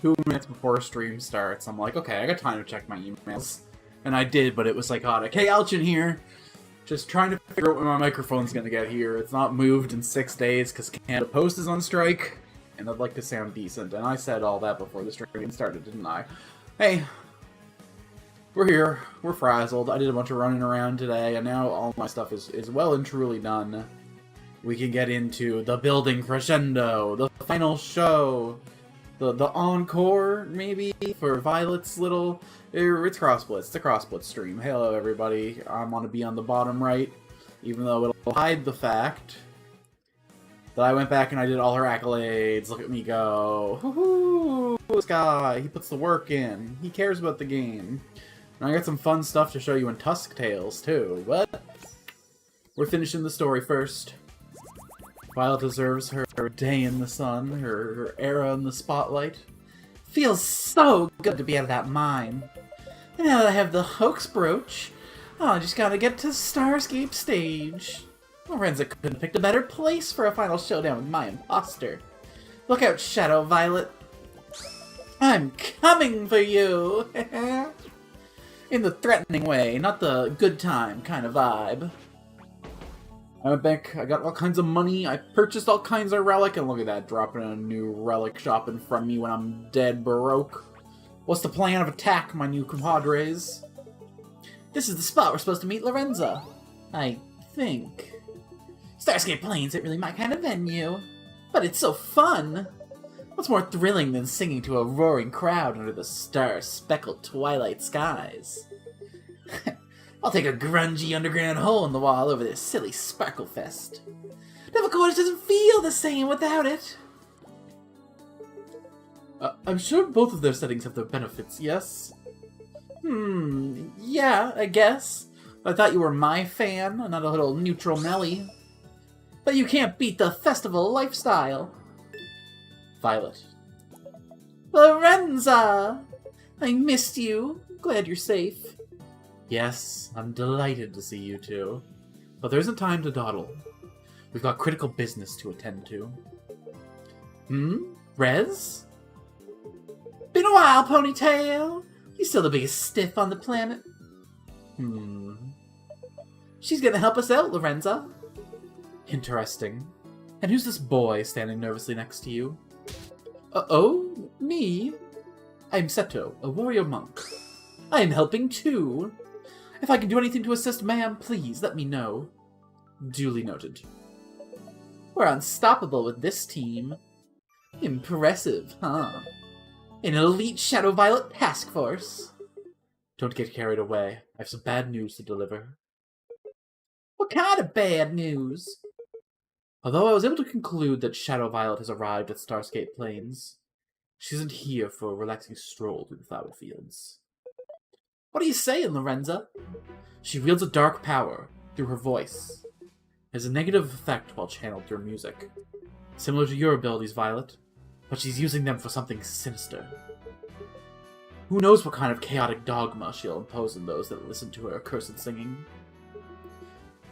2 minutes before stream starts, I'm like, okay, I got time to check my emails. And I did, but it was psychotic. Hey, Alchin here. Just trying to figure out when my microphone's gonna get here. It's not moved in 6 days because Canada Post is on strike. And I'd like to sound decent. And I said all that before the stream started, didn't I? Hey. We're here. We're frazzled. I did a bunch of running around today, and now all my stuff is well and truly done. We can get into the building crescendo, the final show, the encore, maybe, for Violet's little... It's Cross-Blitz. It's a Cross-Blitz stream. Hello, everybody. I want to be on the bottom right, even though it'll hide the fact that I went back and I did all her accolades. Look at me go. Woohoo! This guy, he puts the work in. He cares about the game. And I got some fun stuff to show you in Tusk Tales, too. But we're finishing the story first. Violet deserves her day in the sun, her era in the spotlight. Feels so good to be out of that mine. And now that I have the hoax brooch, I just gotta get to Starscape stage. Lorenza couldn't have picked a better place for a final showdown with my imposter. Look out, Shadow Violet. I'm coming for you! In the threatening way, not the good time kind of vibe. I went back, I got all kinds of money, I purchased all kinds of relic, and look at that, dropping a new relic shop in front of me when I'm dead broke. What's the plan of attack, my new compadres? This is the spot we're supposed to meet Lorenza. I think. Starscape Plains ain't really my kind of venue, but it's so fun! What's more thrilling than singing to a roaring crowd under the star-speckled twilight skies? I'll take a grungy underground hole in the wall over this silly Sparkle Fest. Devil Quarters doesn't feel the same without it. I'm sure both of their settings have their benefits, yes? Yeah, I guess. I thought you were my fan, not a little neutral Nelly. But you can't beat the festival lifestyle. Violet. Lorenza! I missed you. Glad you're safe. Yes, I'm delighted to see you two. But there isn't time to dawdle. We've got critical business to attend to. Rez? Been a while, Ponytail. You still the biggest stiff on the planet. She's gonna help us out, Lorenza. Interesting. And who's this boy standing nervously next to you? Oh, me? I'm Seto, a warrior monk. I am helping too. If I can do anything to assist, ma'am, please let me know. Duly noted. We're unstoppable with this team. Impressive, huh? An elite Shadow Violet task force. Don't get carried away. I have some bad news to deliver. What kind of bad news? Although I was able to conclude that Shadow Violet has arrived at Starscape Plains, she isn't here for a relaxing stroll through the flower fields. What are you saying, Lorenza? She wields a dark power through her voice. It has a negative effect while channeled through music. Similar to your abilities, Violet, but she's using them for something sinister. Who knows what kind of chaotic dogma she'll impose on those that listen to her accursed singing.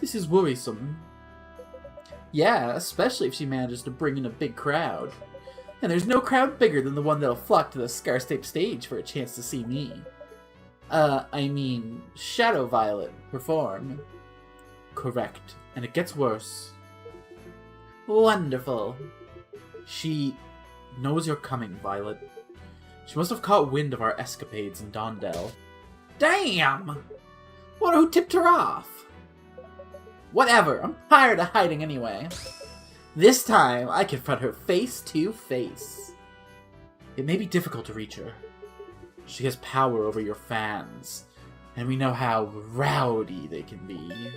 This is worrisome. Yeah, especially if she manages to bring in a big crowd. And there's no crowd bigger than the one that'll flock to the Starscape stage for a chance to see me. I mean, Shadow Violet perform. Correct. And it gets worse. Wonderful. She knows you're coming, Violet. She must have caught wind of our escapades in Dondel. Damn! Wonder who tipped her off? Whatever, I'm tired of hiding anyway. This time, I confront her face to face. It may be difficult to reach her. She has power over your fans, and we know how rowdy they can be.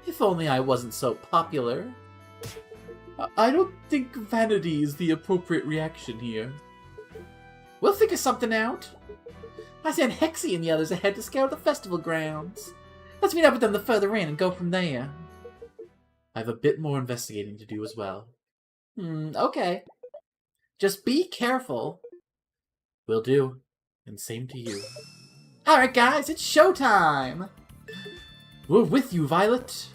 If only I wasn't so popular. I don't think vanity is the appropriate reaction here. We'll figure something out. I sent Hexy and the others ahead to scout the festival grounds. Let's meet up with them the further in and go from there. I have a bit more investigating to do as well. Okay. Just be careful. Will do. And same to you. Alright guys, it's showtime! We're with you, Violet.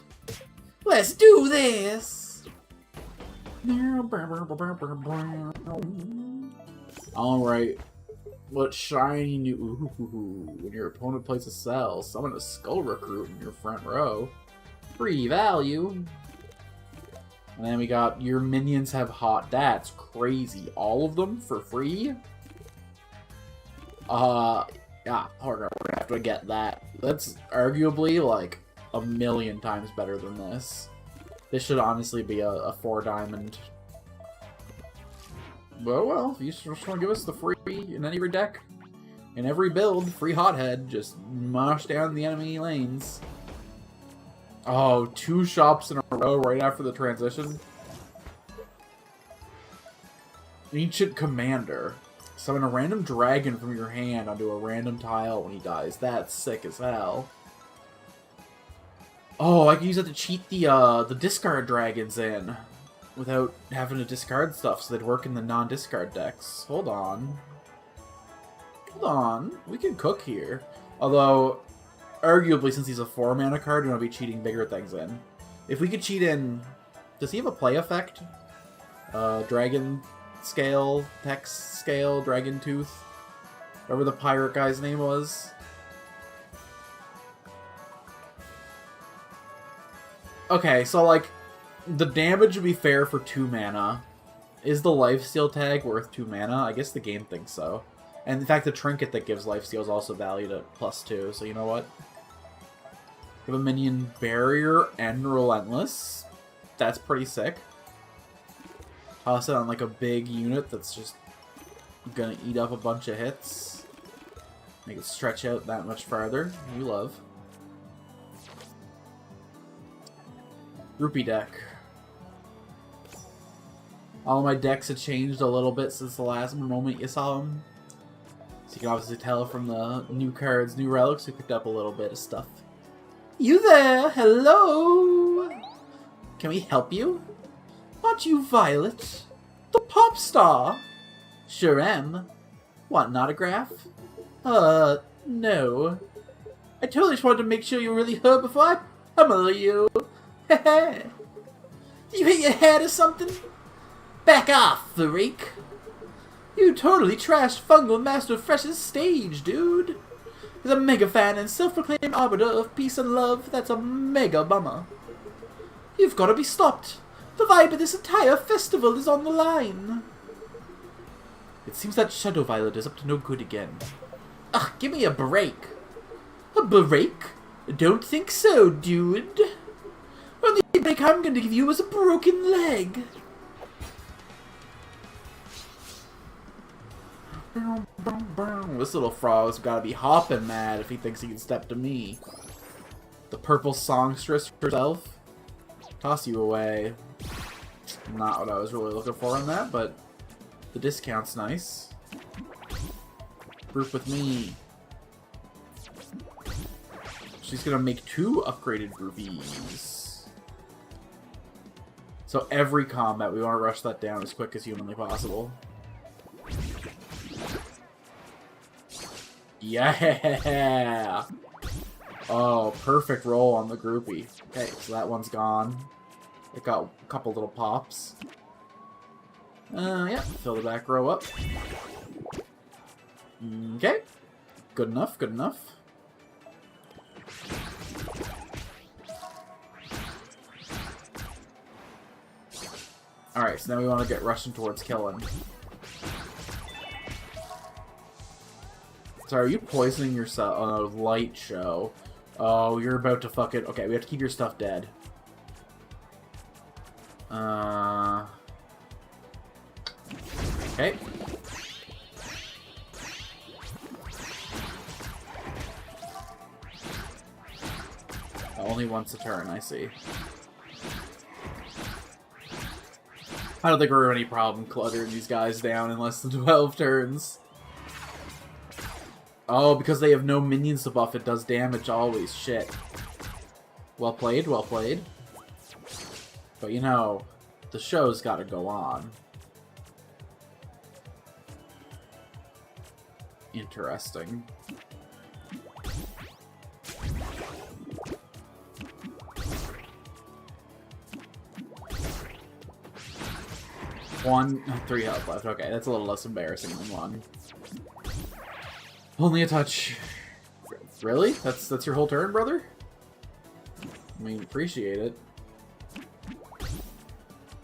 Let's do this! Alright. What shiny new... Ooh, when your opponent plays a cell, summon a skull recruit in your front row. Free value. And then we got your minions have hot. That's crazy. All of them for free? Yeah, we're gonna have to get that. That's arguably like a million times better than this. This should honestly be a 4 diamond. Well, if you just want to give us the free in any of your deck, in every build, free hothead, just mosh down the enemy lanes. Oh, 2 shops in a row right after the transition. Ancient Commander. Summon a random dragon from your hand onto a random tile when he dies. That's sick as hell. Oh, I can use that to cheat the discard dragons in without having to discard stuff, so they'd work in the non-discard decks. Hold on. Hold on. We can cook here. Although, arguably, since he's a 4-mana card, we want to be cheating bigger things in. If we could cheat in... Does he have a play effect? Dragon Scale, Hex Scale, Dragon Tooth? Whatever the pirate guy's name was. Okay, so, like, the damage would be fair for 2 mana. Is the lifesteal tag worth 2 mana? I guess the game thinks so. And in fact, the trinket that gives lifesteal is also valued at +2, so you know what? Give a minion Barrier and Relentless. That's pretty sick. Toss it on like a big unit that's just gonna eat up a bunch of hits. Make it stretch out that much farther. You love. Groupie deck. All of my decks have changed a little bit since the last moment you saw them. So you can obviously tell from the new cards, new relics, we picked up a little bit of stuff. You there! Hello! Can we help you? Aren't you Violet? The pop star? Sure am. Want an autograph? No. I totally just wanted to make sure you really heard before I pummel you. Heh. You hit your head or something? Back off, freak! You totally trashed Fungal Master Fresh's stage, dude! As a mega fan and self-proclaimed arbiter of peace and love, that's a mega bummer. You've got to be stopped. The vibe of this entire festival is on the line. It seems that Shadow Violet is up to no good again. Ugh, give me a break. A break? Don't think so, dude. Only break I'm going to give you is a broken leg. This little frog's gotta be hopping mad if he thinks he can step to me. The purple songstress herself. Toss you away. Not what I was really looking for in that, but the discount's nice. Group with me. She's gonna make 2 upgraded groupies. So every combat, we want to rush that down as quick as humanly possible. Yeah! Oh, perfect roll on the groupie. Okay, so that one's gone. It got a couple little pops. Yeah, fill the back row up. Okay. Good enough, good enough. Alright, so now we want to get rushing towards killing. So are you poisoning yourself? Oh, light show. Oh, you're about to fuck it. Okay, we have to keep your stuff dead. Okay. Only once a turn, I see. I don't think we're any problem cluttering these guys down in less than 12 turns. Oh, because they have no minions to buff, it does damage always. Shit. Well played, well played. But you know, the show's gotta go on. Interesting. 3 health left. Okay, that's a little less embarrassing than 1. Only a touch. Really? That's your whole turn, brother? I mean, appreciate it.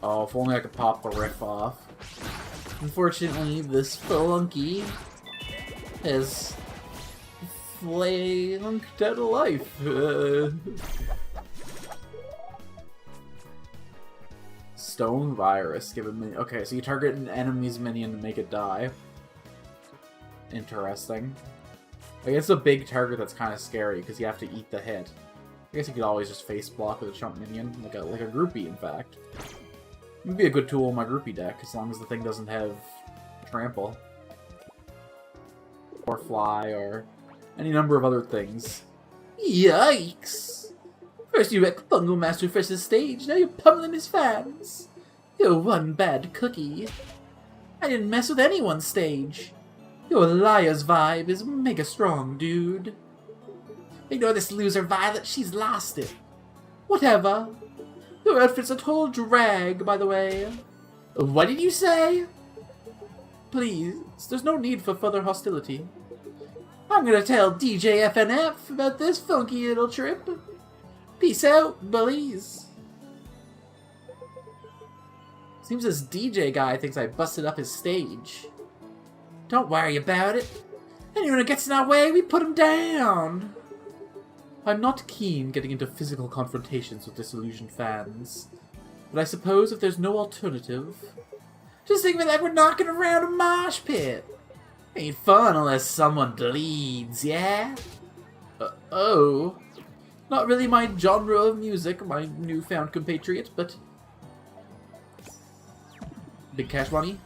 Oh, if only I could pop the riff off. Unfortunately, this flunky has flunked out of life. Stone virus. Give it okay, so you target an enemy's minion to make it die. Interesting. I guess a big target that's kind of scary because you have to eat the hit. I guess you could always just face block with a chump minion, like a groupie, in fact. It would be a good tool in my groupie deck as long as the thing doesn't have trample, or fly, or any number of other things. Yikes! First you wreck Fungal Master Fresh's stage, now you're pummeling his fans. You're one bad cookie. I didn't mess with anyone's stage. Your liar's vibe is mega strong, dude. Ignore this loser, Violet, she's lost it. Whatever. Your outfit's a total drag, by the way. What did you say? Please, there's no need for further hostility. I'm gonna tell DJ FNF about this funky little trip. Peace out, bullies. Seems this DJ guy thinks I busted up his stage. Don't worry about it. Anyone who gets in our way, we put him down. I'm not keen getting into physical confrontations with disillusioned fans, but I suppose if there's no alternative... Just think of it like we're knocking around a mosh pit. Ain't fun unless someone bleeds, yeah? Oh. Not really my genre of music, my newfound compatriot, but... Big cash money?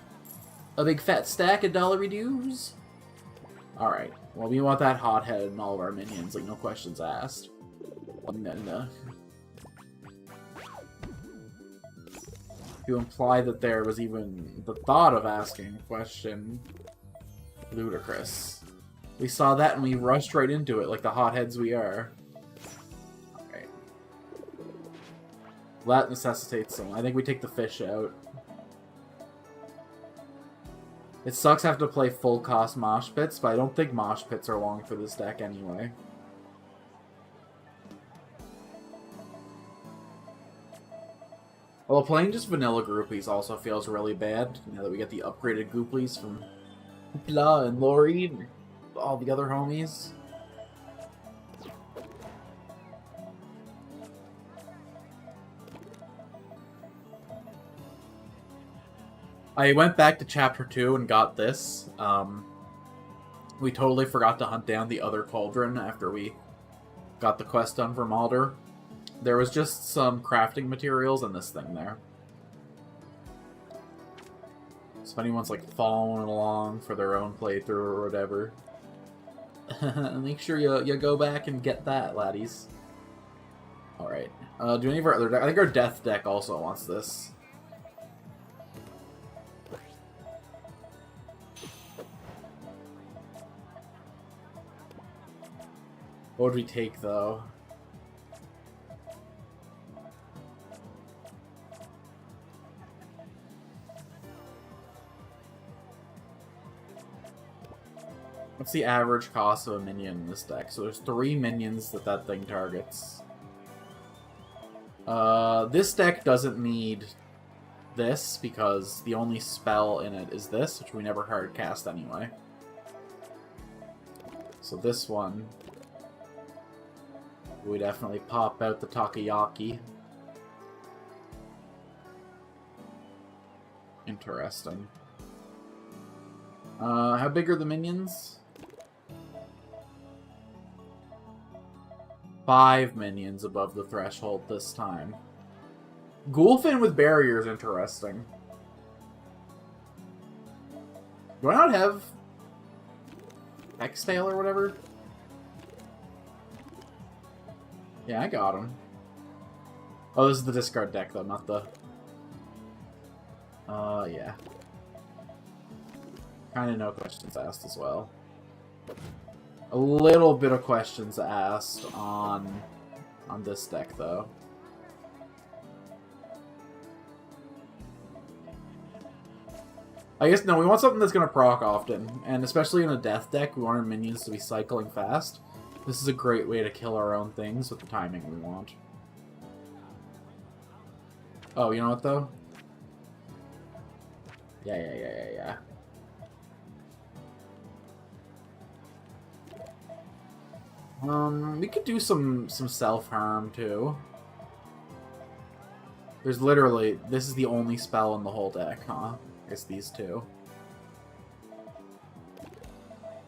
A big fat stack of dollary dues? Alright. Well, we want that hothead and all of our minions, like, no questions asked. No. To imply that there was even the thought of asking a question. Ludicrous. We saw that and we rushed right into it like the hotheads we are. Alright. That necessitates some. I think we take the fish out. It sucks having to play full cost mosh pits, but I don't think mosh pits are long for this deck anyway. Although playing just vanilla groupies also feels really bad, now that we get the upgraded gooplies from Hoopla and Lori and all the other homies. I went back to Chapter 2 and got this. We totally forgot to hunt down the other cauldron after we got the quest done for Malder. There was just some crafting materials and this thing there. So if anyone's like following along for their own playthrough or whatever, make sure you go back and get that, laddies. Alright. Do any of our other deck? I think our death deck also wants this. What would we take, though? What's the average cost of a minion in this deck? So there's 3 minions that thing targets. This deck doesn't need this, because the only spell in it is this, which we never hard cast anyway. So this one... we definitely pop out the takoyaki. Interesting. How big are the minions? 5 minions above the threshold this time. Ghoulfin with barrier is interesting. Do I not have Hextail or whatever? Yeah, I got him. Oh, this is the discard deck, though, not the... yeah. Kinda no questions asked as well. A little bit of questions asked on this deck, though. I guess, no, we want something that's going to proc often. And especially in a death deck, we want our minions to be cycling fast. This is a great way to kill our own things with the timing we want. Oh, you know what, though? Yeah. We could do some self-harm, too. There's literally... This is the only spell in the whole deck, huh? I guess these two.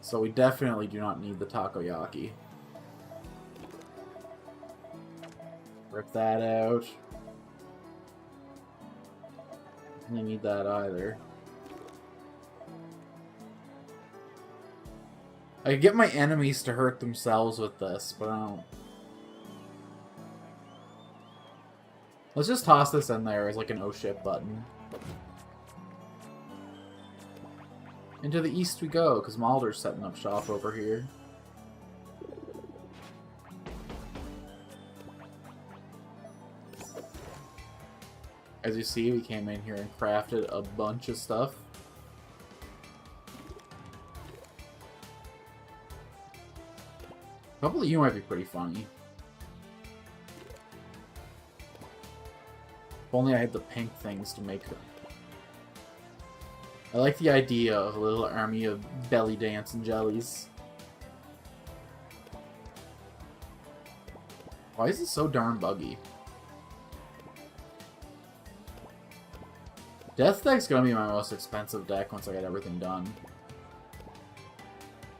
So we definitely do not need the takoyaki. Rip that out. I don't need that either. I could get my enemies to hurt themselves with this, but I don't... Let's just toss this in there as like an oh shit button. Into the east we go, because Malder's setting up shop over here. As you see, we came in here and crafted a bunch of stuff. A couple of you might be pretty funny. If only I had the pink things to make her. I like the idea of a little army of belly dance and jellies. Why is it so darn buggy? Death deck's gonna be my most expensive deck once I get everything done.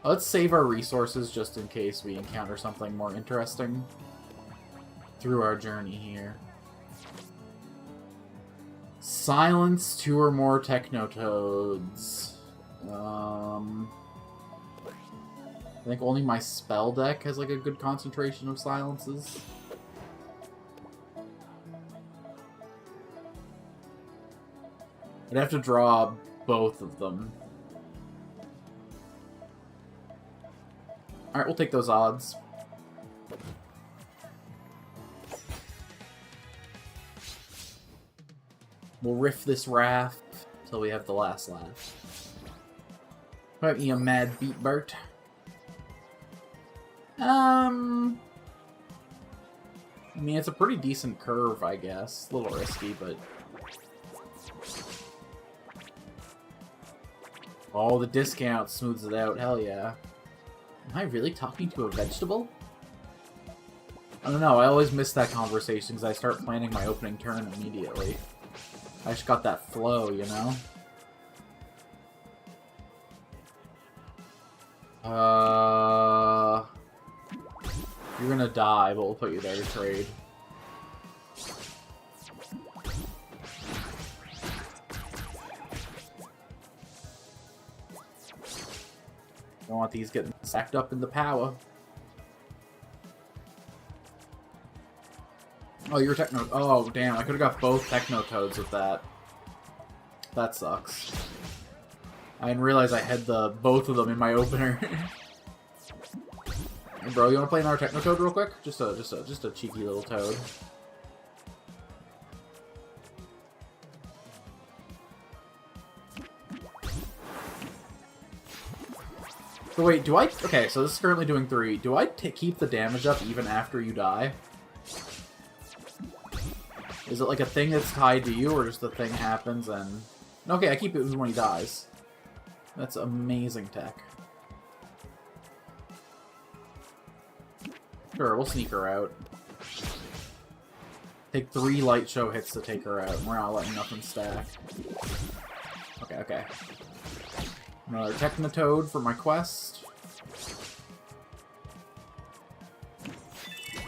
Let's save our resources just in case we encounter something more interesting through our journey here. Silence 2 or more Technotoads. I think only my spell deck has like a good concentration of silences. I'd have to draw both of them. Alright, we'll take those odds. We'll riff this raft until we have the last laugh. Might be a mad beat, Bart. I mean, it's a pretty decent curve, I guess. A little risky, but... Oh, the discount smooths it out. Hell yeah. Am I really talking to a vegetable? I don't know. I always miss that conversation because I start planning my opening turn immediately. I just got that flow, you know? You're gonna die, but we'll put you there to trade. Don't want these getting stacked up in the power. Oh, you're Techno... Oh, damn. I could have got both Technotoads with that. That sucks. I didn't realize I had both of them in my opener. Hey, bro, you want to play another Technotoad real quick? Just a cheeky little toad. So wait, do I... Okay, so this is currently doing 3. Do I keep the damage up even after you die? Is it like a thing that's tied to you, or just the thing happens and... Okay, I keep it when he dies. That's amazing tech. Sure, we'll sneak her out. Take 3 light show hits to take her out, and we're not letting nothing stack. Okay, okay. Another Technotoad for my quest.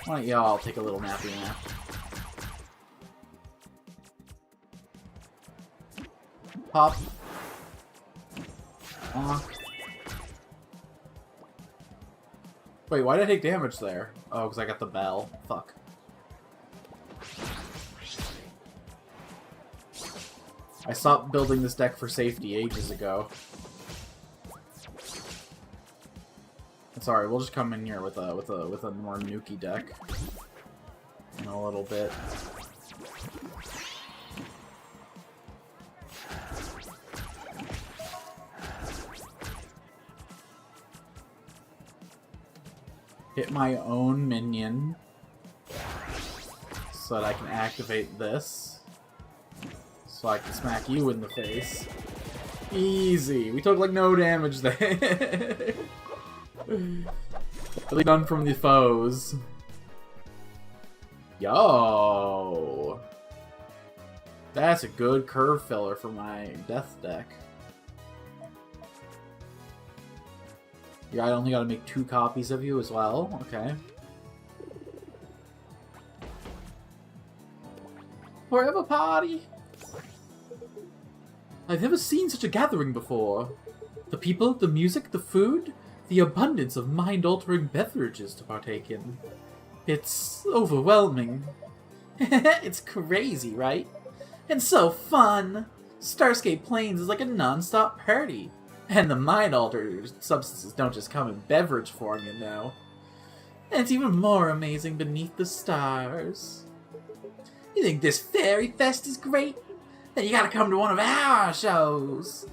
Why don't y'all take a little nappy nap? Pop. Wait, why did I take damage there? Oh, because I got the bell. Fuck. I stopped building this deck for safety ages ago. Sorry, we'll just come in here with a more nuky deck in a little bit. hit my own minion so that I can activate this. So I can smack you in the face. Easy. We took like no damage there. Really done from the foes. Yo! That's a good curve filler for my death deck. Yeah, I only gotta make 2 copies of you as well. Okay. Forever party! I've never seen such a gathering before. The people, the music, the food, the abundance of mind-altering beverages to partake in. It's overwhelming. It's crazy, right? And so fun! Starscape Plains is like a non-stop party. And the mind-altering substances don't just come in beverage form, you know. And it's even more amazing beneath the stars. You think this Fairy Fest is great? Then you gotta come to one of our shows.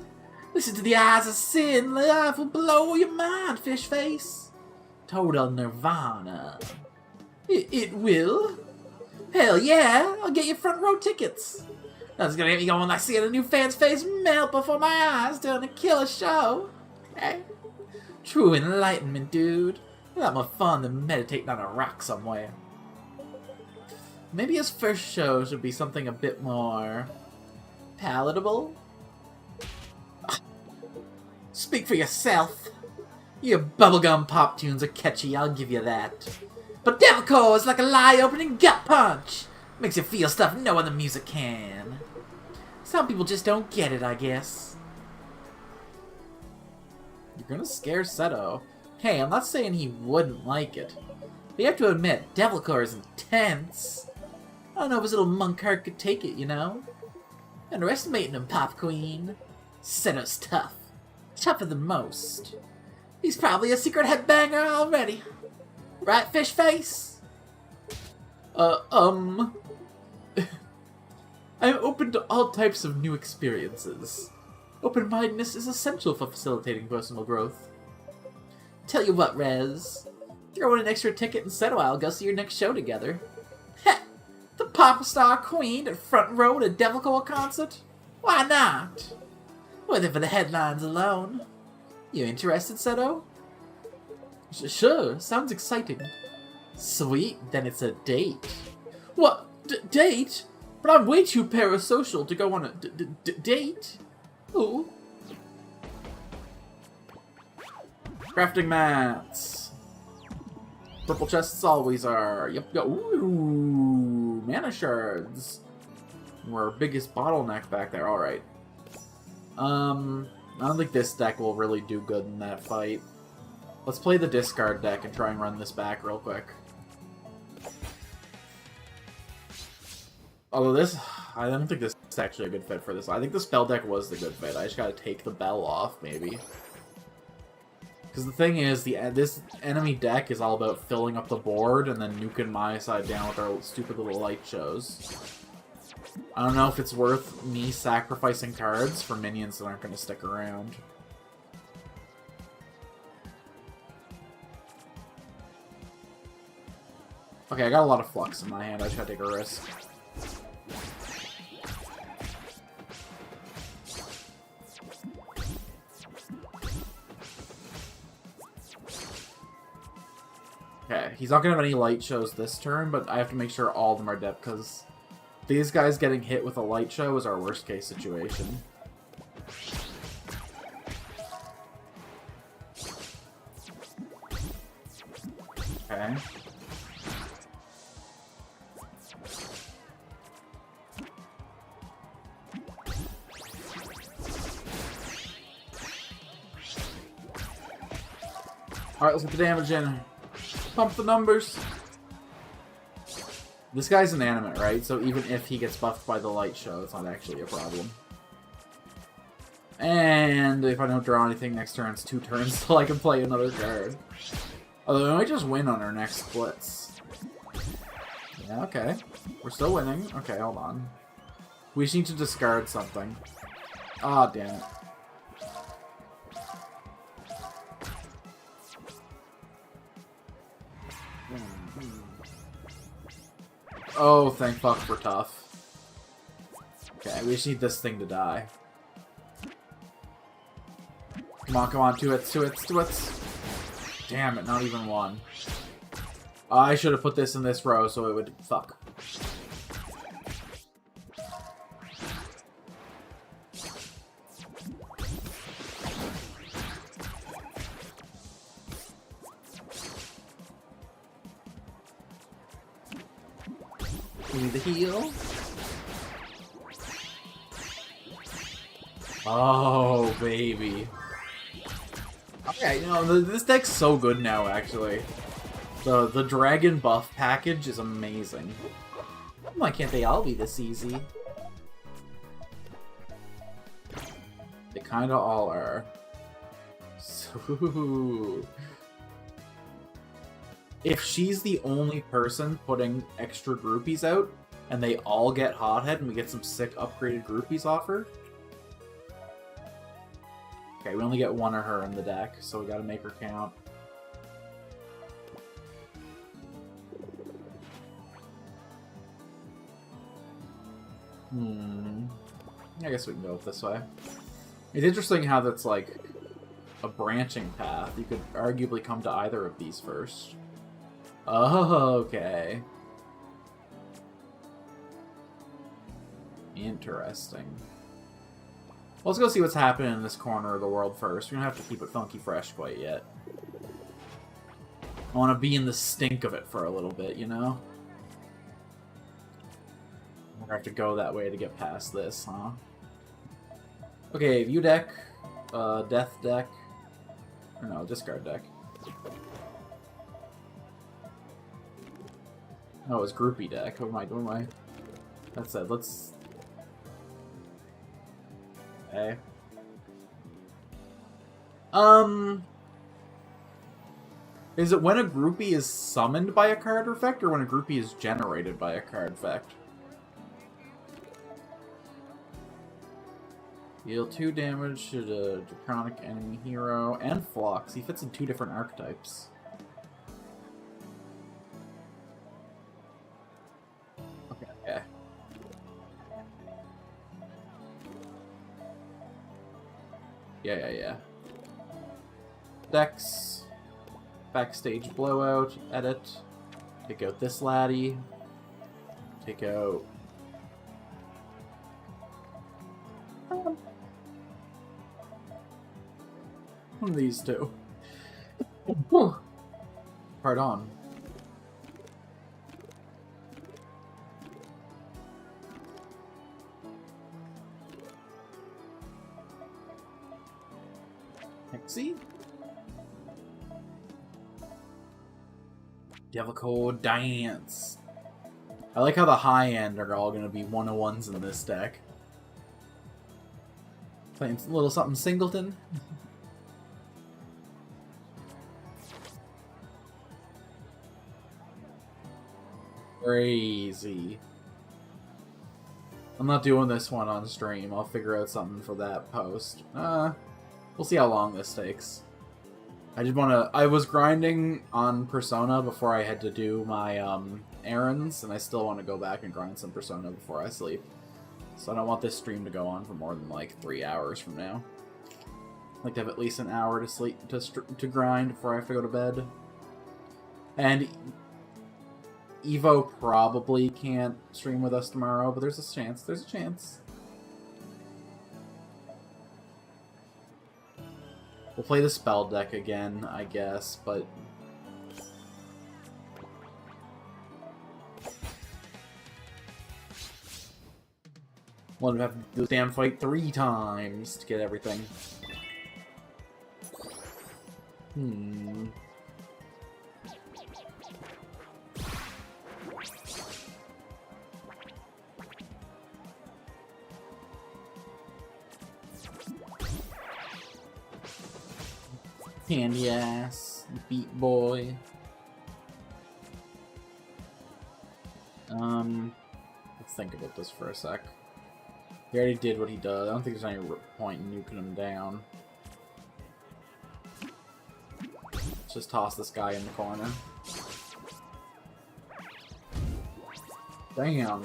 Listen to the Eyes of Sin, life will blow your mind, fish face. Total nirvana. It will? Hell yeah, I'll get you front row tickets. That's gonna get me going like seeing a new fan's face melt before my eyes during a killer show. Okay? True enlightenment, dude. A lot more fun than meditating on a rock somewhere. Maybe his first show should be something a bit more palatable? Speak for yourself. Your bubblegum pop tunes are catchy, I'll give you that. But Devilcore is like a lie-opening gut punch. Makes you feel stuff no other music can. Some people just don't get it, I guess. You're gonna scare Seto. Hey, I'm not saying he wouldn't like it. But you have to admit, Devilcore is intense. I don't know if his little monk heart could take it, you know? Underestimating him, Pop Queen. Seto's tough. Tougher than most. He's probably a secret headbanger already. Right, fish face? I'm open to all types of new experiences. Open-mindedness is essential for facilitating personal growth. Tell you what, Rez. Throw in an extra ticket and settle, I'll go see your next show together. Heh! The pop star queen at front row at a Devilcore concert? Why not? Whether for the headlines alone. You interested, Seto? Sure, sounds exciting. Sweet, then it's a date. What? Date? But I'm way too parasocial to go on a date. Ooh. Crafting mats. Purple chests always are. Yep. Ooh, mana shards. We're our biggest bottleneck back there. Alright. I don't think this deck will really do good in that fight. Let's play the discard deck and try and run this back real quick. Although this, I don't think this is actually a good fit for this. I think the spell deck was the good fit. I just gotta take the bell off, maybe. Because the thing is, this enemy deck is all about filling up the board and then nuking my side down with our stupid little light shows. I don't know if it's worth me sacrificing cards for minions that aren't going to stick around. Okay, I got a lot of flux in my hand. I just gotta take a risk. Okay, he's not gonna have any light shows this turn, but I have to make sure all of them are dead, because these guys getting hit with a light show is our worst case situation. Okay. Alright, let's get the damage in. Pump the numbers. This guy's inanimate, right? So even if he gets buffed by the light show, it's not actually a problem. And if I don't draw anything next turn, it's 2 turns till I can play another card. Although we might just win on our next Blitz. Yeah, okay. We're still winning. Okay, hold on. We just need to discard something. Ah, oh, damn it. Oh, thank fuck for tough. Okay, we just need this thing to die. Come on, 2 hits, 2 hits, 2 hits. Damn it, not even one. I should have put this in this row so it would... Fuck. We need the heal. Oh, baby. Okay, you know, this deck's so good now, actually. The dragon buff package is amazing. Why can't they all be this easy? They kinda all are. So... If she's the only person putting extra groupies out, and they all get hothead and we get some sick upgraded groupies off her... Okay, we only get one of her in the deck, so we gotta make her count. I guess we can go this way. It's interesting how that's like a branching path. You could arguably come to either of these first. Oh, okay. Interesting. Well, let's go see what's happening in this corner of the world first. We don't have to keep it funky fresh quite yet. I want to be in the stink of it for a little bit, you know? We're gonna have to go that way to get past this, huh? Okay, view deck, death deck, or no, discard deck. Oh, it's groupie deck. What am I? That said, let's... Okay. Is it when a groupie is summoned by a card effect, or when a groupie is generated by a card effect? Deal 2 damage to the draconic enemy hero and Phlox. He fits in 2 different archetypes. Okay. Yeah. Decks. Backstage blowout. Edit. Take out this laddie. Take out... one of these two. Pardon. Hexy? Devico Dance. I like how the high end are all going to be 101s in this deck. Playing a little something singleton. Crazy. I'm not doing this one on stream. I'll figure out something for that post. We'll see how long this takes. I was grinding on Persona before I had to do my errands, and I still want to go back and grind some Persona before I sleep. So I don't want this stream to go on for more than like 3 hours from now. I'd like to have at least an hour to sleep to grind before I have to go to bed. And Evo probably can't stream with us tomorrow, but there's a chance. There's a chance. We'll play the spell deck again, I guess, but... we'll have to do this damn fight 3 times to get everything. Candy ass, beat boy. Let's think about this for a sec. He already did what he does. I don't think there's any point in nuking him down. Let's just toss this guy in the corner. Damn.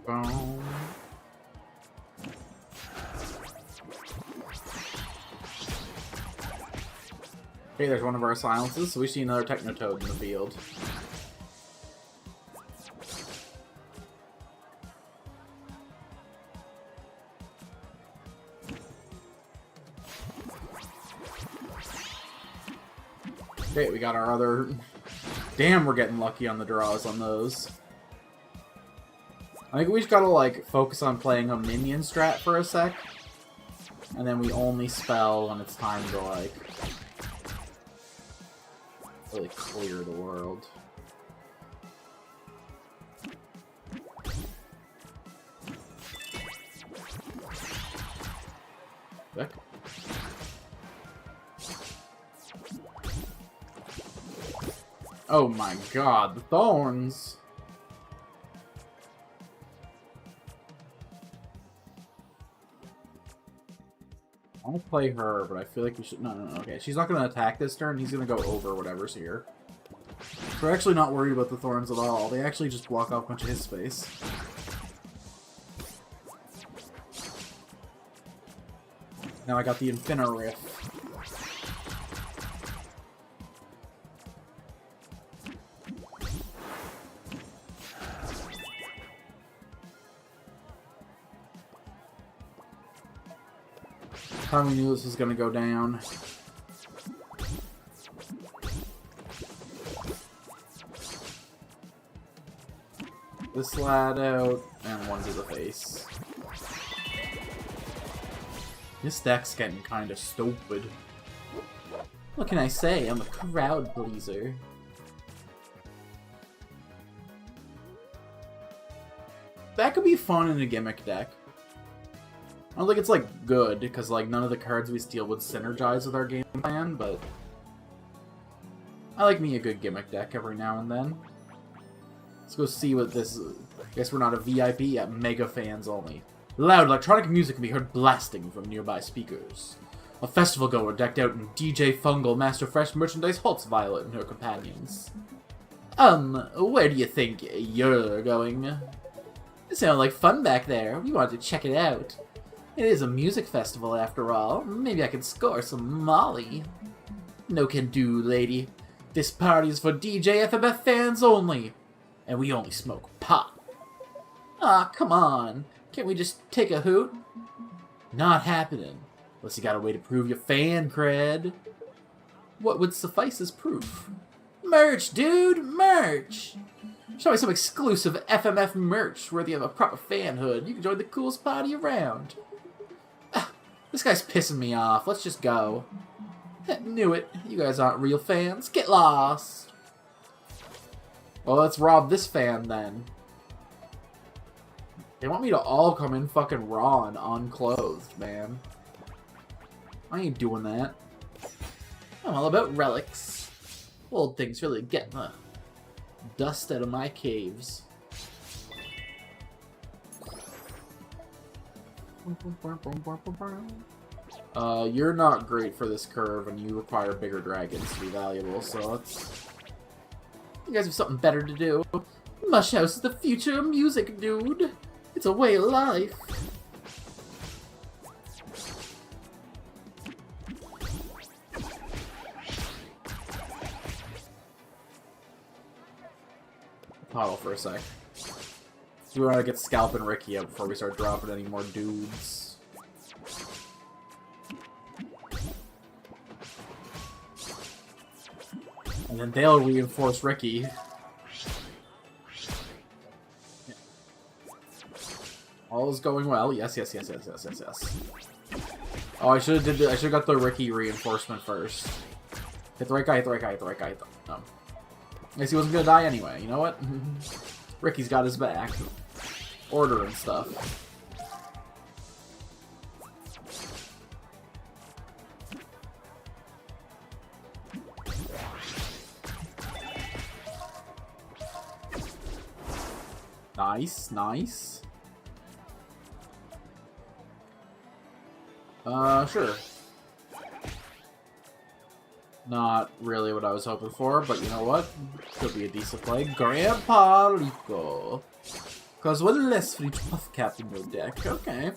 Boom. Okay, there's one of our silences, so we see another Technotoad in the field. Okay, we got our other... Damn, we're getting lucky on the draws on those. I think we just gotta, like, focus on playing a minion strat for a sec. And then we only spell when it's time to, like... really clear the world. Back. Oh my god, the thorns! I want to play her, but I feel like we should... No, okay. She's not going to attack this turn. He's going to go over whatever's here. We're actually not worried about the thorns at all. They actually just block off a bunch of his space. Now I got the Infiniriff. Time we knew this was gonna go down. This lad out, and one to the face. This deck's getting kinda stupid. What can I say? I'm a crowd pleaser. That could be fun in a gimmick deck. I don't think it's, like, good, because, like, none of the cards we steal would synergize with our game plan, but... I like me a good gimmick deck every now and then. Let's go see what this is. I guess we're not a VIP yet, mega fans only. Loud electronic music can be heard blasting from nearby speakers. A festival goer decked out in DJ Fungal Master Fresh merchandise halts Violet and her companions. Where do you think you're going? It sounded like fun back there. We wanted to check it out. It is a music festival, after all. Maybe I can score some Molly. No can do, lady. This party is for DJ FMF fans only. And we only smoke pot. Aw, come on. Can't we just take a hoot? Not happening. Unless you got a way to prove your fan cred. What would suffice as proof? Merch, dude! Merch! Show me some exclusive FMF merch worthy of a proper fanhood. You can join the coolest party around. This guy's pissing me off. Let's just go. Knew it. You guys aren't real fans. Get lost. Well, let's rob this fan, then. They want me to all come in fucking raw and unclothed, man. I ain't doing that. I'm all about relics. Old things really getting the dust out of my caves. You're not great for this curve, and you require bigger dragons to be valuable, so let's... You guys have something better to do. Mush House is the future of music, dude. It's a way of life. Huddle for a sec. So we want to get Scalp and Ricky out before we start dropping any more dudes. And then they'll reinforce Ricky. Yeah. All is going well. Yes, yes, yes, yes, yes, yes, yes. Oh, I should have got the Ricky reinforcement first. Hit the right guy, hit the right guy, hit the right guy, hit the... No. I guess he wasn't gonna die anyway. You know what? Ricky's got his back. Order and stuff. Nice, nice. Sure. Not really what I was hoping for, but you know what? Could be a decent play. Grandpa Rico. Cause one less for each puff cap in your deck. Okay.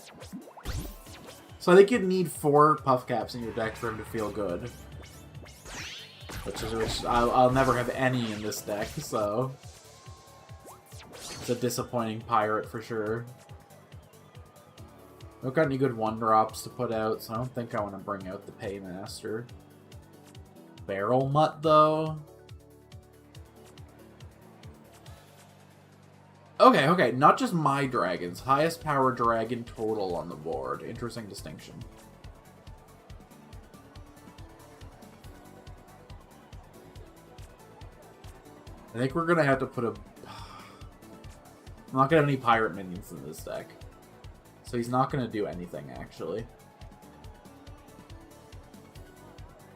So I think you'd need 4 puff caps in your deck for him to feel good. Which I'll never have any in this deck, so... It's a disappointing pirate for sure. I don't got any good 1-drops to put out, so I don't think I want to bring out the Paymaster. Barrel Mutt, though? Okay, not just my dragons. Highest power dragon total on the board. Interesting distinction. I think we're gonna have to put a... I'm not gonna have any pirate minions in this deck. So he's not gonna do anything, actually.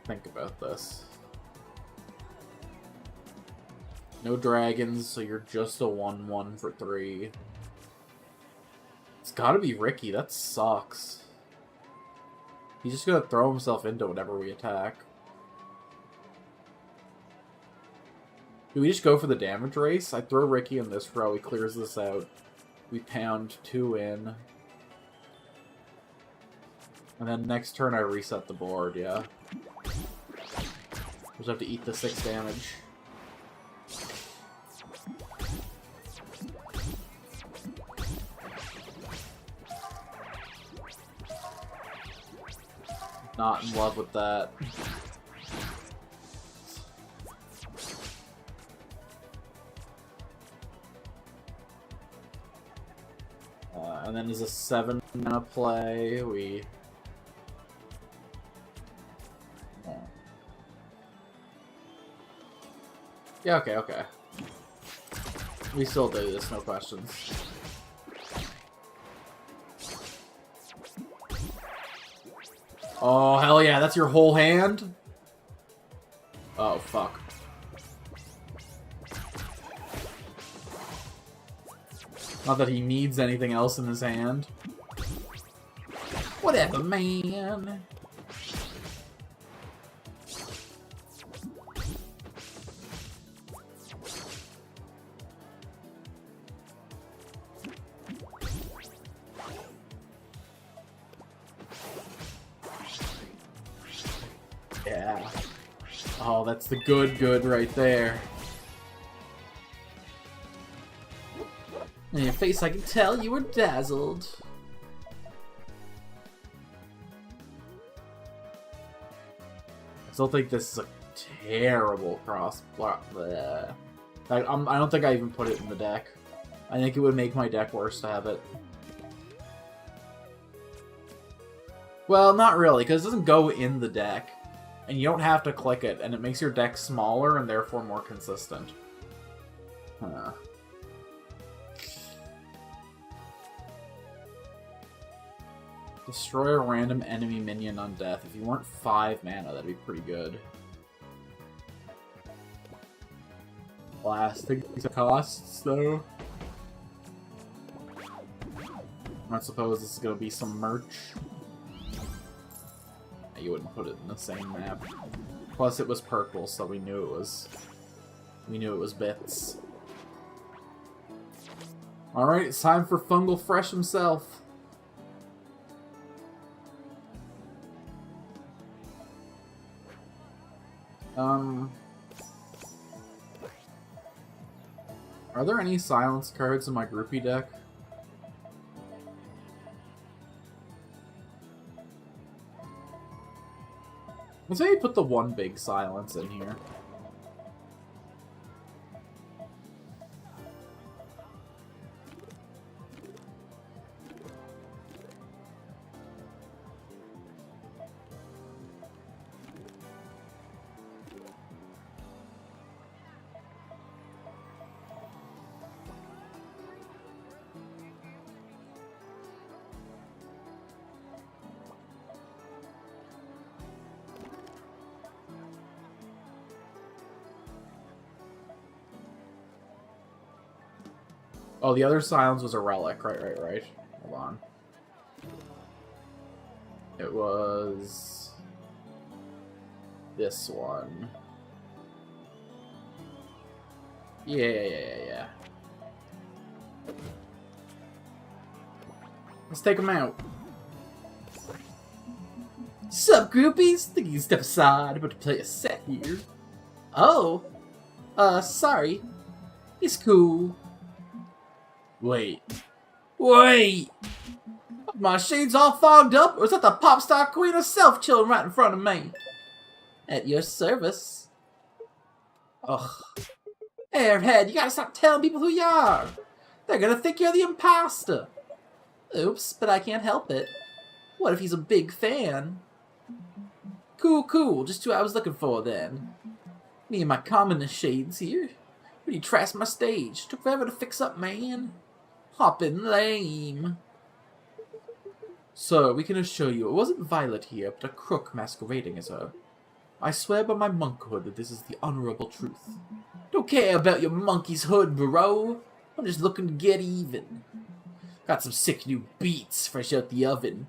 Think about this. No dragons, so you're just a 1/1 for 3. It's gotta be Ricky, that sucks. He's just gonna throw himself into whatever we attack. Do we just go for the damage race? I throw Ricky in this row, he clears this out. We pound 2 in. And then next turn I reset the board, yeah. Just have to eat the 6 damage. Not in love with that. And then as a 7-mana play, we... Yeah, okay. We still do this, no questions. Oh, hell yeah, that's your whole hand? Oh, fuck. Not that he needs anything else in his hand. Whatever, man. Yeah. Oh, that's the good right there. In your face, I can tell you were dazzled. I still think this is a terrible cross block. I don't think I even put it in the deck. I think it would make my deck worse to have it. Well, not really, because it doesn't go in the deck. And you don't have to click it, and it makes your deck smaller and therefore more consistent. Destroy a random enemy minion on death. If you weren't 5 mana, that'd be pretty good. Blasting costs, though. I suppose this is gonna be some merch. You wouldn't put it in the same map. Plus, it was purple, so we knew it was bits. All right, it's time for Fungal Fresh himself. Are there any silence cards in my groupie deck? Let's maybe put the 1 big silence in here. Oh, the other silence was a relic. Right. Hold on. It was this one. Yeah. Let's take him out. Sup, groupies? Think you can step aside? I'm about to play a set here. Oh. Sorry. It's cool. Wait. My shades all fogged up, or is that the pop star queen herself chilling right in front of me? At your service. Ugh. Airhead, you gotta stop telling people who you are. They're gonna think you're the imposter. Oops, but I can't help it. What if he's a big fan? Cool. Just who I was looking for then. Me and my commonest shades here. Really trashed my stage. Took forever to fix up, man. Hoppin' lame. Sir, we can assure you it wasn't Violet here, but a crook masquerading as her. I swear by my monkhood that this is the honorable truth. Don't care about your monkey's hood, bro. I'm just looking to get even. Got some sick new beats fresh out the oven.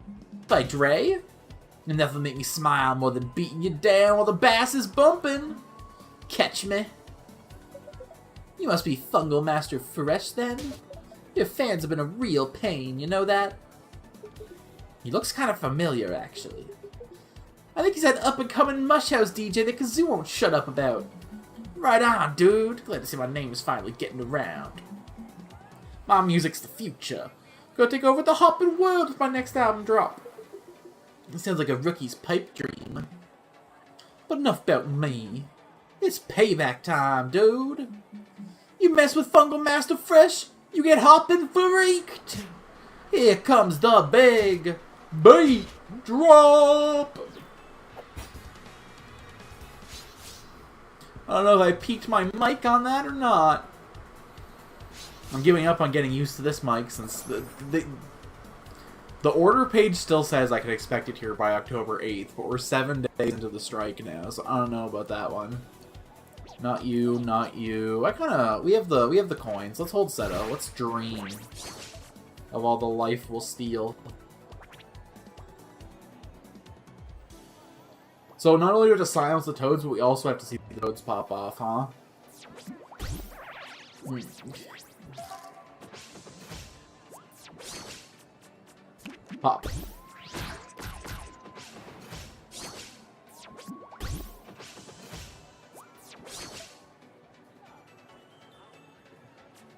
By Dre? And nothing make me smile more than beating you down while the bass is bumping. Catch me. You must be Fungal Master Fresh then? Your fans have been a real pain, you know that? He looks kind of familiar, actually. I think he's that up-and-coming mush house DJ that Kazoo won't shut up about. Right on, dude. Glad to see my name is finally getting around. My music's the future. Gonna take over the hoppin' world with my next album drop. It sounds like a rookie's pipe dream. But enough about me. It's payback time, dude. You mess with Fungal Master Fresh, you get hoppin' freaked. Here comes the big beat drop. I don't know if I peaked my mic on that or not. I'm giving up on getting used to this mic since the order page still says I can expect it here by October 8th, but we're 7 days into the strike now, so I don't know about that one. Not you. We have the coins. Let's hold Seto. Let's dream of all the life we'll steal. So not only do we have to silence the toads, but we also have to see the toads pop off, huh? Pop.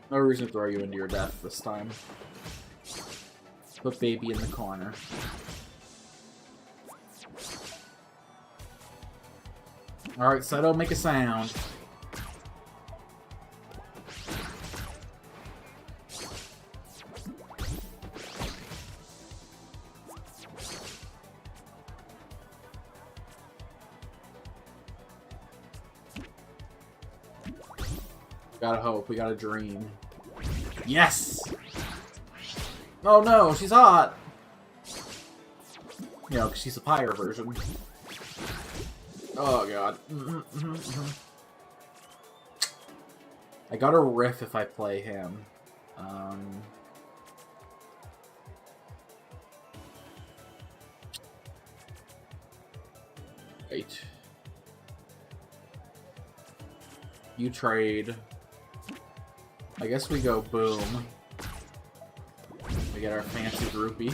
No reason to throw you into your death this time. Put baby in the corner. Alright, Seto, make a sound. Gotta hope, we gotta dream. Yes! Oh no, she's hot! You know, 'cause she's a pyre version. Oh god. I got a riff if I play him. Wait. You trade. I guess we go boom. We get our fancy groupie.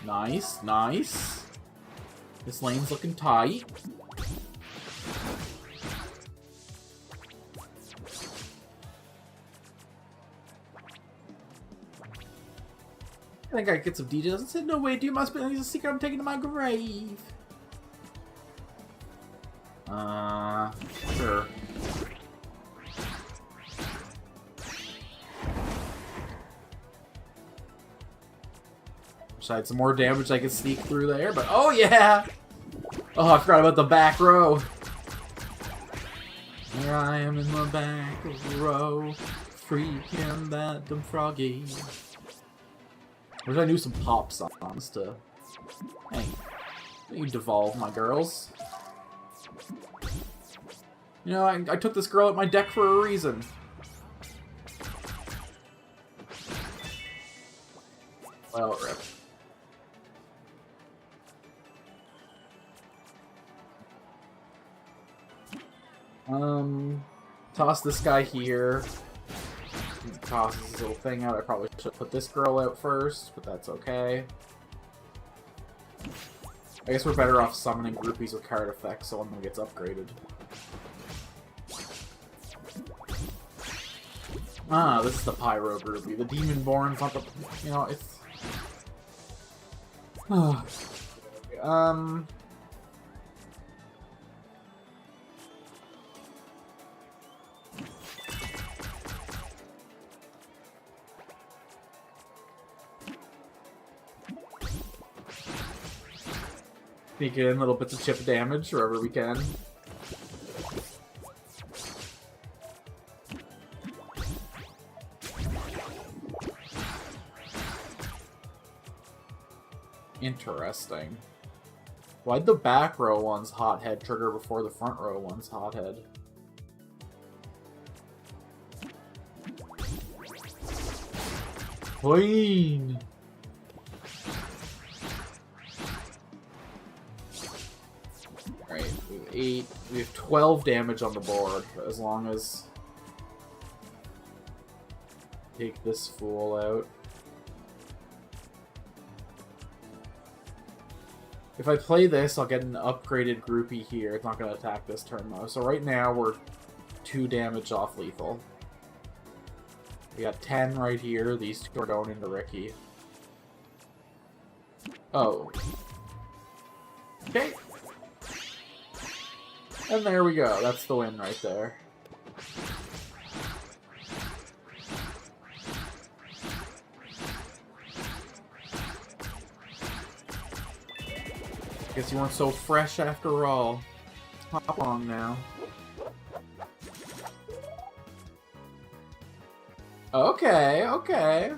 Nice, nice. This lane's looking tight. I think I get some details. I said, no way, dude, my spelling is a secret I'm taking to my grave. Sure. Besides some more damage I can sneak through there, but oh yeah! Oh, I forgot about the back row. Here I am in the back row, freaking that dumb froggy. Wish I knew some pop songs to... Hey, you devolve, my girls. You know, I took this girl at my deck for a reason. Well, rip. Toss this guy here. Toss this little thing out. I probably should put this girl out first, but that's okay. I guess we're better off summoning groupies with card effects so one of them gets upgraded. Ah, this is the Pyro groupie. The Demonborn's not the... You know, it's... Sneak in little bits of chip damage wherever we can. Interesting. Why'd the back row one's hothead trigger before the front row one's hothead? Queen! Alright, we have 8. We have 12 damage on the board, as long as... Take this fool out. If I play this, I'll get an upgraded groupie here. It's not going to attack this turn, though. So right now, we're 2 damage off lethal. We got 10 right here. These 2 are going into Ricky. Oh. Okay. And there we go. That's the win right there. Guess you weren't so fresh after all. Hop on now. Okay, okay.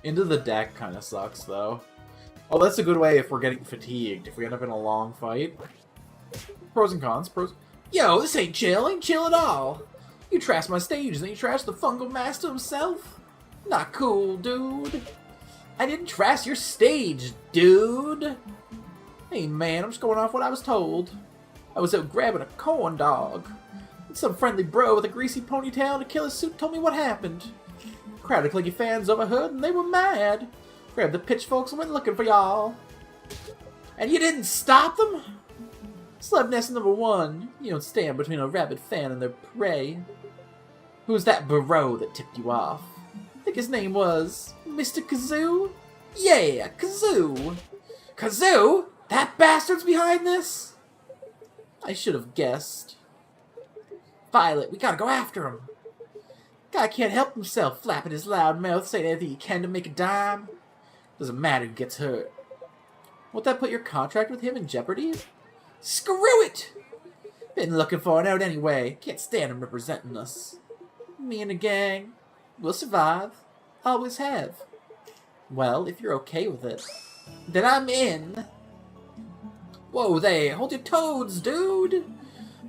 Into the deck kind of sucks, though. Oh, that's a good way if we're getting fatigued. If we end up in a long fight. Pros and cons. Pros. Yo, this ain't chill. Ain't chill at all. You trashed my stage, then you trashed the Fungal Master himself? Not cool, dude. I didn't trash your stage, dude. Hey, man, I'm just going off what I was told. I was out grabbing a corn dog. And some friendly bro with a greasy ponytail and a killer suit told me what happened. Crowd of clicky fans overheard and they were mad. Grabbed the pitchforks and went looking for y'all. And you didn't stop them? Slub nest number 1. You don't stand between a rabid fan and their prey. Who's that bro that tipped you off? I think his name was Mr. Kazoo? Yeah, Kazoo! Kazoo? That bastard's behind this? I should have guessed. Violet, we gotta go after him. Guy can't help himself, flapping his loud mouth, saying anything he can to make a dime. Doesn't matter who gets hurt. Won't that put your contract with him in jeopardy? Screw it! Been looking for an out anyway. Can't stand him representing us. Me and the gang. We'll survive. Always have. Well, if you're okay with it, then I'm in. Whoa there, hold your toads, dude.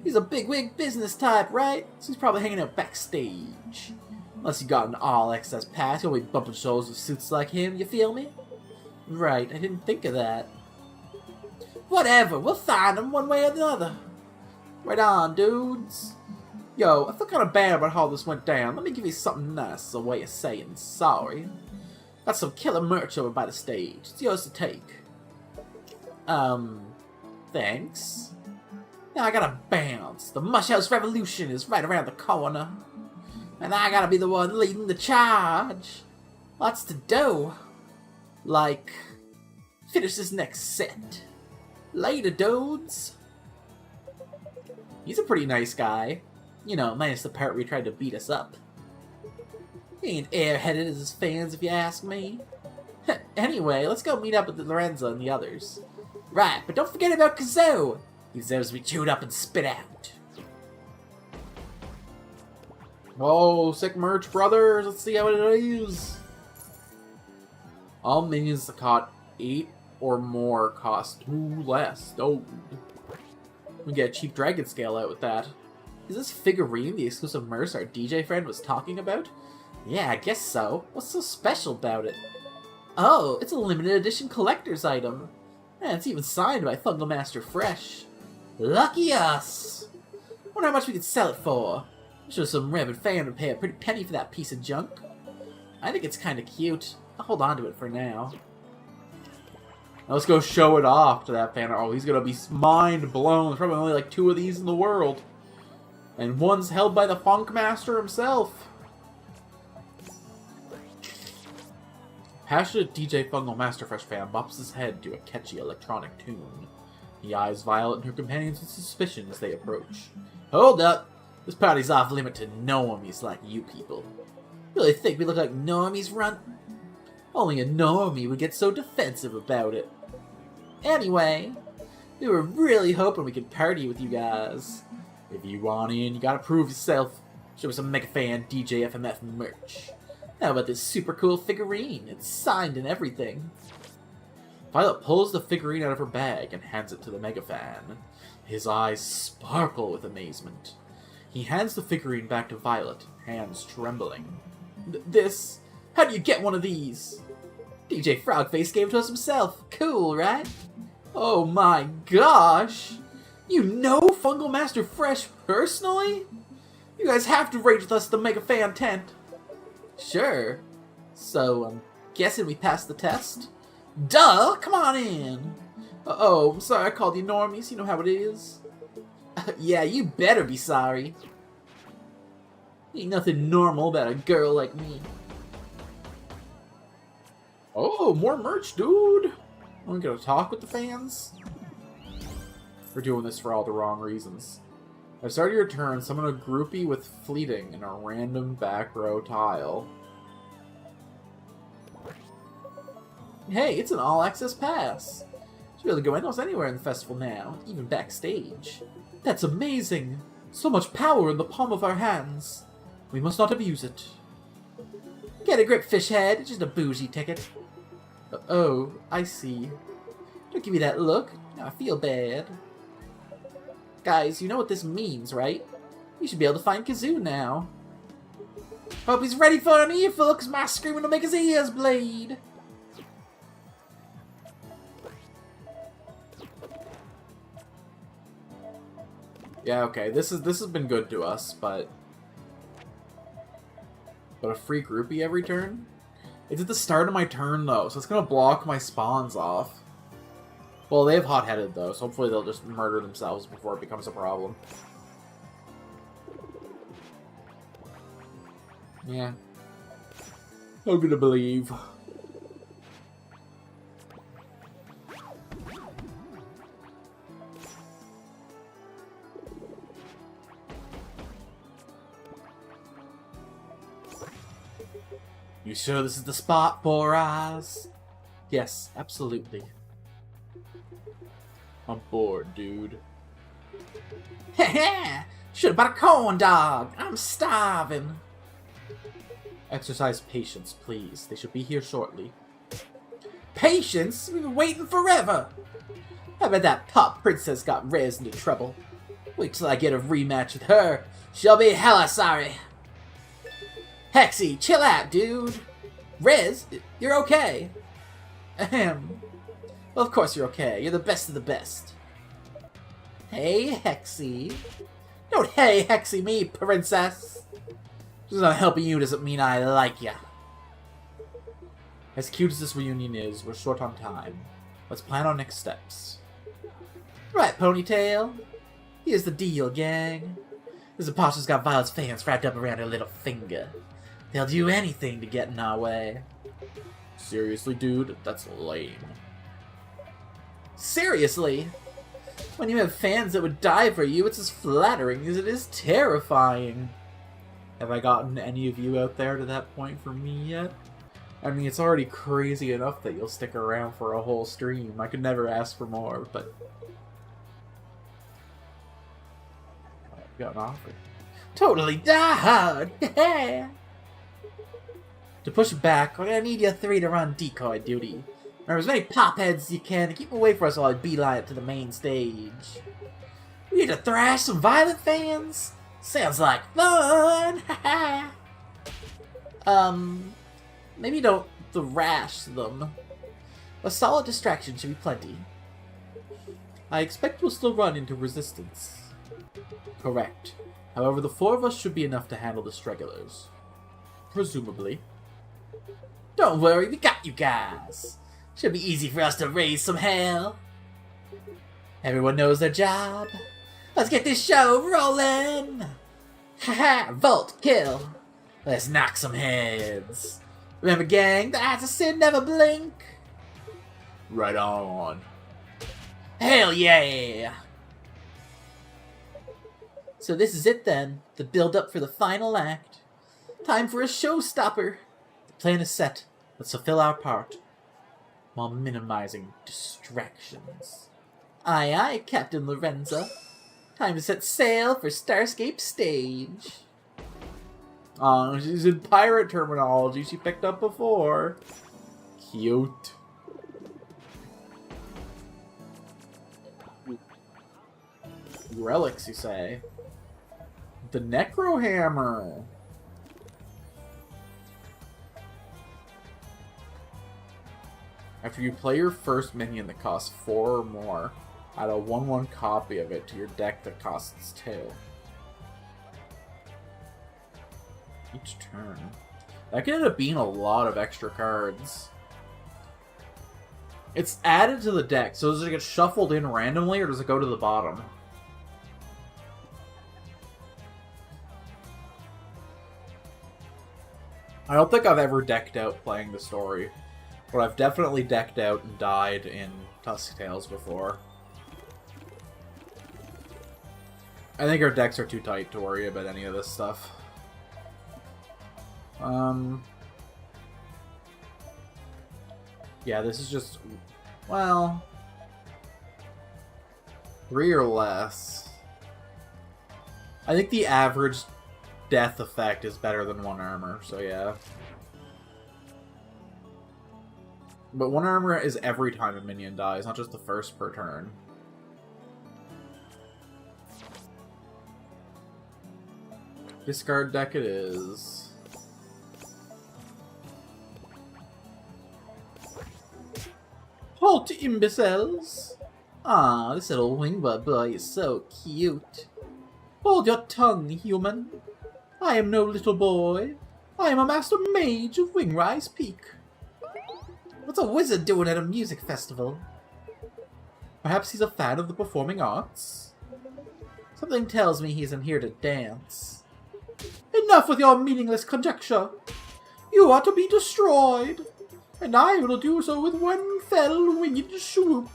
He's a bigwig business type, right? So he's probably hanging out backstage. Unless you got an all-access pass, you'll be bumping shows with suits like him, you feel me? Right, I didn't think of that. Whatever, we'll find him one way or the other. Right on, dudes. Yo, I feel kind of bad about how this went down. Let me give you something nice as a way of saying sorry. Got some killer merch over by the stage. It's yours to take. Thanks. Now I gotta bounce. The Mush House Revolution is right around the corner. And I gotta be the one leading the charge. Lots to do. Like, finish this next set. Later, dudes. He's a pretty nice guy. You know, minus the part where he tried to beat us up. He ain't airheaded as his fans, if you ask me. Anyway, let's go meet up with Lorenzo and the others. Right, but don't forget about Kazoo. He deserves to be chewed up and spit out. Whoa, sick merch, brothers. Let's see how it is. All minions that caught 8 or more cost 2 less. Oh. We get a cheap dragon scale out with that. Is this figurine the exclusive merch our DJ friend was talking about? Yeah, I guess so. What's so special about it? Oh, it's a limited edition collector's item. And it's even signed by Fungal Master Fresh. Lucky us! Wonder how much we could sell it for. I'm sure some rabid fan would pay a pretty penny for that piece of junk. I think it's kind of cute. I'll hold on to it for now. Now let's go show it off to that fan. Oh, he's gonna be mind blown. There's probably only like 2 of these in the world. And one's held by the Funk Master himself. Passionate DJ Fungal Masterfresh fan bops his head to a catchy electronic tune. He eyes Violet and her companions with suspicion as they approach. Hold up! This party's off limit to normies like you people. Really think we look like normies, Runt? Only a normie would get so defensive about it. Anyway, we were really hoping we could party with you guys. If you want in, you gotta prove yourself. Show us some Mega Fan DJ FMF merch. How about this super cool figurine? It's signed and everything. Violet pulls the figurine out of her bag and hands it to the Mega Fan. His eyes sparkle with amazement. He hands the figurine back to Violet, hands trembling. This? How do you get one of these? DJ Frogface gave it to us himself. Cool, right? Oh my gosh! You know Fungal Master Fresh personally? You guys have to raid with us at the Mega Fan tent. Sure. So, I'm guessing we passed the test? Duh! Come on in! Uh-oh, I'm sorry I called you normies. You know how it is. Yeah, you better be sorry. Ain't nothing normal about a girl like me. Oh, more merch, dude! I'm gonna talk with the fans? We're doing this for all the wrong reasons. At the start of your turn, summon a groupie with fleeting in a random back row tile. Hey, it's an all-access pass. You should be able to go almost anywhere in the festival now, even backstage. That's amazing! So much power in the palm of our hands. We must not abuse it. Get a grip, fishhead. It's just a bougie ticket. Oh, I see. Don't give me that look. I feel bad. Guys, you know what this means, right? We should be able to find Kazoo now. Hope he's ready for an earful, because my screaming will make his ears bleed. Yeah, okay, this has been good to us, but a free groupie every turn? It's at the start of my turn, though, so it's gonna block my spawns off. Well, they have hot-headed, though, so hopefully they'll just murder themselves before it becomes a problem. Yeah. I'm gonna believe. You sure this is the spot, Four Eyes? Yes, absolutely. I'm bored, dude. Heh Should've bought a corn dog! I'm starving! Exercise patience, please. They should be here shortly. Patience? We've been waiting forever! I bet that pop princess got Rez into trouble. Wait till I get a rematch with her. She'll be hella sorry. Hexy, chill out, dude. Rez, you're okay. Ahem. Well, of course you're okay. You're the best of the best. Hey, Hexy. Don't hey, Hexy me, princess. Just not helping you doesn't mean I like ya. As cute as this reunion is, we're short on time. Let's plan our next steps. Right, Ponytail. Here's the deal, gang. This imposter's got Violet's fans wrapped up around her little finger. They'll do anything to get in our way. Seriously, dude? That's lame. Seriously? When you have fans that would die for you, it's as flattering as it is terrifying. Have I gotten any of you out there to that point for me yet? I mean, it's already crazy enough that you'll stick around for a whole stream. I could never ask for more, but... I got an offer. Totally die hard! To push back, we're gonna need you three to run decoy duty. Remember as many pop heads as you can to keep away from us while I beeline it to the main stage. We need to thrash some Violet fans? Sounds like fun! Maybe don't thrash them. A solid distraction should be plenty. I expect we'll still run into resistance. Correct. However, the 4 of us should be enough to handle the stragglers. Presumably. Don't worry, we got you guys. Should be easy for us to raise some hell. Everyone knows their job. Let's get this show rolling. Haha, Volt, kill. Let's knock some heads. Remember, gang, the eyes of sin never blink. Right on. Hell yeah! So this is it then, the build-up for the final act. Time for a showstopper. The plan is set. Let's fulfill our part, while minimizing distractions. Aye aye, Captain Lorenza. Time to set sail for Starscape stage. Oh, she's in pirate terminology she picked up before. Cute. Relics, you say? The Necro Hammer. After you play your first minion that costs 4 or more, add a 1/1 copy of it to your deck that costs 2. Each turn. That could end up being a lot of extra cards. It's added to the deck, so does it get shuffled in randomly, or does it go to the bottom? I don't think I've ever decked out playing the story, but I've definitely decked out and died in Tusk Tales before. I think our decks are too tight to worry about any of this stuff. Yeah, this is just, well, 3 or less. I think the average death effect is better than 1 armor, so yeah. But 1 armor is every time a minion dies, not just the first per turn. Discard deck it is. Halt, imbeciles! Ah, this little wingbud boy is so cute. Hold your tongue, human. I am no little boy. I am a master mage of Wingrise Peak. What's a wizard doing at a music festival? Perhaps he's a fan of the performing arts? Something tells me he isn't here to dance. Enough with your meaningless conjecture. You are to be destroyed, and I will do so with one fell winged swoop.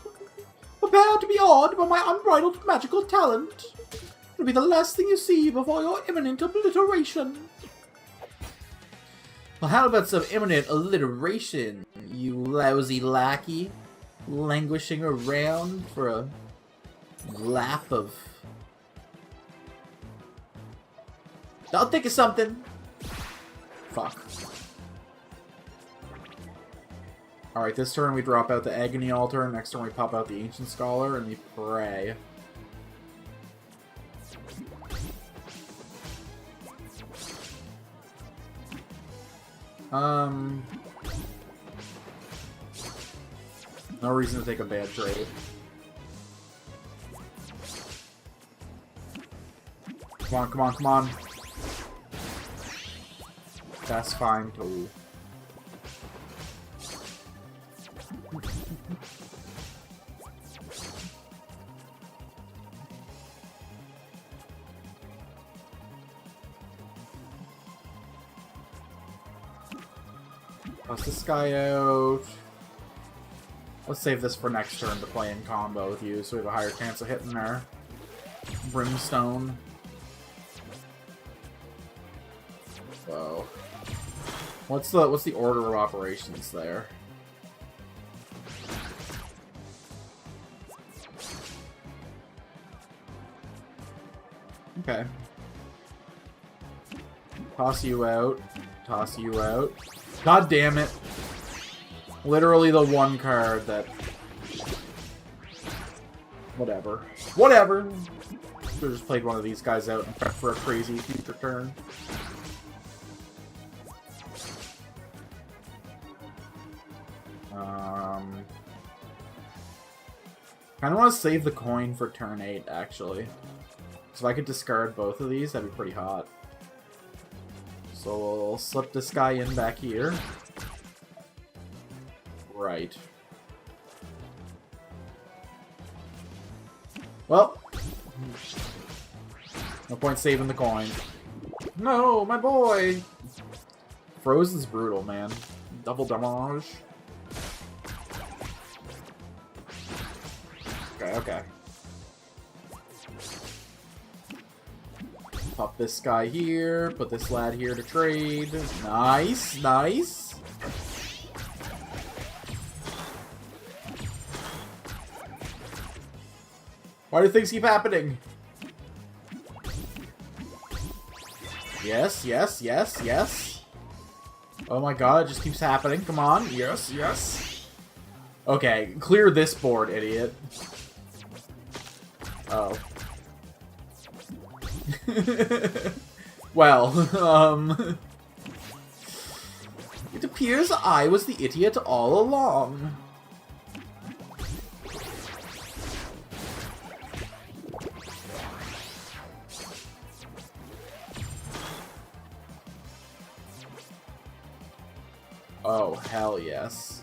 Prepare to be awed by my unbridled magical talent. It'll be the last thing you see before your imminent obliteration. Well, how about some imminent alliteration, you lousy lackey, languishing around for a lap of... I'll think of something. Fuck. Alright, this turn we drop out the Agony Altar, next turn we pop out the Ancient Scholar, and we pray. No reason to take a bad trade. Come on, come on, come on. That's fine, too. Toss this guy out. Let's save this for next turn to play in combo with you, so we have a higher chance of hitting our Brimstone. Whoa. What's the order of operations there? Okay. Toss you out. Toss you out. God damn it. Literally the one card that... Whatever. Whatever! Should've just played one of these guys out and prepped for a crazy future turn. Kind of want to save the coin for turn 8, actually. So if I could discard both of these, that'd be pretty hot. So we'll slip this guy in back here. Right. Well. No point saving the coin. No, my boy! Frozen's brutal, man. Double damage. Okay, okay. Pop this guy here, put this lad here to trade. Nice, nice. Why do things keep happening? Yes, yes, yes, yes. Oh my god, it just keeps happening. Come on. Yes, yes. Okay, clear this board, idiot. Oh. Well, it appears I was the idiot all along. Oh, hell yes.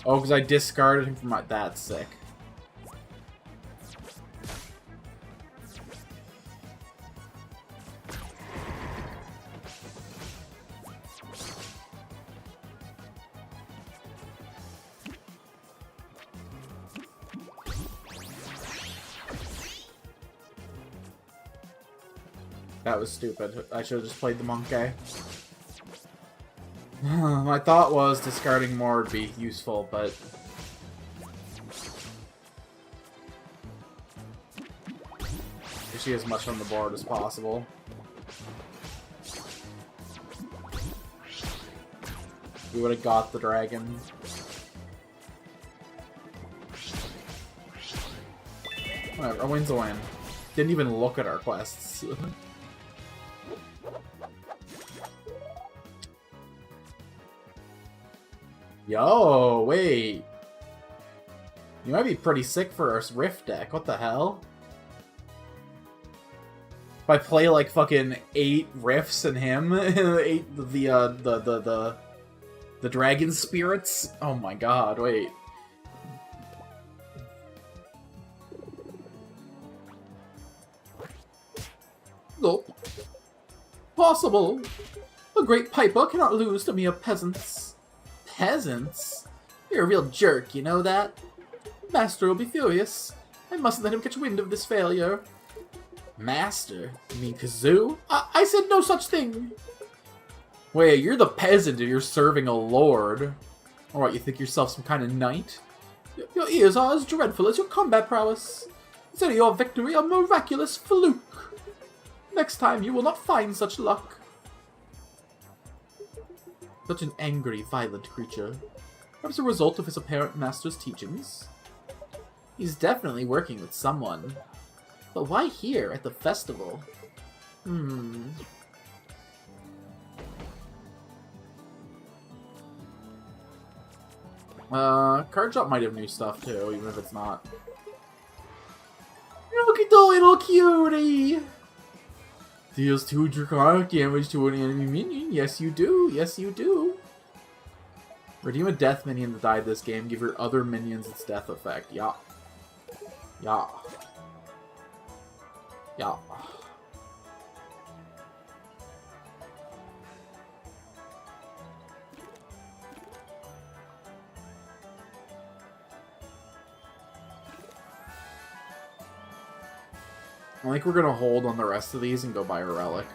Oh, because I discarded him from my... That's sick. That was stupid. I should have just played the monkey. My thought was discarding more would be useful, but... I see as much on the board as possible. We would have got the dragon. Whatever, a win's a win. Didn't even look at our quests. Yo, wait. You might be pretty sick for our Rift deck. What the hell? If I play like fucking 8 Rifts and him, 8 the dragon spirits. Oh my god, wait. Nope. Possible. A great piper cannot lose to mere peasants. Peasants? You're a real jerk, you know that? Master will be furious. I mustn't let him catch wind of this failure. Master? You mean Kazoo? I said no such thing! Wait, you're the peasant and you're serving a lord. Or what, you think yourself some kind of knight? Your ears are as dreadful as your combat prowess. Consider your victory a miraculous fluke. Next time you will not find such luck. Such an angry, violent creature. Perhaps a result of his apparent master's teachings. He's definitely working with someone. But why here, at the festival? Card Shop might have new stuff too, even if it's not. Look at the little cutie! Deals 2 draconic damage to an enemy minion. Yes, you do. Yes, you do. Redeem a death minion that died this game. Give your other minions its death effect. Yeah. Yeah. Yeah. I think we're gonna hold on the rest of these and go buy a relic.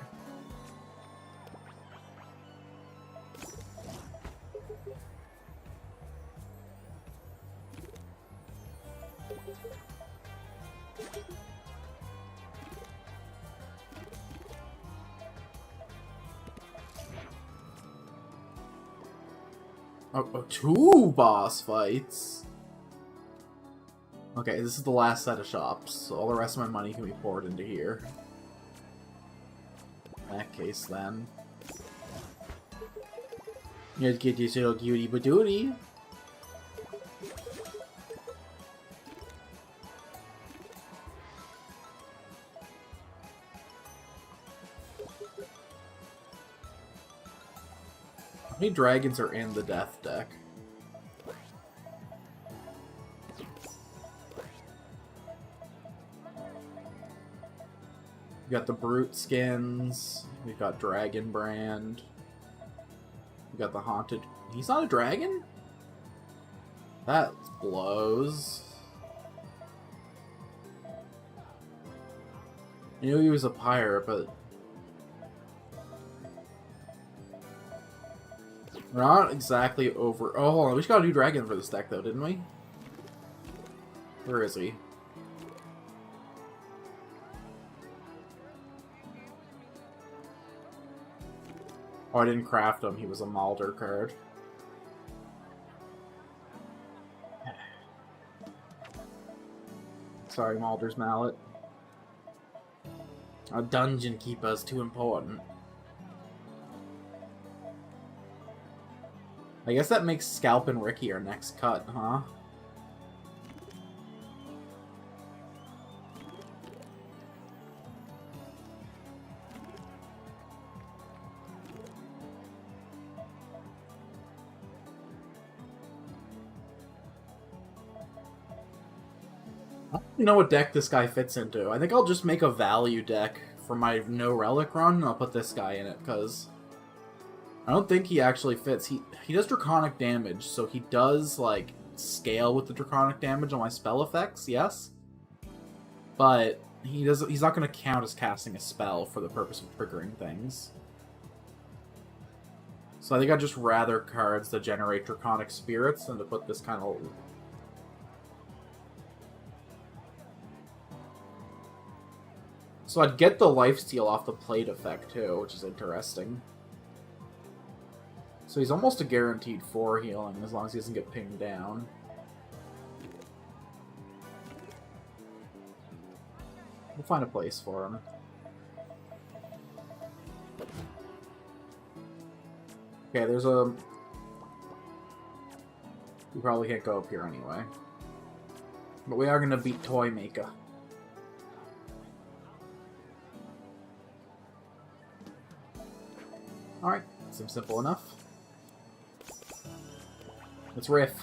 Oh, 2 boss fights? Okay, this is the last set of shops, so all the rest of my money can be poured into here. In that case, then. Let's get this little cutie patootie. How many dragons are in the death deck? We got the brute skins. We've got Dragon Brand. We got the haunted. He's not a dragon? That blows. I knew he was a pirate, but we're not exactly over. Oh, hold on. We just got a new dragon for this deck, though, didn't we? Where is he? Oh, I didn't craft him. He was a Mulder card. Sorry, Mulder's Mallet. A dungeon keeper's too important. I guess that makes Scalp and Ricky our next cut, huh? I don't know what deck this guy fits into. I think I'll just make a value deck for my no relic run, and I'll put this guy in it, because I don't think he actually fits. He does draconic damage, so he does, like, scale with the draconic damage on my spell effects, yes. But he's not going to count as casting a spell for the purpose of triggering things. So I think I'd just rather cards that generate draconic spirits than to put this kind of... So I'd get the lifesteal off the plate effect too, which is interesting. So he's almost a guaranteed 4 healing as long as he doesn't get pinged down. We'll find a place for him. Okay, there's a... We probably can't go up here anyway. But we are going to beat Toy Maker. Alright, seems simple enough. Let's riff.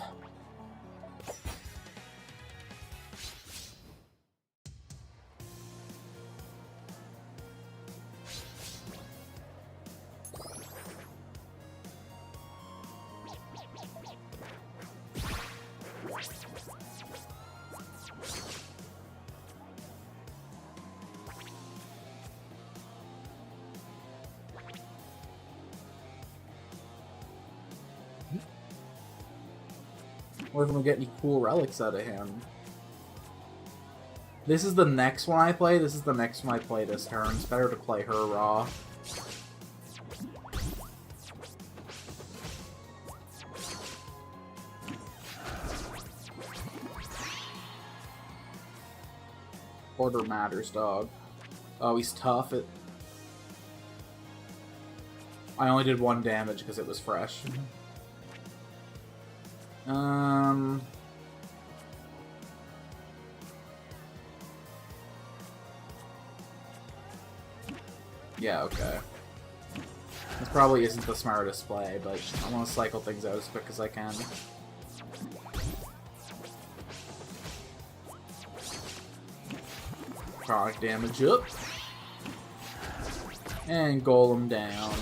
What if we get any cool relics out of him? This is the next one I play. This is the next one I play this turn. It's better to play her raw. Order matters, dog. Oh, he's tough. I only did 1 damage because it was fresh. Yeah, okay. This probably isn't the smartest play, but I want to cycle things out as quick as I can. Chronic damage up. And golem down.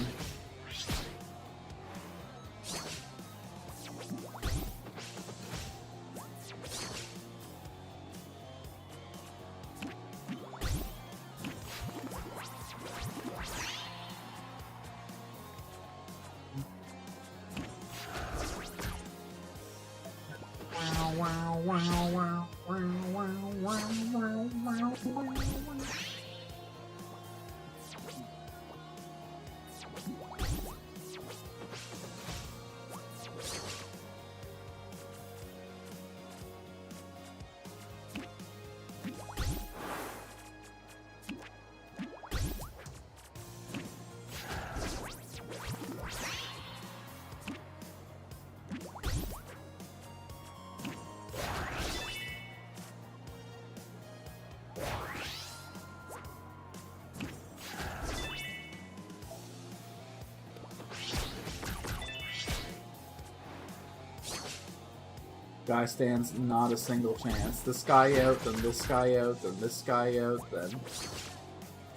guy stands not a single chance. This guy out, then this guy out, then this guy out, then...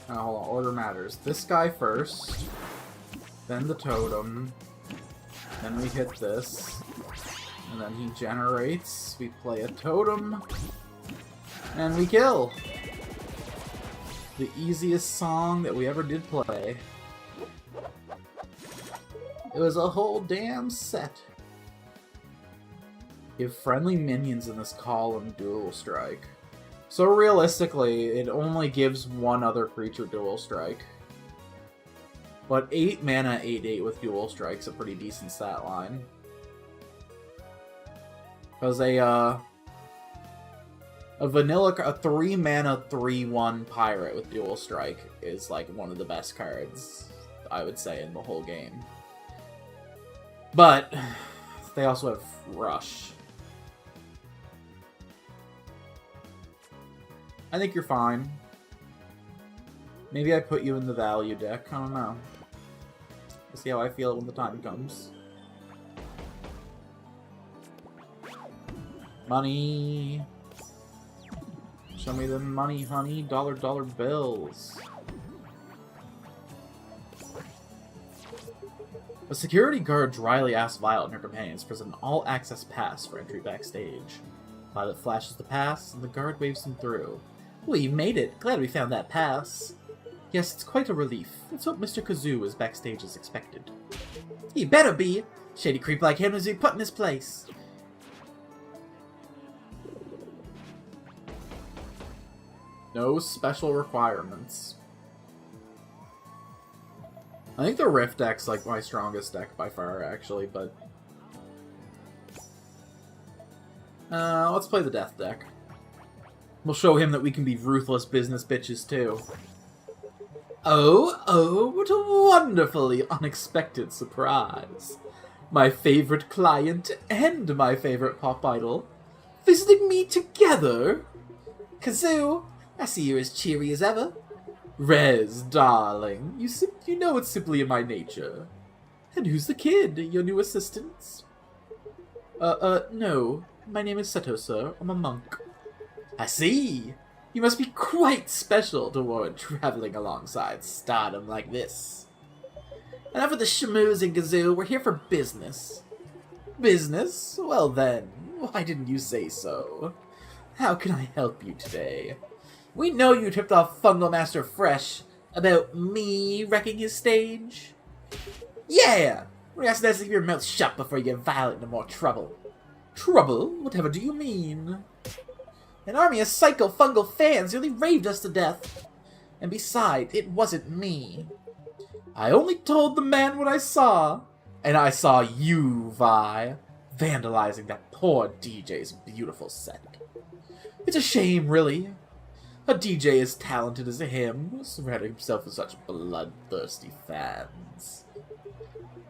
Oh, hold on, order matters. This guy first, then the totem, then we hit this, and then he generates, we play a totem, and we kill! The easiest song that we ever did play. It was a whole damn set. Give friendly minions in this column dual strike. So realistically, it only gives one other creature dual strike. But 8 mana 8/8 with dual strike's a pretty decent stat line. Because a vanilla, a 3 mana 3/1 pirate with dual strike is like one of the best cards, I would say, in the whole game. But they also have rush. I think you're fine. Maybe I put you in the value deck. I don't know. We'll see how I feel when the time comes. Money. Show me the money, honey. Dollar bills. A security guard dryly asks Violet and her companions for an all-access pass for entry backstage. Violet flashes the pass, and the guard waves him through. "Well, you made it. Glad we found that pass." "Yes, it's quite a relief. Let's hope Mr. Kazoo is backstage as expected." "He better be! Shady creep like him is be put in his place." No special requirements. I think the Rift deck's like my strongest deck by far, actually, but... let's play the Death deck. We'll show him that we can be ruthless business bitches, too. Oh, what a wonderfully unexpected surprise. My favorite client and my favorite pop idol visiting me together? Kazoo, I see you're as cheery as ever. Rez, darling, you know it's simply in my nature. And who's the kid, your new assistant? No. My name is Seto, sir. I'm a monk. I see. You must be quite special to warrant traveling alongside stardom like this. Enough of the schmoozing, Kazoo. We're here for business. Business? Well then, why didn't you say so? How can I help you today? We know you tipped off Fungal Master Fresh about me wrecking his stage. Yeah! We asked that to keep your mouth shut before you get Violet into more trouble. Trouble? Whatever do you mean? An army of psycho fungal fans nearly raved us to death. And besides, it wasn't me. I only told the man what I saw. And I saw you, Vi, vandalizing that poor DJ's beautiful set. It's a shame, really. A DJ as talented as him, surrounding himself with such bloodthirsty fans.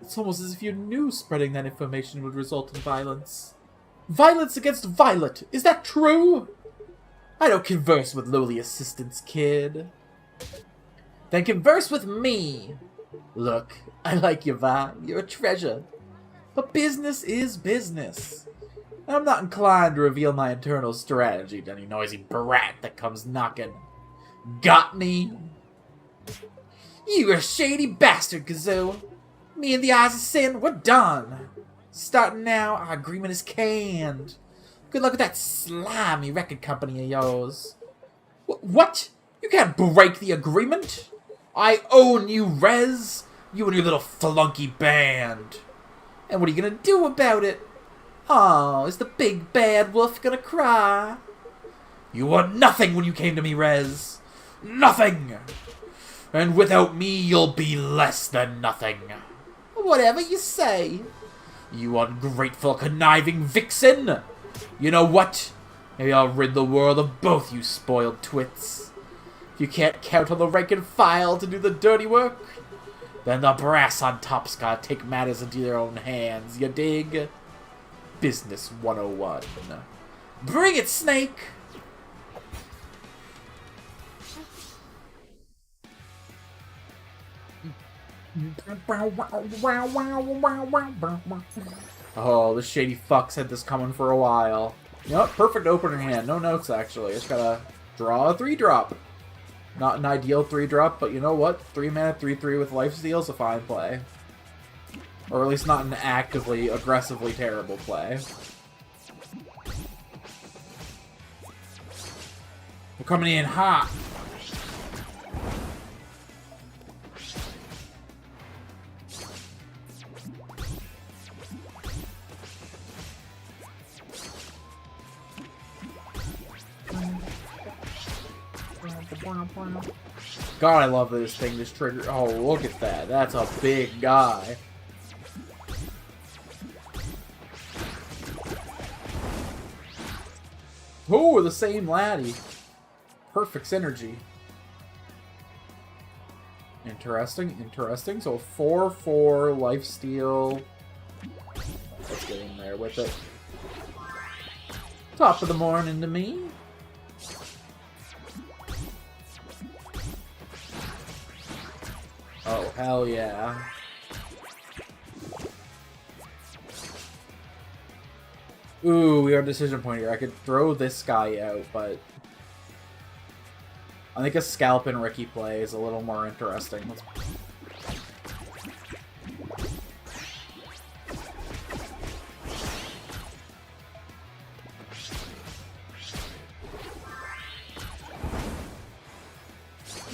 It's almost as if you knew spreading that information would result in violence. Violence against Violet! Is that true? I don't converse with lowly assistants, kid. Then converse with me! Look, I like you, Vi. You're a treasure. But business is business. And I'm not inclined to reveal my internal strategy to any noisy brat that comes knocking. Got me? You a shady bastard, Kazoo. Me and the Eyes of Sin, we're done. Starting now, our agreement is canned. Good luck with that slimy record company of yours. What? You can't break the agreement? I own you, Rez. You and your little flunky band. And what are you gonna do about it? Oh, is the big bad wolf gonna cry? You were nothing when you came to me, Rez. Nothing! And without me, you'll be less than nothing. Whatever you say. You ungrateful, conniving vixen! You know what? Maybe I'll rid the world of both you spoiled twits. If you can't count on the rank and file to do the dirty work, then the brass on top's gotta take matters into their own hands, you dig? Business 101. Bring it, Snake! Oh, the shady fucks had this coming for a while. You know what? Perfect opener hand. No notes, actually. I just gotta draw a 3-drop. Not an ideal 3-drop, but you know what? 3-mana, 3-3 with lifesteal is a fine play. Or at least not an actively, aggressively terrible play. We're coming in hot. God, I love this thing, this trigger. Oh, look at that. That's a big guy. Oh, the same laddie. Perfect synergy. Interesting, interesting. So 4/4 lifesteal. Let's get in there with it. Top of the morning to me. Oh, hell yeah. Ooh, we have a decision point here. I could throw this guy out, but I think a Scalp and Ricky play is a little more interesting. Let's...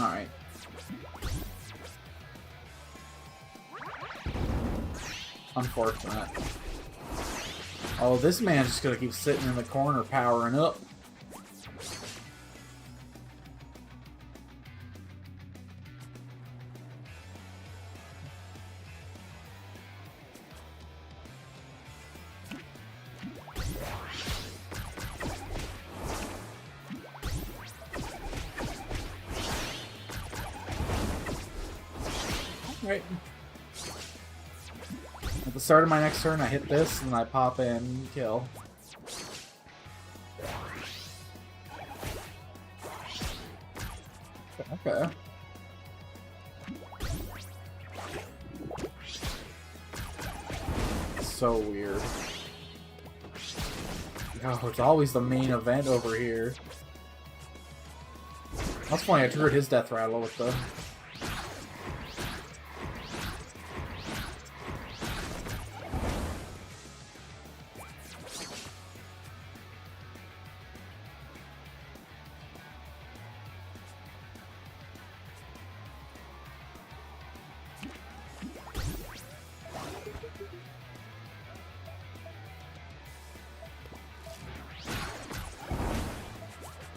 Alright. Unfortunate. Oh, this man's just gonna keep sitting in the corner powering up. Right. At the start of my next turn, I hit this, and I pop in, kill. Okay. So weird. Oh, it's always the main event over here. That's funny, I triggered his death rattle with the...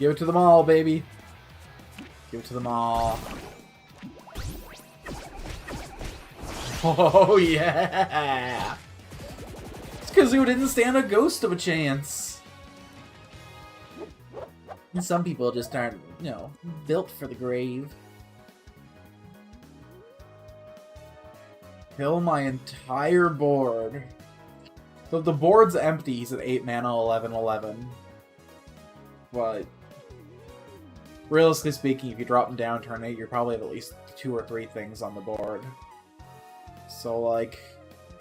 Give it to them all, baby. Give it to them all. Oh, yeah! It's Kazoo didn't stand a ghost of a chance. And some people just aren't, you know, built for the grave. Kill my entire board. So if the board's empty, he's at 8 mana, 11/11. But realistically speaking, if you drop him down turn 8, you're probably at least 2 or 3 things on the board. So, like,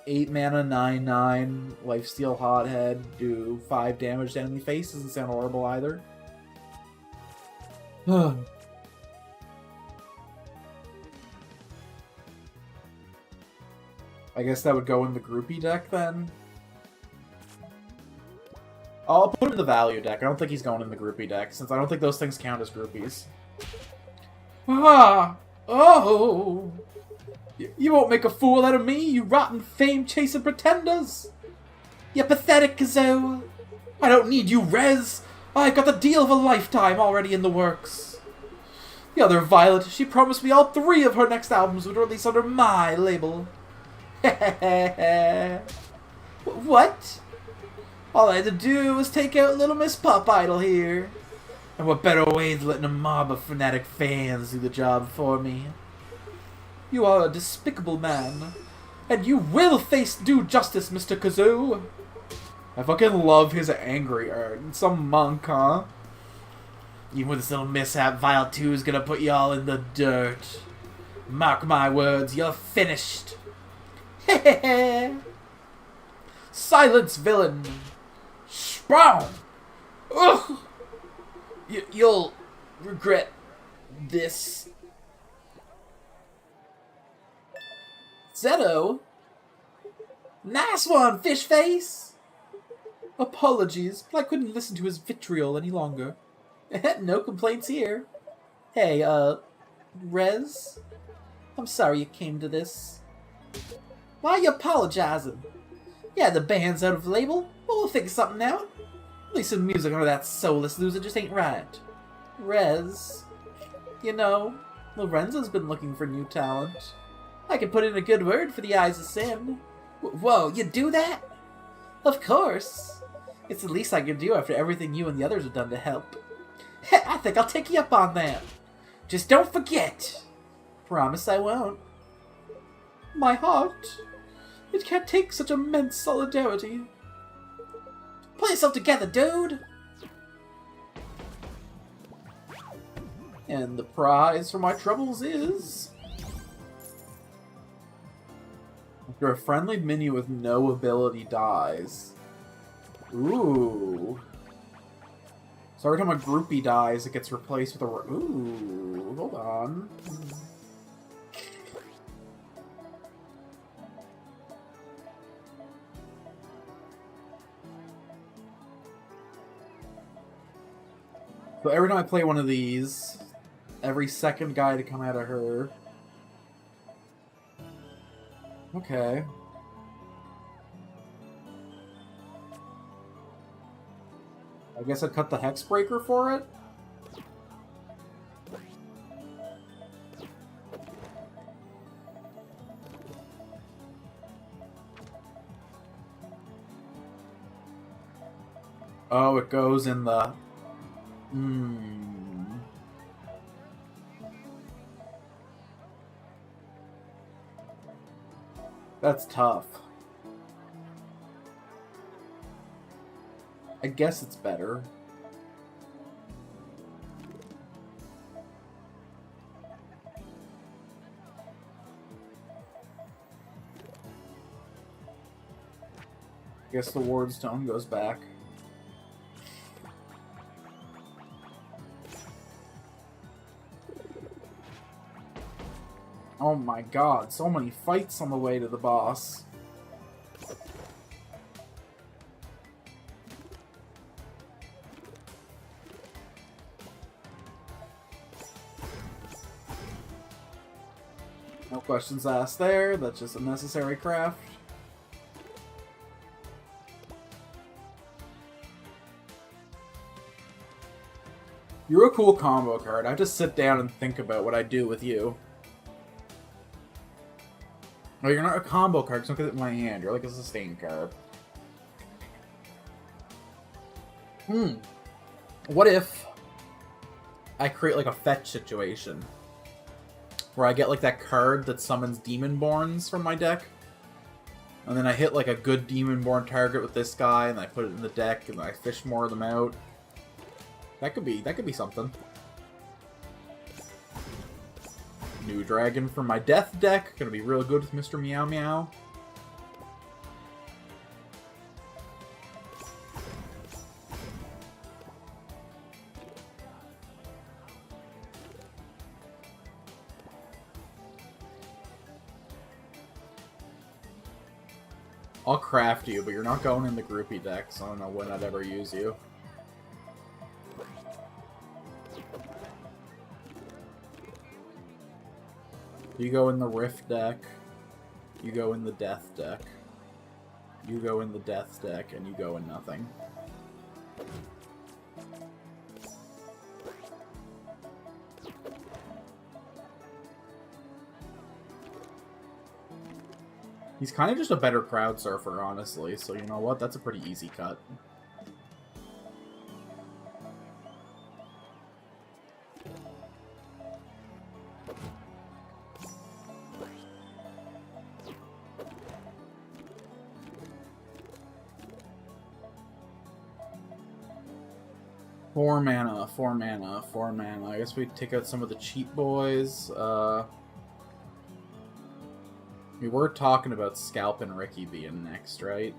8 mana, 9/9, lifesteal Hothead, do 5 damage to enemy face. Doesn't sound horrible either. I guess that would go in the groupie deck then. I'll put him in the value deck. I don't think he's going in the groupie deck, since I don't think those things count as groupies. Ah! Oh! You won't make a fool out of me, you rotten fame-chasing pretenders! You pathetic Kazoo! I don't need you, Rez! I got the deal of a lifetime already in the works. The other Violet, she promised me all 3 of her next albums would release under my label. What? All I had to do was take out Little Miss Pop Idol here. And what better way than letting a mob of fanatic fans do the job for me? You are a despicable man. And you will face due justice, Mr. Kazoo. I fucking love his angry urn. Some monk, huh? Even with this little mishap, Violet 2 is gonna put y'all in the dirt. Mark my words, you're finished. Hehehe. Silence, villain! Spawn! Ugh! You'll regret this. Zeto? Nice one, fish face! Apologies, but I couldn't listen to his vitriol any longer. No complaints here. Hey, Rez? I'm sorry you came to this. Why are you apologizing? Yeah, the band's out of label, but we'll figure something out. At least some music under that soulless loser just ain't right. Rez, you know, Lorenzo's been looking for new talent. I can put in a good word for the Eyes of Sin. Whoa, you do that? Of course. It's the least I can do after everything you and the others have done to help. I think I'll take you up on that. Just don't forget. Promise I won't. My heart. It can't take such immense solidarity. Pull yourself together, dude! And the prize for my troubles is... after a friendly mini with no ability dies. Ooh. So every time a groupie dies, it gets replaced with a... ooh, hold on. So every time I play one of these, every second guy to come out of her... okay. I guess I'd cut the Hex Breaker for it? Oh, it goes in the... That's tough. I guess it's better. I guess the Ward Stone goes back. Oh my god, so many fights on the way to the boss. No questions asked there, that's just a necessary craft. You're a cool combo card. I have to sit down and think about what I do with you. No, you're not a combo card, because look at my hand. You're like a sustain card. What if I create like a fetch situation? Where I get like that card that summons Demonborns from my deck. And then I hit like a good Demonborn target with this guy, and I put it in the deck, and I fish more of them out. That could be something. New dragon for my death deck. Gonna be real good with Mr. Meow Meow. I'll craft you, but you're not going in the groupie deck, so I don't know when I'd ever use you. You go in the Rift deck, you go in the Death deck, you go in the Death deck, and you go in nothing. He's kind of just a better crowd surfer, honestly, so you know what? That's a pretty easy cut. Four mana, 4 mana, 4 mana. I guess we take out some of the cheap boys. We were talking about Scalp and Ricky being next, right?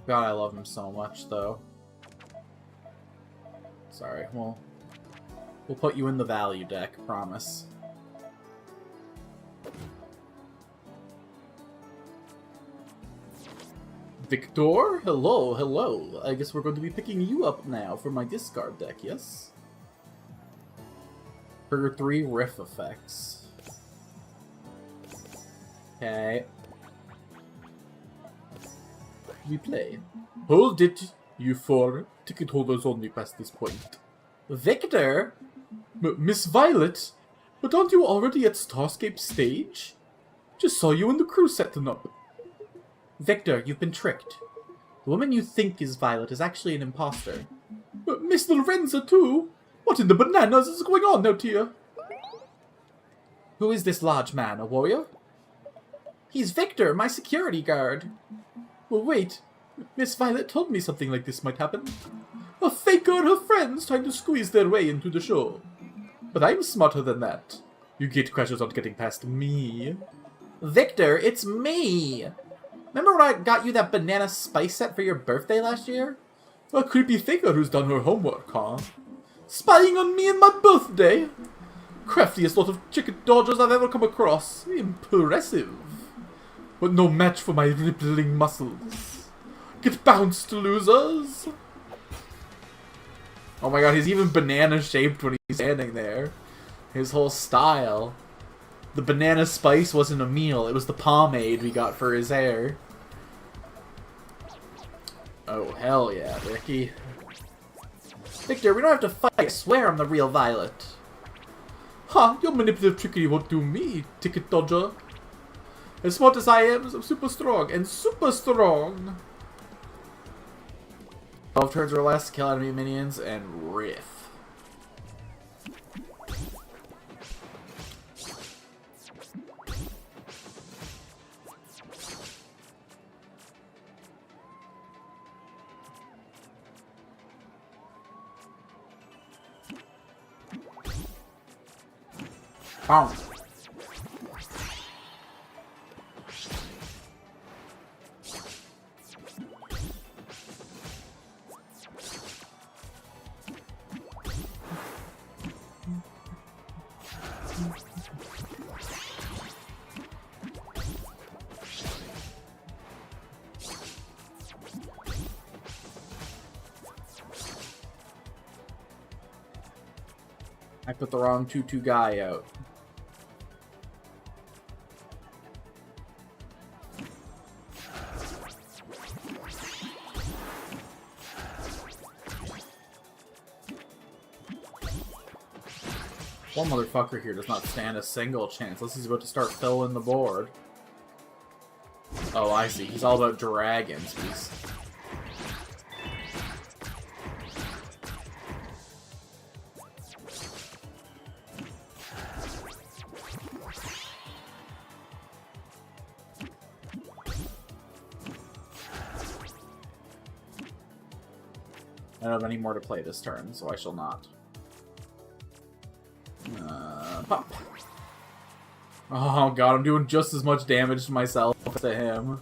God, I love him so much, though. Sorry, we'll put you in the value deck, promise. Victor? Hello, hello. I guess we're going to be picking you up now for my discard deck, yes? For 3 riff effects. Okay. We play. Hold it, you 4 ticket holders only past this point. Victor? Miss Violet? But aren't you already at Starscape stage? Just saw you in the crew setting up. Victor, you've been tricked. The woman you think is Violet is actually an imposter. Miss Lorenza too? What in the bananas is going on out here? Who is this large man, a warrior? He's Victor, my security guard. Well, wait. Miss Violet told me something like this might happen. A faker and her friends trying to squeeze their way into the show. But I'm smarter than that. You gatecrashers aren't getting past me. Victor, it's me! Remember when I got you that banana spice set for your birthday last year? A creepy faker who's done her homework, huh? Spying on me and my birthday? Craftiest lot of chicken dodgers I've ever come across. Impressive. But no match for my rippling muscles. Get bounced, losers! Oh my god, he's even banana-shaped when he's standing there. His whole style. The banana spice wasn't a meal, it was the pomade we got for his hair. Oh, hell yeah, Ricky. Victor, we don't have to fight, I swear I'm the real Violet. Ha, your manipulative trickery won't do me, ticket dodger. As smart as I am, I'm super strong, and super strong! 12 turns or less, kill enemy minions, and riff. Boom. I put the wrong 2-2 guy out. One motherfucker here does not stand a single chance unless he's about to start filling the board. Oh, I see. He's all about dragons. He's... I don't have any more to play this turn, so I shall not. Pop. Oh god, I'm doing just as much damage to myself as to him.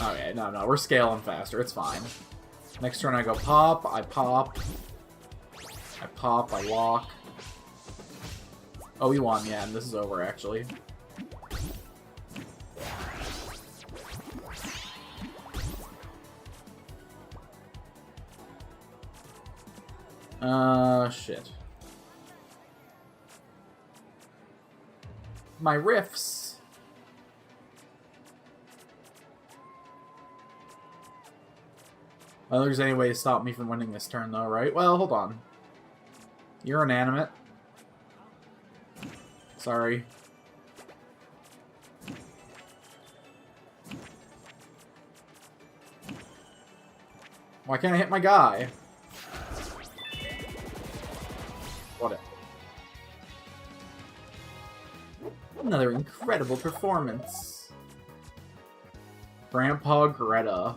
Okay, no, we're scaling faster, it's fine. Next turn I go pop, I pop. I pop, I lock. Oh, we won, yeah, and this is over, actually. Shit. My riffs. I don't think there's any way to stop me from winning this turn, though, right? Well, hold on. You're inanimate. Sorry. Why can't I hit my guy? What? Another incredible performance. Grandpa Greta.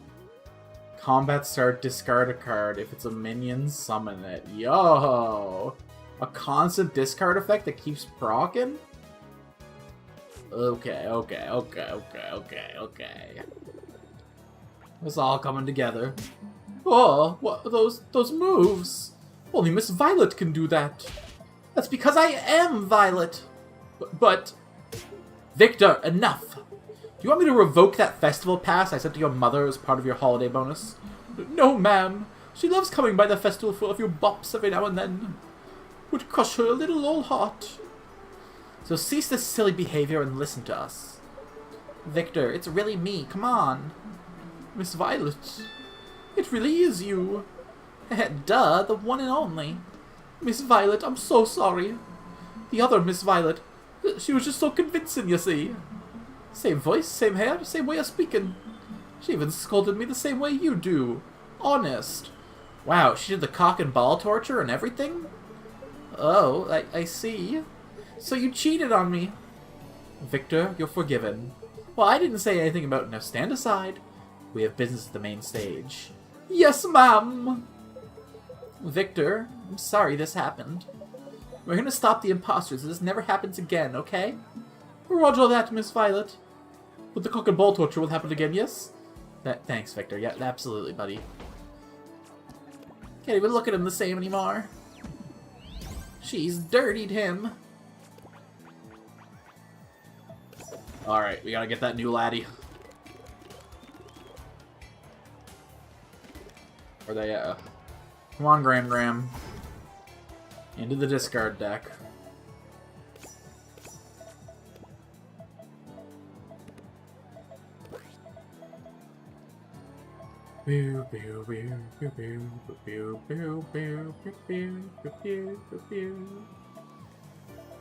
Combat start, discard a card. If it's a minion, summon it. Yo! A constant discard effect that keeps proccing? Okay. It's all coming together. Oh, what those moves? Only Miss Violet can do that. That's because I am Violet. But Victor, enough. Do you want me to revoke that festival pass I sent to your mother as part of your holiday bonus? No, ma'am. She loves coming by the festival full of your bops every now and then. Would crush her little old heart. So cease this silly behavior and listen to us. Victor, it's really me. Come on. Miss Violet. It really is you. Duh, the one and only. Miss Violet, I'm so sorry. The other Miss Violet, she was just so convincing, you see. Same voice, same hair, same way of speaking. She even scolded me the same way you do. Honest. Wow, she did the cock and ball torture and everything? Oh, I see. So you cheated on me. Victor, you're forgiven. Well, I didn't say anything about now stand aside. We have business at the main stage. Yes, ma'am! Victor, I'm sorry this happened. We're gonna stop the imposters so this never happens again, okay? Roger that, Miss Violet. But the cock and ball torture will happen again, yes? Thanks, Victor. Yeah, absolutely, buddy. Can't even look at him the same anymore. She's dirtied him. Alright, we gotta get that new laddie. Where they at? Come on, Graham. Into the discard deck.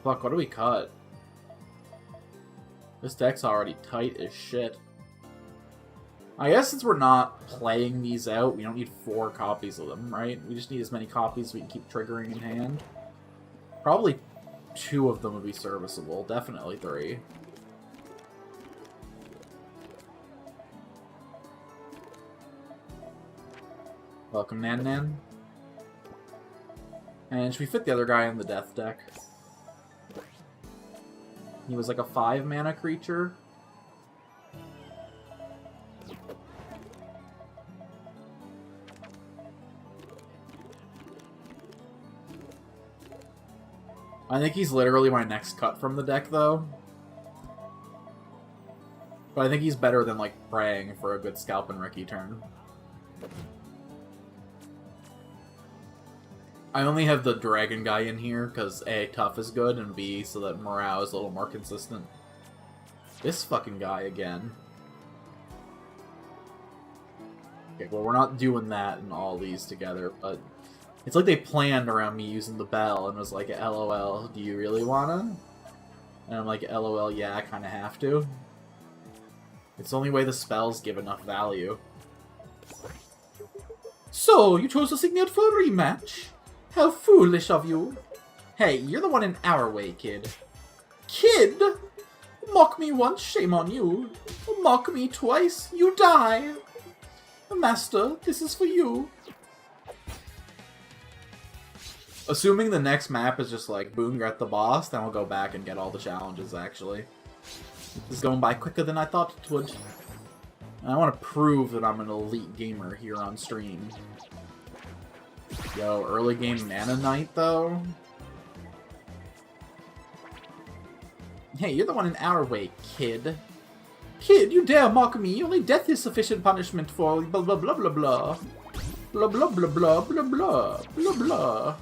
Fuck, what do we cut? This deck's already tight as shit. I guess since we're not playing these out, we don't need 4 copies of them, right? We just need as many copies as we can keep triggering in hand. Probably 2 of them would be serviceable. Definitely 3. Welcome, Nan. And should we fit the other guy in the death deck? He was like a 5-mana creature. I think he's literally my next cut from the deck, though. But I think he's better than, like, praying for a good Scalp and Ricky turn. I only have the dragon guy in here because A, tough is good, and B, so that morale is a little more consistent. This fucking guy again. Okay, well, we're not doing that in all these together, but it's like they planned around me using the bell and was like, LOL, do you really wanna? And I'm like, LOL, yeah, I kinda have to. It's the only way the spells give enough value. So, you chose to Signet for a rematch? How foolish of you. Hey, you're the one in our way, kid. Kid? Mock me once, shame on you. Mock me twice, you die. Master, this is for you. Assuming the next map is just like, boom, you're at the boss, then we'll go back and get all the challenges, actually. This is going by quicker than I thought it would. And I want to prove that I'm an elite gamer here on stream. Yo, early game Mana Knight, though? Hey, you're the one in our way, kid. Kid, you dare mock me? Only death is sufficient punishment for blah blah blah blah blah. Blah blah blah blah blah blah blah blah.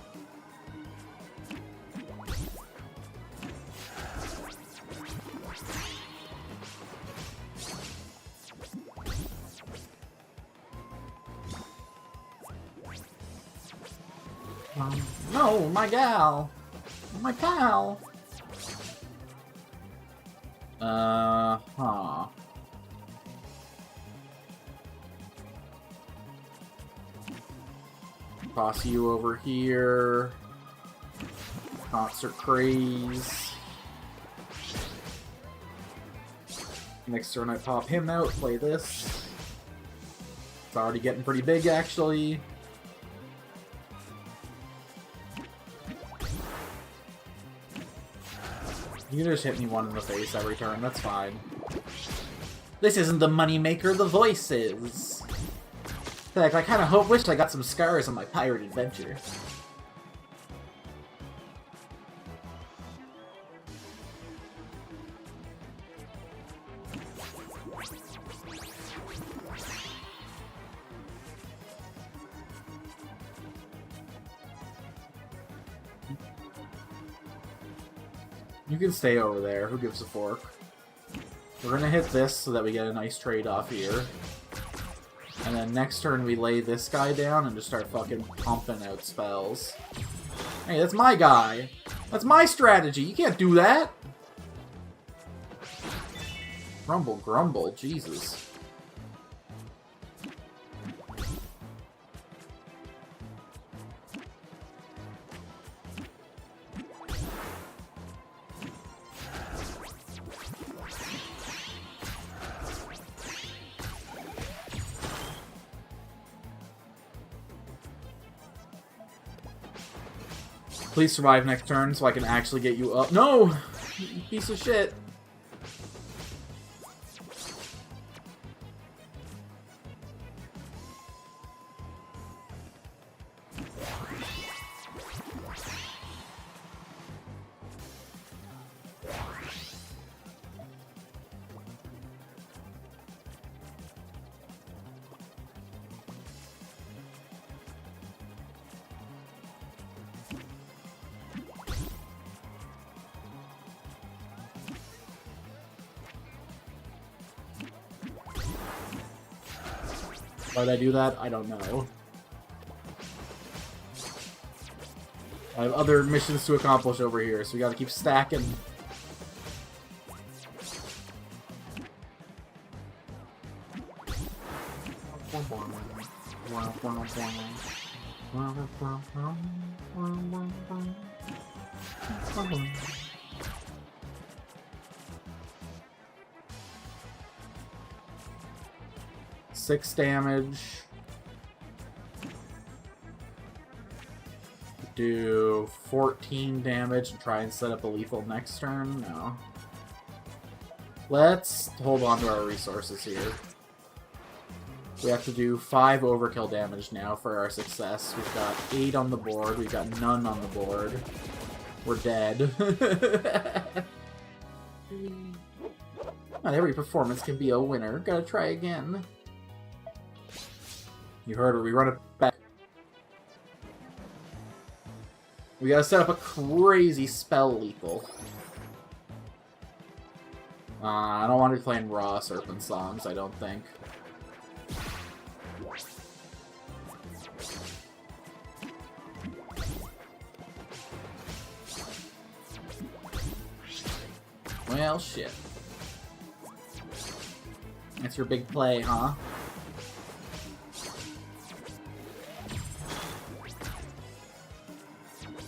No, my gal! My pal! Huh. Toss you over here. Concert Craze. Next turn I pop him out, play this. It's already getting pretty big, actually. You can just hit me one in the face every turn, that's fine. This isn't the moneymaker, the voice is. Heck, I kind of wished I got some scars on my pirate adventure. You can stay over there. Who gives a fork? We're gonna hit this so that we get a nice trade-off here. And then next turn we lay this guy down and just start fucking pumping out spells. Hey, that's my guy! That's my strategy! You can't do that! Grumble, grumble, Jesus. Please survive next turn so I can actually get you up. No! You piece of shit. Why did I do that? I don't know. I have other missions to accomplish over here, so we gotta keep stacking. Six damage. Do 14 damage and try and set up a lethal next turn? No. Let's hold on to our resources here. We have to do 5 overkill damage now for our success. We've got 8 on the board. We've got none on the board. We're dead. Not every performance can be a winner. Gotta try again. You heard her. We run it back. We gotta set up a crazy spell lethal. I don't want to be playing raw Serpent songs, I don't think. Well, shit. That's your big play, huh?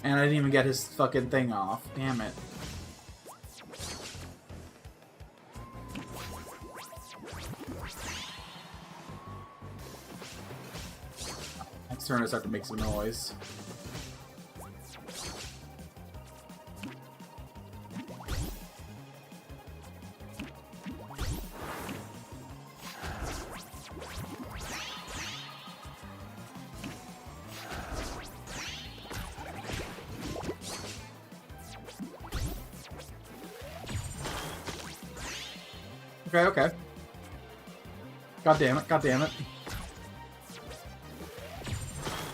And I didn't even get his fucking thing off. Damn it. Next turn I just have to make some noise. Okay. God damn it, god damn it.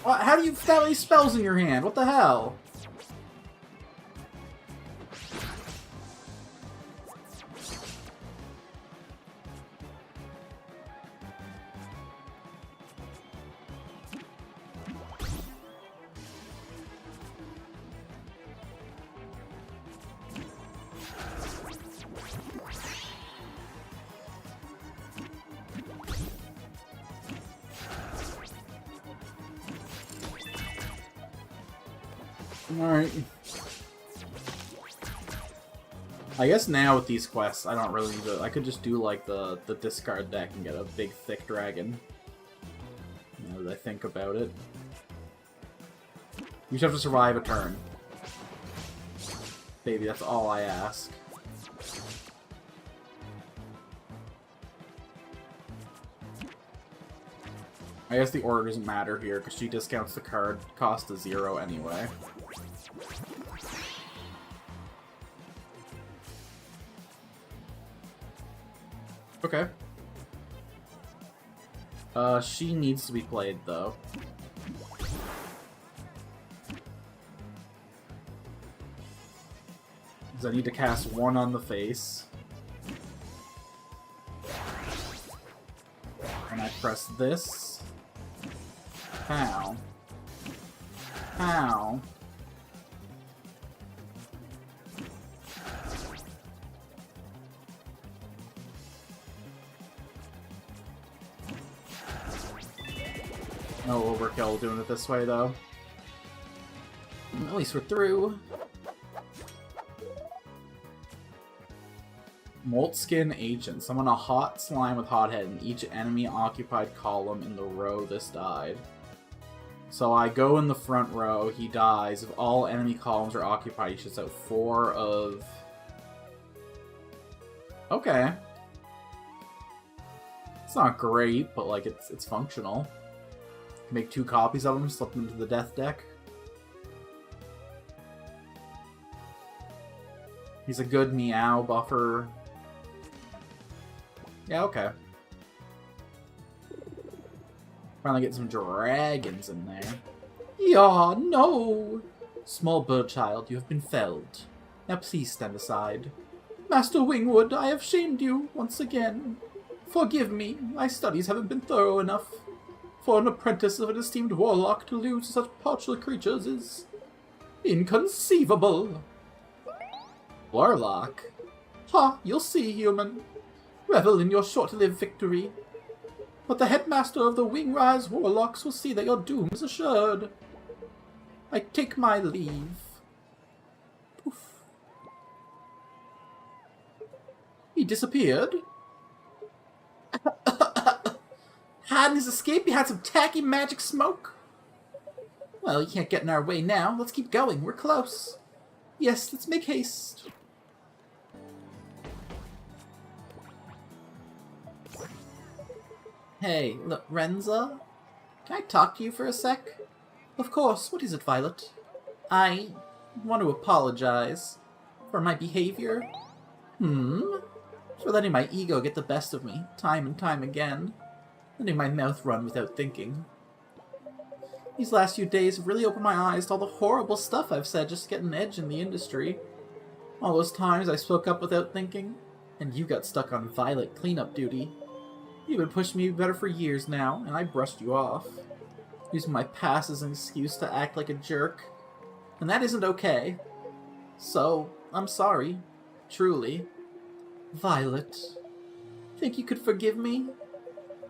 How do you have that many spells in your hand? What the hell? Alright. I guess now with these quests, I don't really need to... I could just do, like, the discard deck and get a big, thick dragon. Now that I think about it. You just have to survive a turn. Baby, that's all I ask. I guess the order doesn't matter here, because she discounts the card cost to 0 anyway. Okay. She needs to be played, though. Because I need to cast 1 on the face. And I press this. How? How? No overkill doing it this way, though. At least we're through. Moltskin Agent. Summon a hot slime with hot head in each enemy occupied column in the row this died. So I go in the front row, he dies. If all enemy columns are occupied, he shoots out 4 of... Okay. It's not great, but like it's functional. Make 2 copies of them, slip them into the death deck. He's a good meow buffer. Yeah, okay. Finally get some dragons in there. Yeah, no! Small bird child, you have been felled. Now please stand aside. Master Wingwood, I have shamed you once again. Forgive me, my studies haven't been thorough enough. For an apprentice of an esteemed warlock to lose to such paltry creatures is... inconceivable. Warlock? Ha, you'll see, human. Revel in your short-lived victory. But the headmaster of the Wingrise Warlocks will see that your doom is assured. I take my leave. Poof. He disappeared. Hiding his escape behind some tacky magic smoke? Well, you can't get in our way now. Let's keep going. We're close. Yes, let's make haste. Hey, Lorenza? Can I talk to you for a sec? Of course. What is it, Violet? I want to apologize for my behavior. For letting my ego get the best of me, time and time again. Letting my mouth run without thinking. These last few days have really opened my eyes to all the horrible stuff I've said just to get an edge in the industry. All those times I spoke up without thinking, and you got stuck on Violet cleanup duty. You've been pushing me better for years now, and I brushed you off. Using my past as an excuse to act like a jerk. And that isn't okay. So, I'm sorry. Truly. Violet. Think you could forgive me?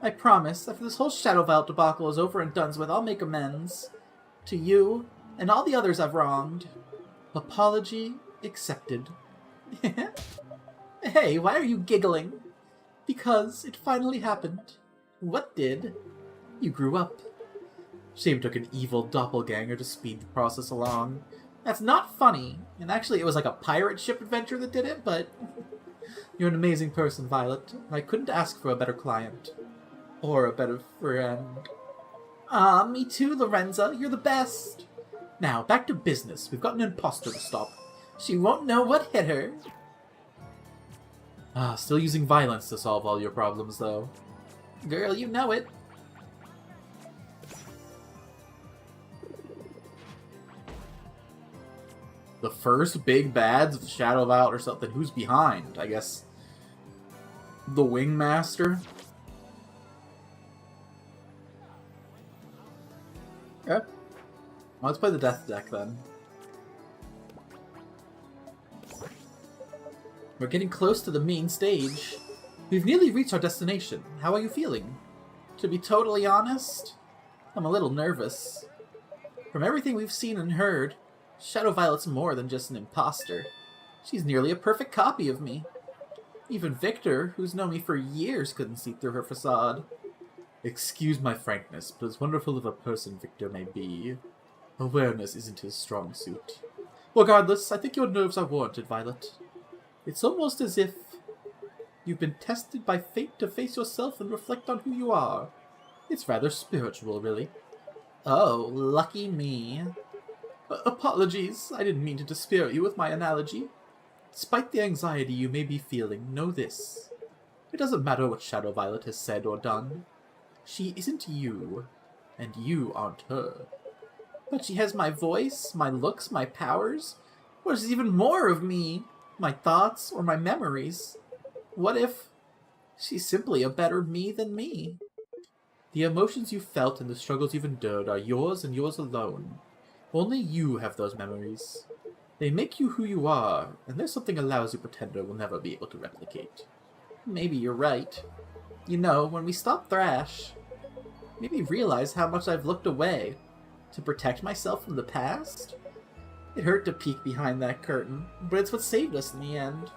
I promise, after this whole Shadow Violet debacle is over and done with, I'll make amends. To you, and all the others I've wronged. Apology accepted. Hey, why are you giggling? Because it finally happened. What did? You grew up. Shame took an evil doppelganger to speed the process along. That's not funny. And actually, it was like a pirate ship adventure that did it, but... You're an amazing person, Violet. I couldn't ask for a better client. Or a better friend. Ah, me too, Lorenza. You're the best. Now, back to business. We've got an imposter to stop. She won't know what hit her. Ah, still using violence to solve all your problems, though. Girl, you know it. The first big bads of Shadow Violet or something. Who's behind? I guess the Wingmaster? Okay. Well, let's play the death deck then. We're getting close to the main stage. We've nearly reached our destination. How are you feeling? To be totally honest, I'm a little nervous. From everything we've seen and heard, Shadow Violet's more than just an imposter. She's nearly a perfect copy of me. Even Victor, who's known me for years, couldn't see through her facade. Excuse my frankness, but as wonderful of a person Victor may be, awareness isn't his strong suit. Regardless, I think your nerves are warranted, Violet. It's almost as if you've been tested by fate to face yourself and reflect on who you are. It's rather spiritual, really. Oh, lucky me. Apologies, I didn't mean to dispirit you with my analogy. Despite the anxiety you may be feeling, know this. It doesn't matter what Shadow Violet has said or done. She isn't you, and you aren't her. But she has my voice, my looks, my powers. What is even more of me? My thoughts or my memories? What if she's simply a better me than me? The emotions you felt and the struggles you've endured are yours and yours alone. Only you have those memories. They make you who you are, and there's something a lousy pretender will never be able to replicate. Maybe you're right. You know, when we stop Thrash, made me realize how much I've looked away to protect myself from the past. It hurt to peek behind that curtain, but it's what saved us in the end.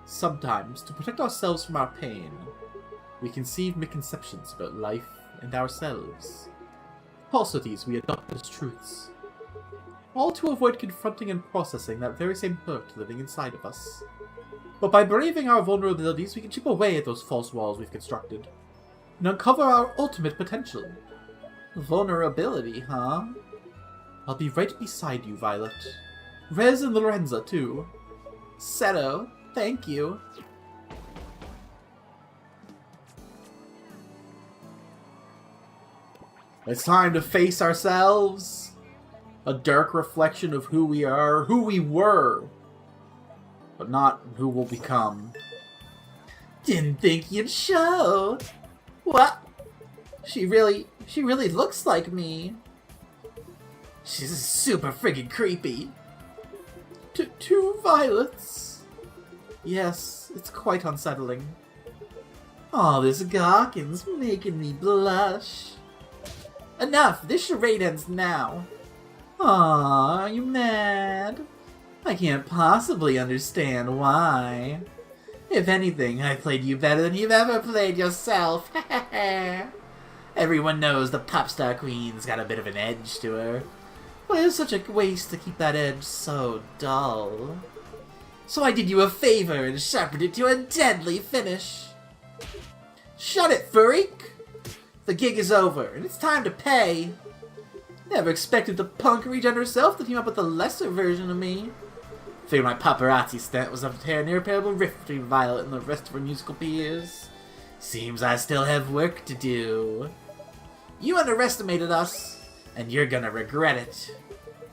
Sometimes, to protect ourselves from our pain, we conceive misconceptions about life and ourselves. Falsities we adopt as truths. All to avoid confronting and processing that very same hurt living inside of us. But by braving our vulnerabilities, we can chip away at those false walls we've constructed, and uncover our ultimate potential. Vulnerability, huh? I'll be right beside you, Violet. Rez and Lorenza, too. Seto, thank you. It's time to face ourselves. A dark reflection of who we are, who we were, but not who we'll become. Didn't think you'd show. What? She really looks like me. She's super friggin' creepy. Two violets? Yes, it's quite unsettling. All this gawking's making me blush. Enough! This charade ends now. Aw, you mad? I can't possibly understand why. If anything, I played you better than you've ever played yourself. Everyone knows the Popstar Queen's got a bit of an edge to her. But it's such a waste to keep that edge so dull. So I did you a favor and sharpened it to a deadly finish. Shut it, freak! The gig is over, and it's time to pay. Never expected the punk regen herself to team up with a lesser version of me. Figured my paparazzi stunt was enough to tear an irreparable rift between Violet and the rest of her musical peers. Seems I still have work to do. You underestimated us, and you're gonna regret it.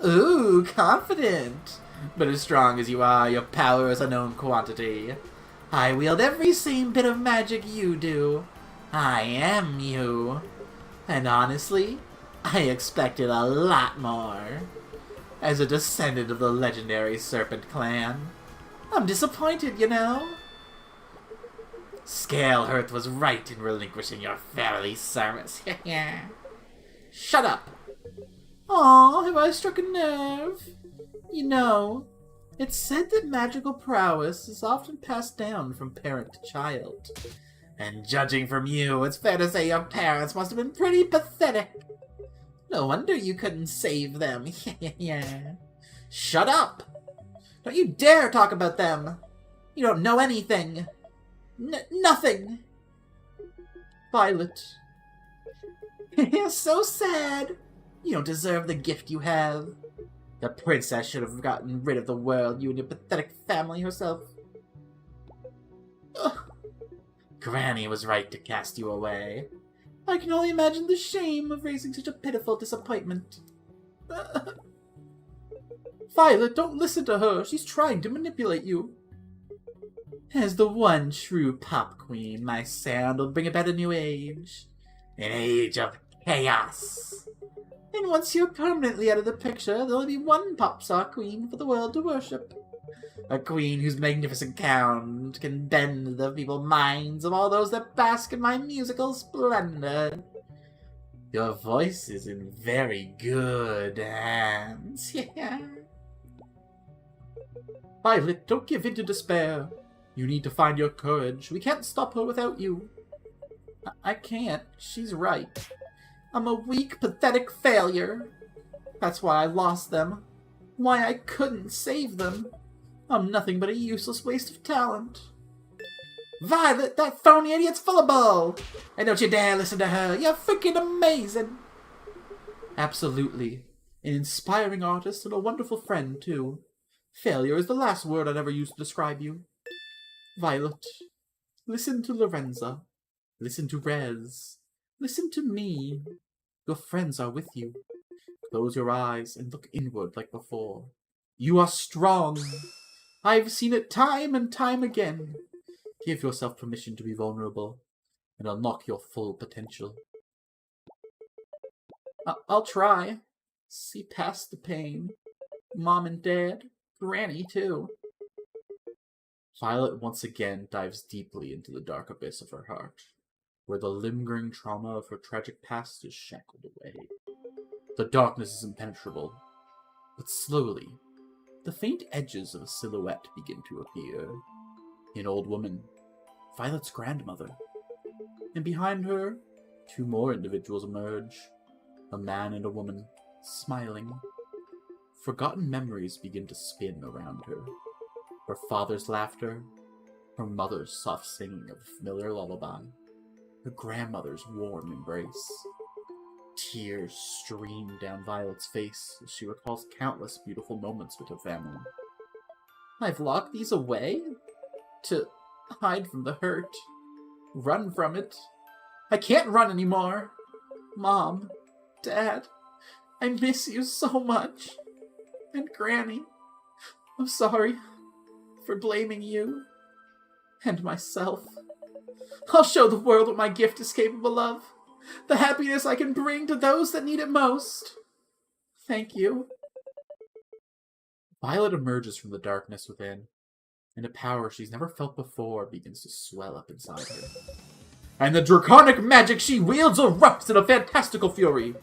Ooh, confident. But as strong as you are, your power is a known quantity. I wield every same bit of magic you do. I am you. And honestly, I expected a lot more. As a descendant of the legendary Serpent Clan, I'm disappointed, you know? Scalehearth was right in relinquishing your family service. Shut up! Aw, have I struck a nerve? You know, it's said that magical prowess is often passed down from parent to child. And judging from you, it's fair to say your parents must have been pretty pathetic. No wonder you couldn't save them. Shut up! Don't you dare talk about them! You don't know anything. Nothing! Violet. So sad. You don't deserve the gift you have. The princess should have gotten rid of the world, you and your pathetic family herself. Ugh. Granny was right to cast you away. I can only imagine the shame of raising such a pitiful disappointment. Violet, don't listen to her. She's trying to manipulate you. As the one true pop queen, my sound will bring about a new age. An age of chaos. And once you're permanently out of the picture, there'll only be one Popstar Queen for the world to worship. A queen whose magnificent count can bend the feeble minds of all those that bask in my musical splendor. Your voice is in very good hands. Violet, don't give in to despair. You need to find your courage. We can't stop her without you. I can't. She's right. I'm a weak, pathetic failure. That's why I lost them. Why I couldn't save them. I'm nothing but a useless waste of talent. Violet, that phony idiot's full of bull! And don't you dare listen to her, you're freaking amazing! Absolutely. An inspiring artist and a wonderful friend, too. Failure is the last word I'd ever use to describe you. Violet, listen to Lorenza. Listen to Rez. Listen to me. Your friends are with you. Close your eyes and look inward like before. You are strong. I've seen it time and time again. Give yourself permission to be vulnerable and unlock your full potential. I'll try. See past the pain. Mom and Dad. Granny, too. Violet once again dives deeply into the dark abyss of her heart, where the lingering trauma of her tragic past is shackled away. The darkness is impenetrable, but slowly, the faint edges of a silhouette begin to appear. An old woman, Violet's grandmother, and behind her, two more individuals emerge, a man and a woman, smiling. Forgotten memories begin to spin around her. Her father's laughter, her mother's soft singing of a familiar lullaby, her grandmother's warm embrace. Tears stream down Violet's face as she recalls countless beautiful moments with her family. I've locked these away to hide from the hurt, run from it. I can't run anymore. Mom, Dad, I miss you so much. And Granny, I'm sorry for blaming you and myself. I'll show the world what my gift is capable of. The happiness I can bring to those that need it most. Thank you. Violet emerges from the darkness within, and a power she's never felt before begins to swell up inside her. And the draconic magic she wields erupts in a fantastical fury,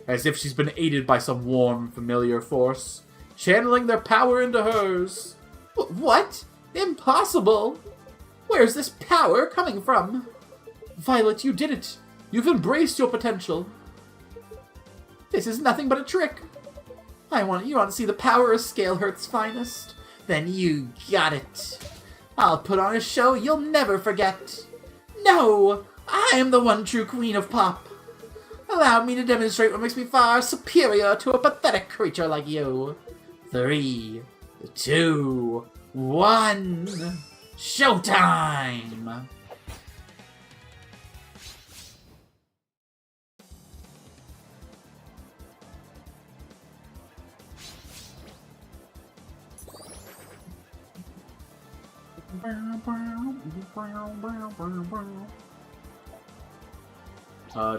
as if she's been aided by some warm, familiar force, channeling their power into hers. What? Impossible! Where's this power coming from? Violet, you did it! You've embraced your potential. This is nothing but a trick. You want to see the power of Scaleheart's finest? Then you got it. I'll put on a show you'll never forget. No! I am the one true queen of pop. Allow me to demonstrate what makes me far superior to a pathetic creature like you. 3, 2, 1... Showtime!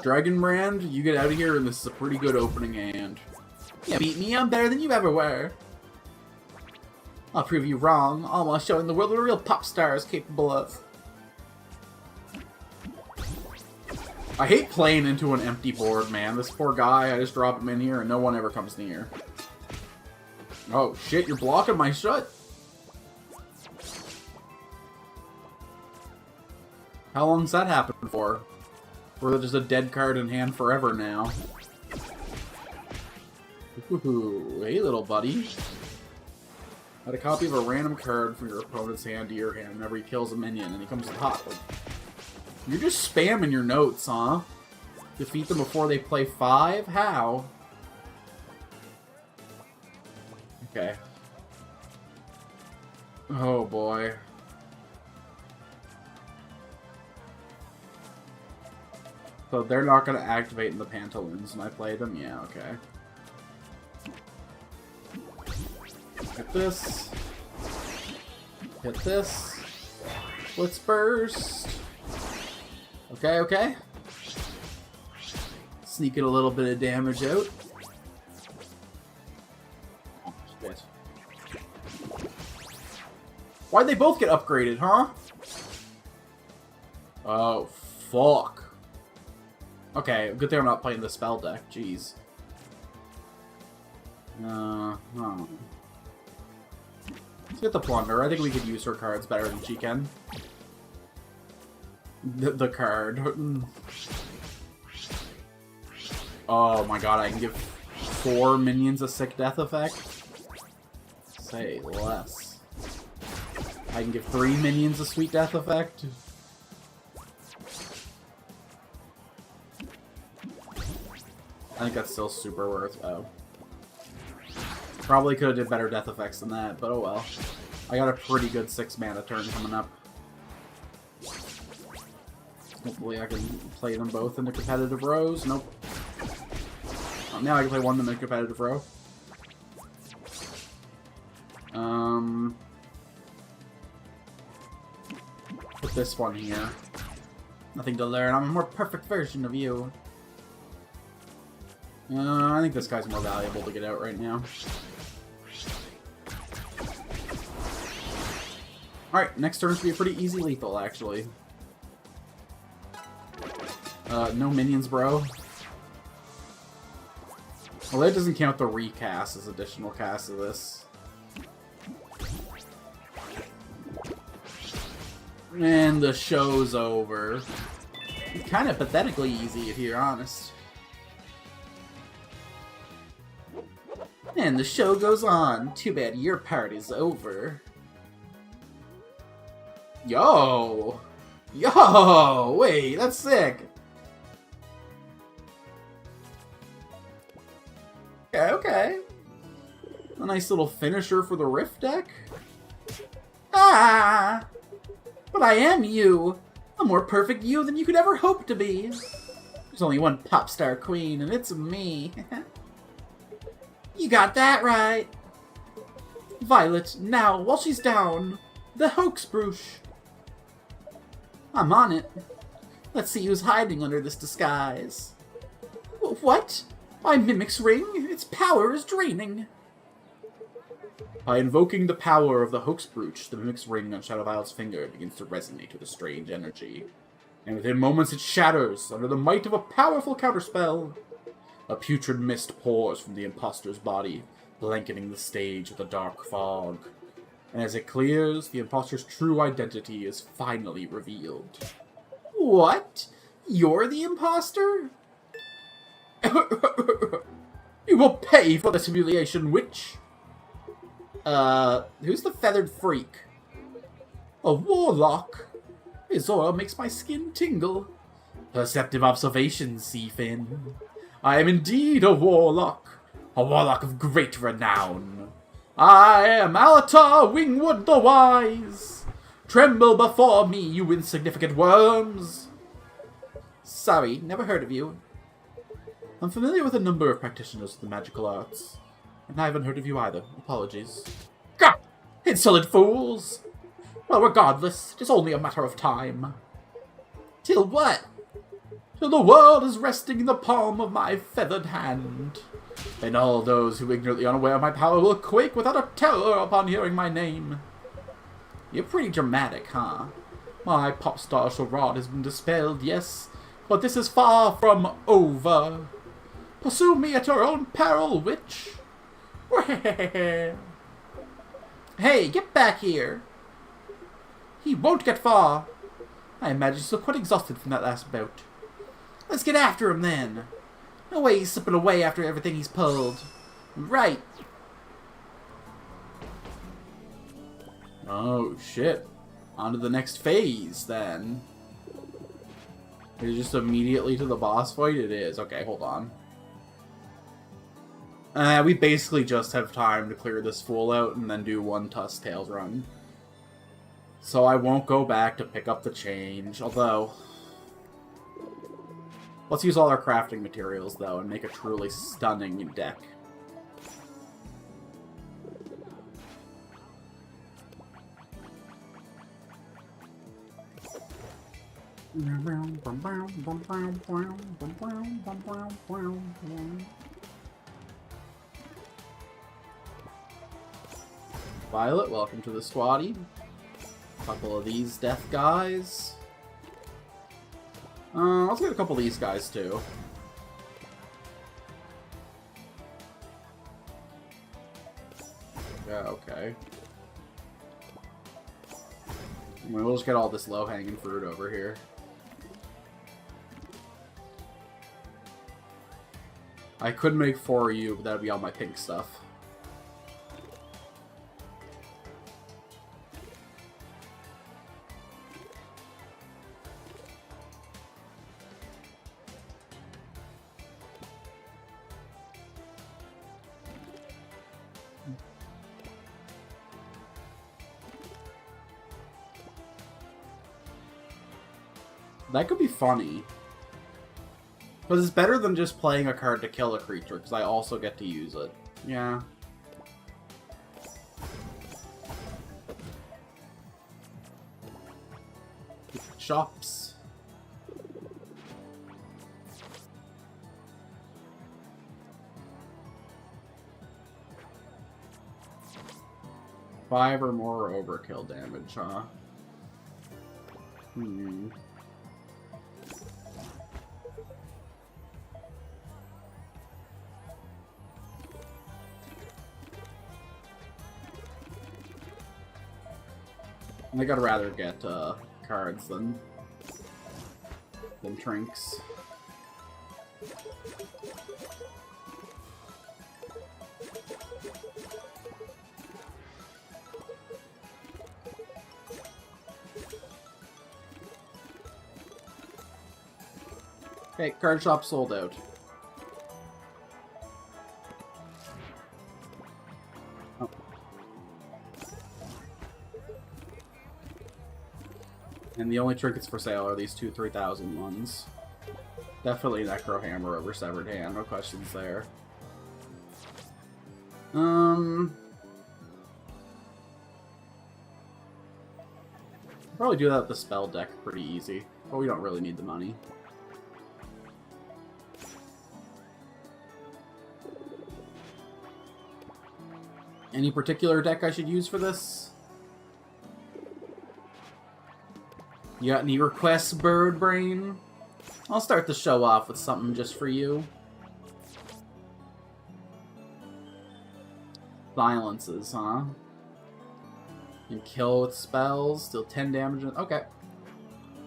Dragon Brand, you get out of here, and this is a pretty good opening hand. You beat me, I'm better than you ever were. I'll prove you wrong, almost showing the world what a real pop star is capable of. I hate playing into an empty board, man. This poor guy, I just drop him in here and no one ever comes near. Oh shit, you're blocking my shot. How long's that happened for? Or there's a dead card in hand forever now. Ooh, hey little buddy. Add a copy of a random card from your opponent's hand to your hand whenever he kills a minion and he comes to top. You're just spamming your notes, huh? Defeat them before they play 5? How? Okay. Oh boy. So they're not going to activate in the Pantaloons when I play them? Yeah, okay. Hit this. Hit this. Blitz burst. Okay, okay. Sneaking a little bit of damage out. Oh, shit. Why'd they both get upgraded, huh? Oh, fuck. Okay, good thing I'm not playing the spell deck. Jeez. Oh. Let's get the Plunder. I think we could use her cards better than she can. The card. Oh my god, I can give 4 minions a sick death effect? Say less. I can give 3 minions a sweet death effect. I think that's still super worth. Oh. Probably could have did better death effects than that, but oh well. I got a pretty good 6 mana turn coming up. Hopefully I can play them both in the competitive rows. Nope. Oh, now I can play one of them in a competitive row. Put this one here. Nothing to learn. I'm a more perfect version of you. I think this guy's more valuable to get out right now. Alright, next turn should be a pretty easy lethal, actually. No minions, bro. Well, that doesn't count the recast as additional cast of this. And the show's over. Kind of pathetically easy, if you're honest. And the show goes on. Too bad your part is over. Yo! Yo! Wait, that's sick! Okay, okay. A nice little finisher for the Rift deck. Ah! But I am you! A more perfect you than you could ever hope to be. There's only one pop star queen, and it's me. You got that right. Violet, now, while she's down. The hoax brush. I'm on it. Let's see who's hiding under this disguise. What? My Mimic's ring? Its power is draining. By invoking the power of the hoax brooch, the Mimic's ring on Shadow Violet's finger begins to resonate with a strange energy. And within moments it shatters under the might of a powerful counterspell. A putrid mist pours from the imposter's body, blanketing the stage with a dark fog. And as it clears, the imposter's true identity is finally revealed. What? You're the imposter? You will pay for this humiliation, witch! Who's the feathered freak? A warlock? His aura makes my skin tingle. Perceptive observation, Seafin. I am indeed a warlock of great renown. I am Alatar Wingwood the Wise. Tremble before me, you insignificant worms. Sorry, never heard of you. I'm familiar with a number of practitioners of the magical arts, and I haven't heard of you either. Apologies. Gah! Insolent fools! Well, regardless, it is only a matter of time. Till what? Till the world is resting in the palm of my feathered hand. And all those who ignorantly unaware of my power will quake without a terror upon hearing my name. You're pretty dramatic, huh? My pop star charade has been dispelled, yes, but this is far from over. Pursue me at your own peril, witch. Hey, get back here. He won't get far. I imagine he's still quite exhausted from that last bout. Let's get after him, then. No way he's slipping away after everything he's pulled. Right. Oh, shit. On to the next phase, then. Is it just immediately to the boss fight? It is. Okay, hold on. We basically just have time to clear this fool out and then do one Tusk Tails run. So I won't go back to pick up the change, although... Let's use all our crafting materials, though, and make a truly stunning deck. Violet, welcome to the squaddy. Couple of these death guys. Let's get a couple of these guys, too. Yeah, okay. We'll just get all this low-hanging fruit over here. I could make 4 of you, but that would be all my pink stuff. That could be funny. Because it's better than just playing a card to kill a creature, because I also get to use it. Yeah. Shops. Five or more overkill damage, huh? Hmm. I think I'd rather get cards than trinks. Okay, card shop sold out. Oh. And the only trinkets for sale are these two 3,000 ones. Definitely Necro Hammer over Severed Hand, no questions there. Probably do that with the spell deck pretty easy, but we don't really need the money. Any particular deck I should use for this? You got any requests, Bird Brain? I'll start the show off with something just for you. Silences, huh? And kill with spells, deal 10 damage. Okay.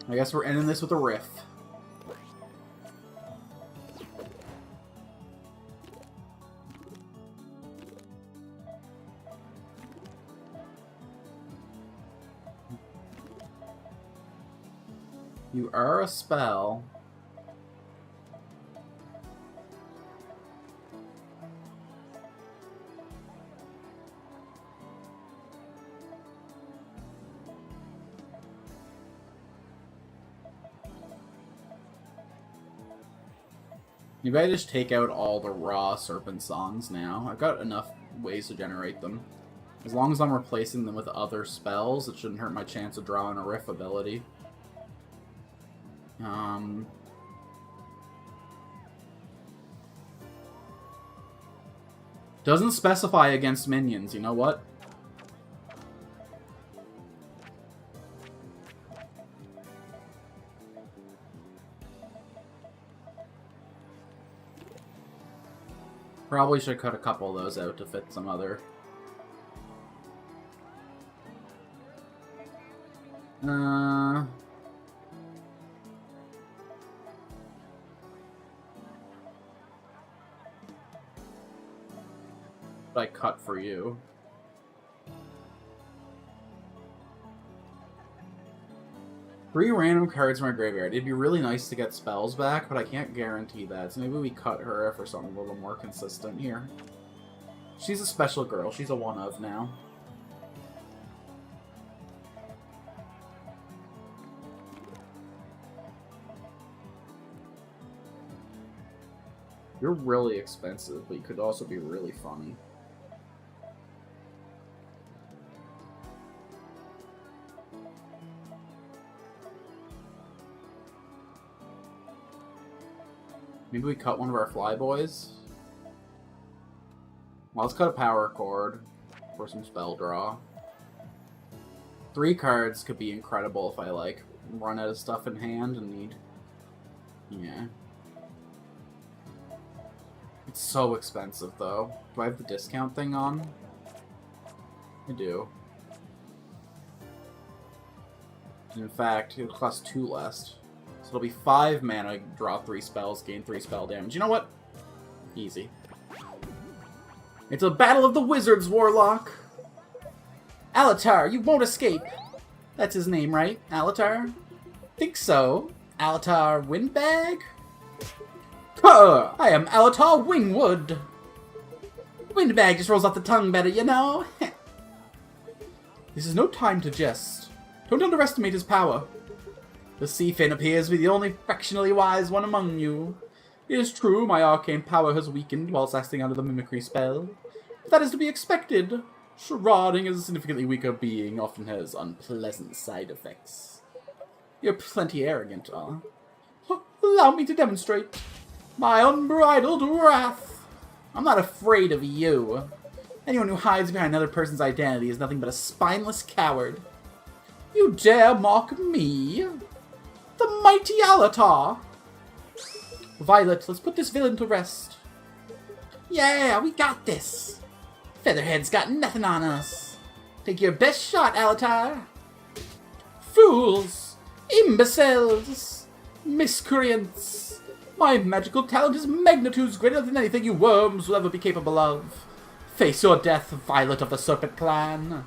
I guess we're ending this with a riff. You are a spell. Maybe I just take out all the raw serpent songs now. I've got enough ways to generate them. As long as I'm replacing them with other spells, it shouldn't hurt my chance of drawing a riff ability. Doesn't specify against minions, you know what? Probably should cut a couple of those out to fit some other. I cut for you. Three random cards from my graveyard. It'd be really nice to get spells back, but I can't guarantee that. So maybe we cut her for something a little more consistent here. She's a special girl. She's a one of now. You're really expensive, but you could also be really funny. Maybe we cut one of our flyboys? Well, let's cut a power chord for some spell draw. 3 cards could be incredible if I, like, run out of stuff in hand and need... Yeah. It's so expensive, though. Do I have the discount thing on? I do. In fact, it'll cost 2 less. So it'll be 5 mana, draw 3 spells, gain 3 spell damage. You know what? Easy. It's a battle of the wizards, Warlock! Alatar, you won't escape! That's his name, right? Alatar? Think so. Alatar Windbag? I am Alatar Wingwood! Windbag just rolls off the tongue better, you know? This is no time to jest. Don't underestimate his power. The Sea Fin appears to be the only fractionally wise one among you. It is true my arcane power has weakened whilst acting under the mimicry spell. But that is to be expected. Shrouding as a significantly weaker being often has unpleasant side effects. You're plenty arrogant, Allow me to demonstrate my unbridled wrath. I'm not afraid of you. Anyone who hides behind another person's identity is nothing but a spineless coward. You dare mock me? The mighty Alatar! Violet, let's put this villain to rest. Yeah, we got this. Featherhead's got nothing on us. Take your best shot, Alatar. Fools! Imbeciles! Miscreants! My magical talent is magnitudes greater than anything you worms will ever be capable of. Face your death, Violet of the Serpent Clan.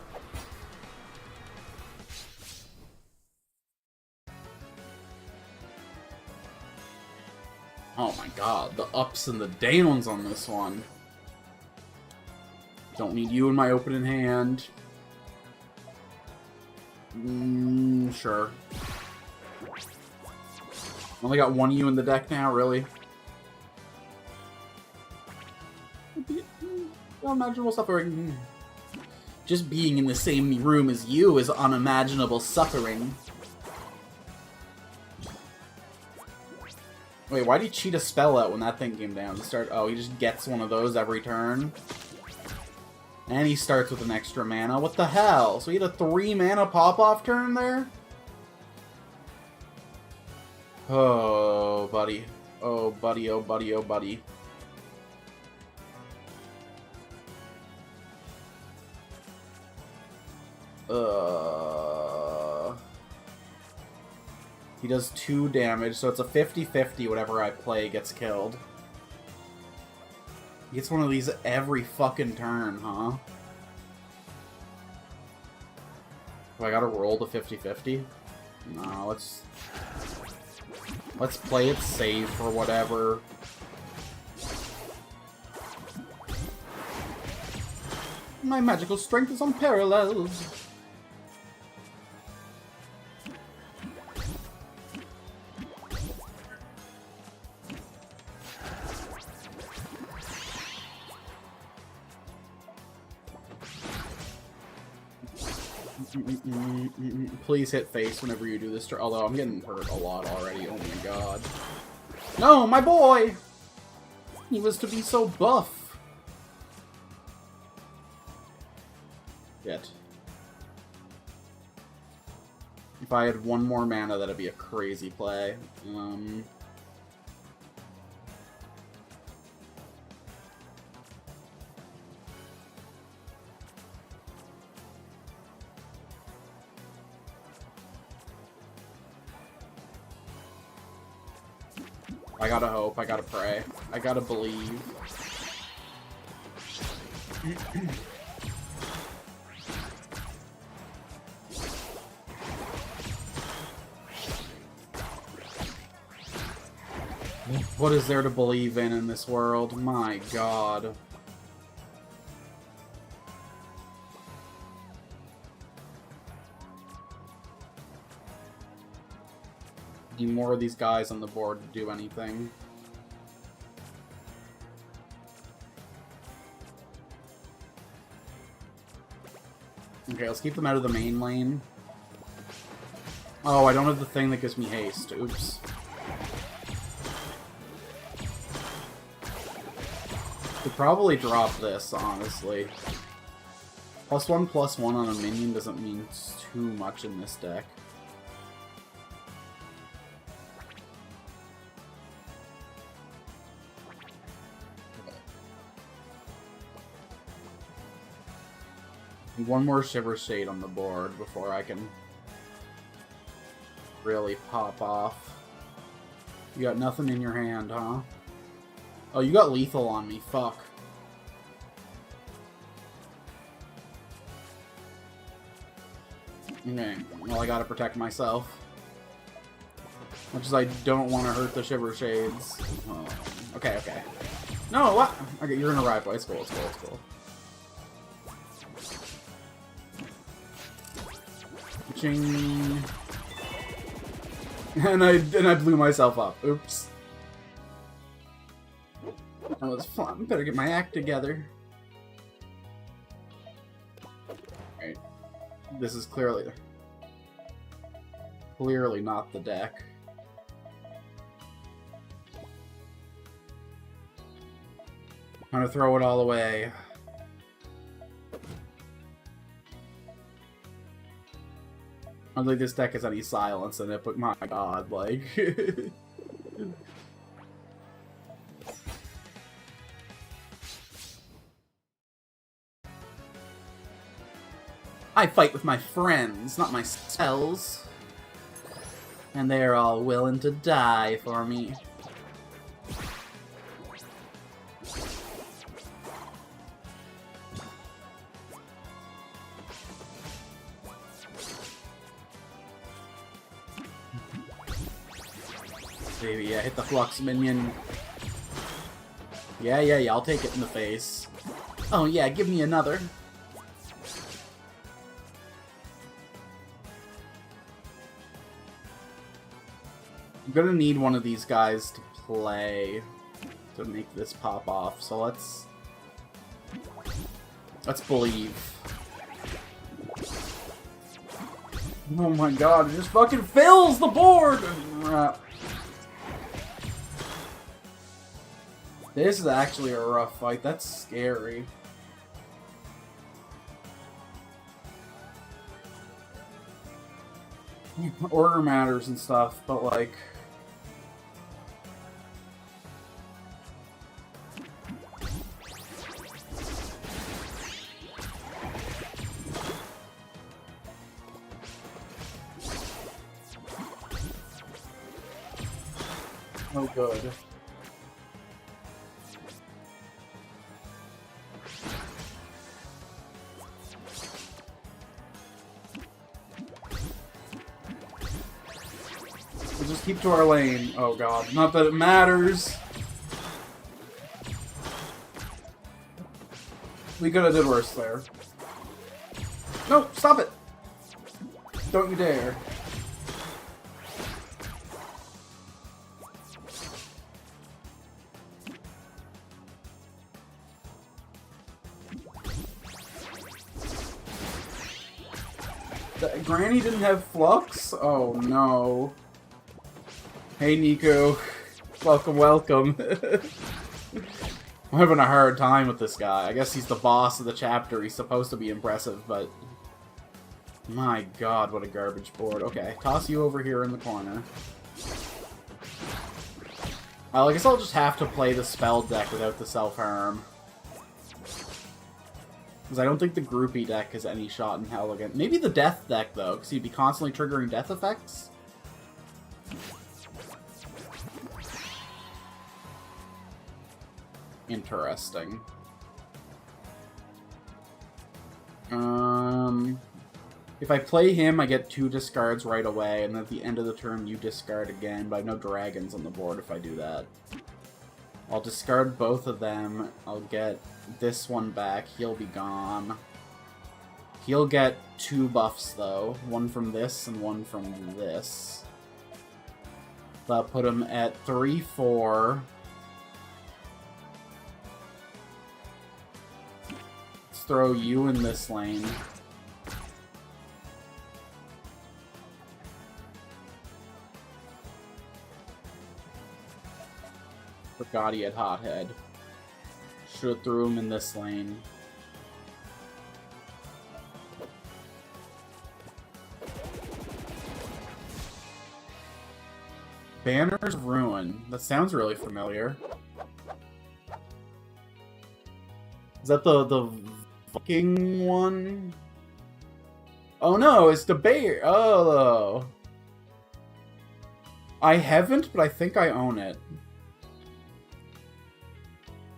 Oh my god, the ups and the downs on this one. Don't need you in my opening hand. Sure. Only got one you in the deck now, really? Unimaginable suffering. Just being in the same room as you is unimaginable suffering. Wait, why'd he cheat a spell out when that thing came down? Oh, he just gets one of those every turn. And he starts with an extra mana. What the hell? So he had a 3 mana pop-off turn there? Oh, buddy. Oh, buddy, oh, buddy, oh, buddy. He does 2 damage, so it's a 50-50 whatever I play gets killed. He gets one of these every fucking turn, huh? Do I gotta roll the 50-50? No, let's play it safe or whatever. My magical strength is unparalleled. Please hit face whenever you do this. Although I'm getting hurt a lot already. Oh my god. No, my boy! He was to be so buff. Yet. If I had one more mana, that'd be a crazy play. I gotta hope, I gotta pray, I gotta believe. What is there to believe in this world? My god. Need more of these guys on the board to do anything. Okay, let's keep them out of the main lane. Oh, I don't have the thing that gives me haste. Oops. Could probably drop this, honestly. +1/+1 on a minion doesn't mean too much in this deck. One more Shiver Shade on the board before I can really pop off. You got nothing in your hand, huh? Oh, you got lethal on me. Fuck. Okay, well I gotta protect myself. Much as I don't want to hurt the Shiver Shades. Oh. Okay, okay. No, what? Okay, you're gonna arrive. It's cool, it's cool, it's cool. Ching. And I blew myself up. Oops. That was fun. Better get my act together. Alright. This is clearly not the deck. I'm gonna throw it all away. I don't think this deck has any silence in it, but my god, like... I fight with my friends, not my spells. And they're all willing to die for me. Baby, yeah, hit the flux minion. Yeah, I'll take it in the face. Oh yeah, give me another. I'm gonna need one of these guys to play to make this pop off, so let's believe. Oh my god, it just fucking fills the board! This is actually a rough fight, that's scary. Order matters and stuff, but like... Oh, good. We'll just keep to our lane. Oh god, not that it matters. We could have did worse there. No, stop it! Don't you dare. Granny didn't have flux? Oh no. Hey Nico. Welcome, welcome. I'm having a hard time with this guy. I guess he's the boss of the chapter. He's supposed to be impressive, but... My god, what a garbage board. Okay, toss you over here in the corner. I guess I'll just have to play the spell deck without the self-harm. Because I don't think the groupie deck has any shot in hell again. Maybe the death deck, though, because he'd be constantly triggering death effects. Interesting. If I play him, I get 2 discards right away, and then at the end of the turn, you discard again, but I have no dragons on the board if I do that. I'll discard both of them. I'll get this one back. He'll be gone. He'll get 2 buffs, though. One from this and one from this. That'll put him at 3-4. Let's throw you in this lane. Forgot he had Hothead. Should've threw him in this lane. Banners of Ruin. That sounds really familiar. Is that the Viking one? Oh no, it's the bear. Oh. I haven't, but I think I own it.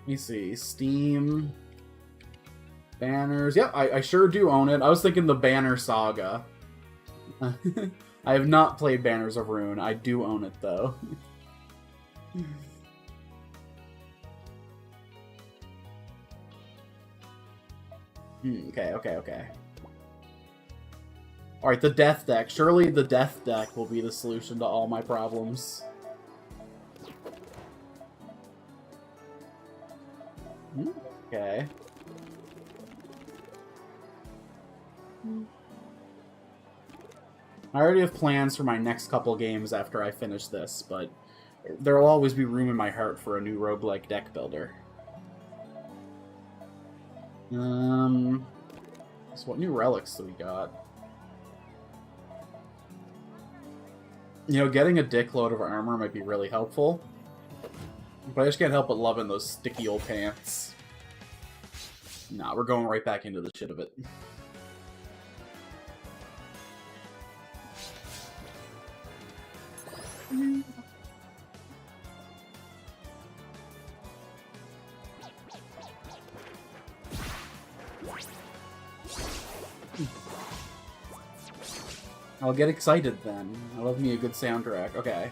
Let me see. Steam. Banners. Yep, I sure do own it. I was thinking the Banner Saga. I have not played Banners of Ruin. I do own it, though. Okay. Alright, the death deck. Surely the death deck will be the solution to all my problems. Okay. I already have plans for my next couple games after I finish this, but there will always be room in my heart for a new roguelike deck builder. So what new relics do we got? You know, getting a dickload of armor might be really helpful. But I just can't help but loving those sticky old pants. Nah, we're going right back into the shit of it. I'll get excited then. I love me a good soundtrack. Okay.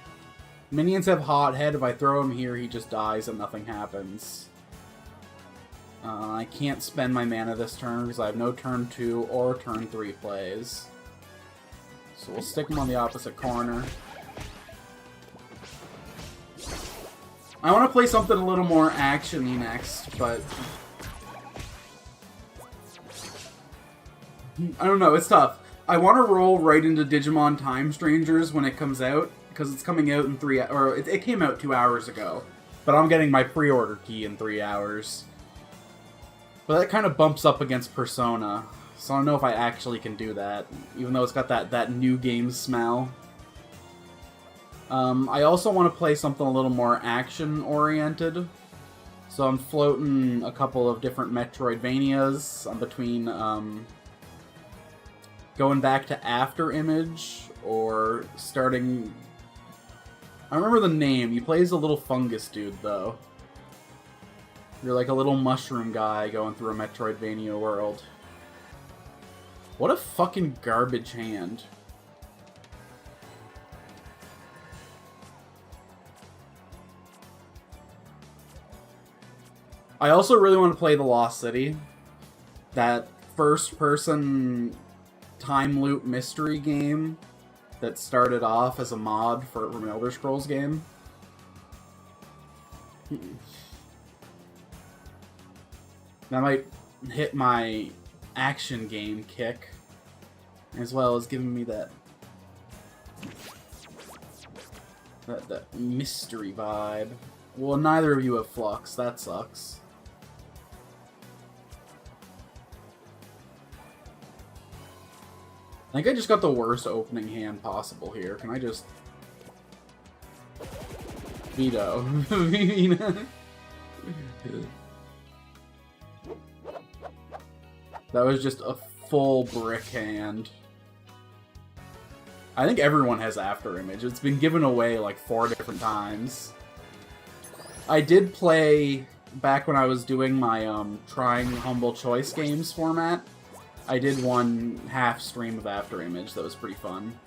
Minions have Hothead. If I throw him here, he just dies and nothing happens. I can't spend my mana this turn because I have no turn 2 or turn 3 plays. So we'll stick him on the opposite corner. I want to play something a little more action-y next, but I don't know, it's tough. I want to roll right into Digimon Time Strangers when it comes out, because it's coming out in 3 hours, or it came out 2 hours ago, but I'm getting my pre-order key in 3 hours. But that kind of bumps up against Persona, so I don't know if I actually can do that, even though it's got that new game smell. I also want to play something a little more action-oriented, so I'm floating a couple of different Metroidvanias. I'm between going back to After Image or starting... I remember the name. You play as a little fungus dude, though. You're like a little mushroom guy going through a Metroidvania world. What a fucking garbage hand. I also really want to play The Lost City. That first-person time loop mystery game that started off as a mod for an Elder Scrolls game. That might hit my action game kick, as well as giving me that mystery vibe. Well, neither of you have Flux. That sucks. I think I just got the worst opening hand possible here. Can I just... veto? That was just a full brick hand. I think everyone has After Image. It's been given away like 4 different times. I did play, back when I was doing my trying Humble Choice games format, I did one half stream of After Image that was pretty fun.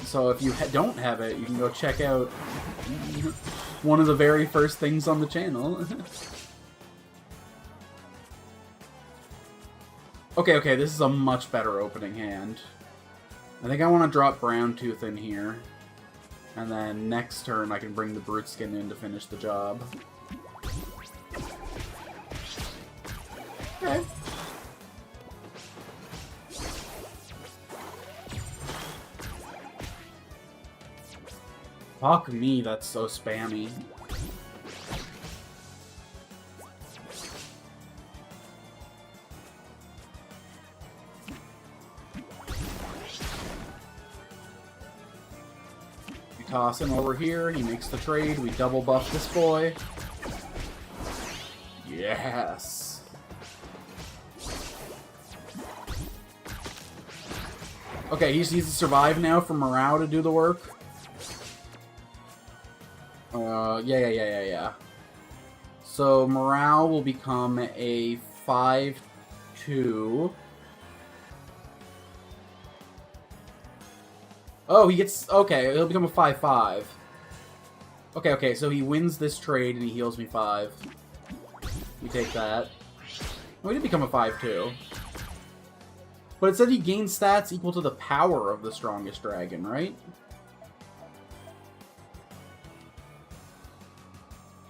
So if you don't have it, you can go check out one of the very first things on the channel. Okay, this is a much better opening hand. I think I want to drop Brown Tooth in here. And then next turn I can bring the Brute Skin in to finish the job. Okay. Fuck me, that's so spammy. We toss him over here, he makes the trade, we double buff this boy. Yes! Okay, he's to survive now for morale to do the work. Yeah. So morale will become a 5-2. Oh, he gets... Okay, he'll become a 5-5. Okay, so he wins this trade and he heals me 5. We take that. Oh, he did become a 5-2. But it said he gains stats equal to the power of the strongest dragon, right?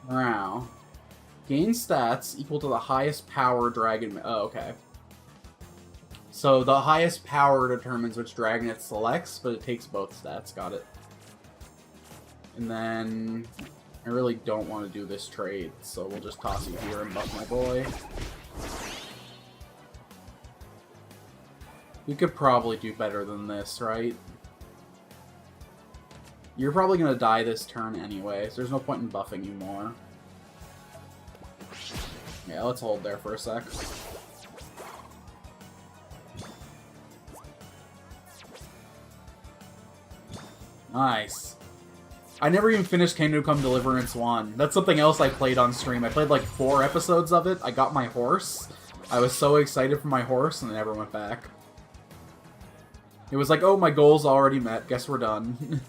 Wow. Gain stats equal to the highest power dragon... Oh, okay. So the highest power determines which dragon it selects, but it takes both stats. Got it. And then... I really don't want to do this trade, so we'll just toss you here and buff my boy. You could probably do better than this, right? You're probably going to die this turn anyway, so there's no point in buffing you more. Yeah, let's hold there for a sec. Nice. I never even finished Kingdom Come Deliverance 1. That's something else I played on stream. I played like 4 episodes of it. I got my horse. I was so excited for my horse, and I never went back. It was like, oh, my goal's already met. Guess we're done.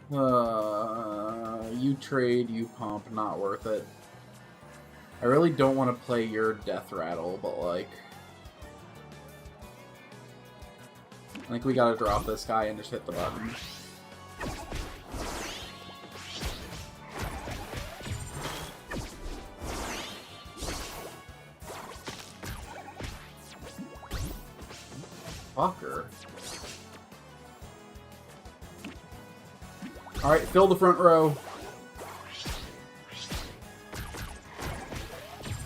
You trade, you pump, not worth it. I really don't want to play your Death Rattle, but like... I think we gotta drop this guy and just hit the button. Fucker. Alright, fill the front row.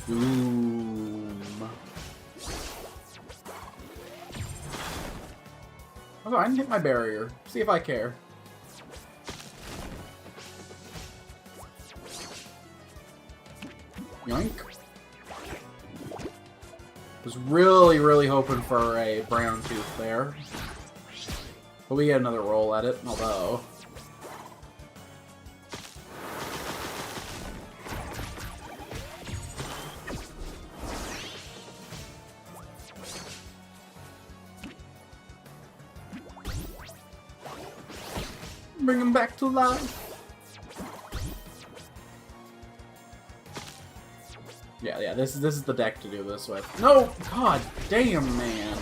Boom. Oh, I didn't hit my barrier. See if I care. Yoink. Was really hoping for a brown tooth there. But we get another roll at it, although... Bring him back to life. Yeah, this is the deck to do this with. No! God damn, man.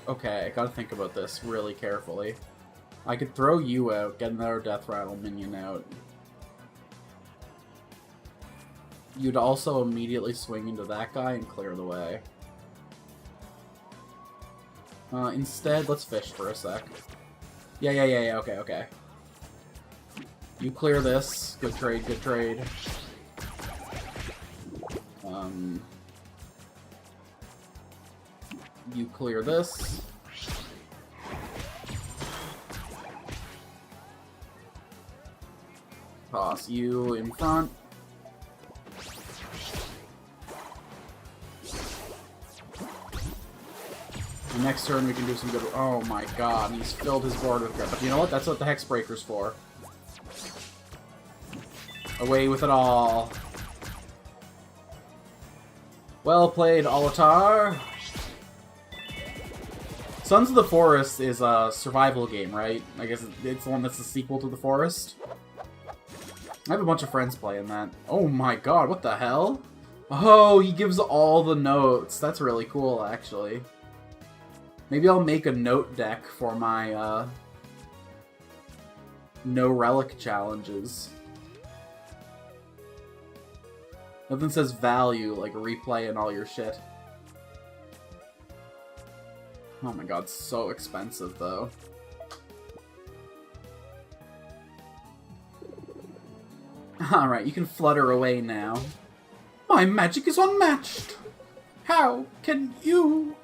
Okay, I gotta think about this really carefully. I could throw you out, get another Death Rattle minion out. You'd also immediately swing into that guy and clear the way. Instead, let's fish for a sec. Yeah, okay. You clear this. Good trade, good trade. You clear this. Toss you in front. Next turn we can do some good... Oh my god, he's filled his board with... But you know what? That's what the Hexbreaker's for. Away with it all. Well played, Alatar. Sons of the Forest is a survival game, right? I guess it's the one that's the sequel to The Forest. I have a bunch of friends playing that. Oh my god, what the hell? Oh, he gives all the notes. That's really cool, actually. Maybe I'll make a note deck for my, no relic challenges. Nothing says value, like replay and all your shit. Oh my god, so expensive, though. Alright, you can flutter away now. My magic is unmatched! How can you...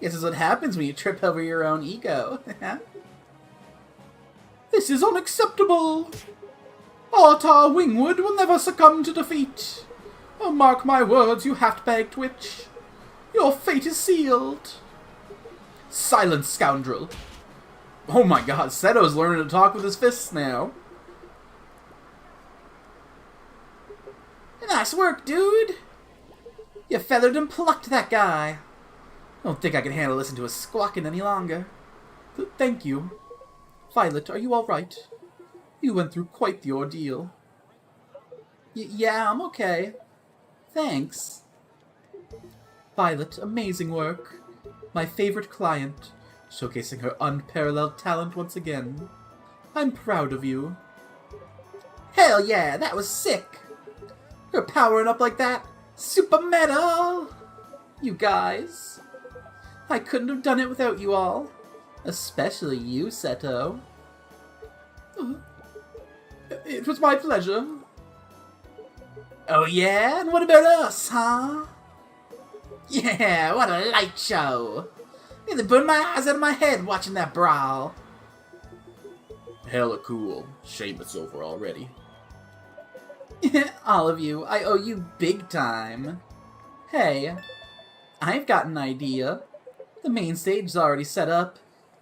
This is what happens when you trip over your own ego. This is unacceptable! Alatar Wingwood will never succumb to defeat. Oh, mark my words, you half-bagged witch. Your fate is sealed. Silence, scoundrel. Oh my god, Seto's learning to talk with his fists now. Nice work, dude. You feathered and plucked that guy. Don't think I can handle listening to his squawking any longer. Thank you. Violet, are you alright? You went through quite the ordeal. Yeah, I'm okay. Thanks. Violet, amazing work. My favorite client, showcasing her unparalleled talent once again. I'm proud of you. Hell yeah, that was sick! You're powering up like that. Super metal! You guys. I couldn't have done it without you all. Especially you, Seto. It was my pleasure. Oh yeah? And what about us, huh? Yeah, what a light show! Nearly burned my eyes out of my head watching that brawl. Hella cool. Shame it's over already. All of you, I owe you big time. Hey, I've got an idea. The main stage is already set up,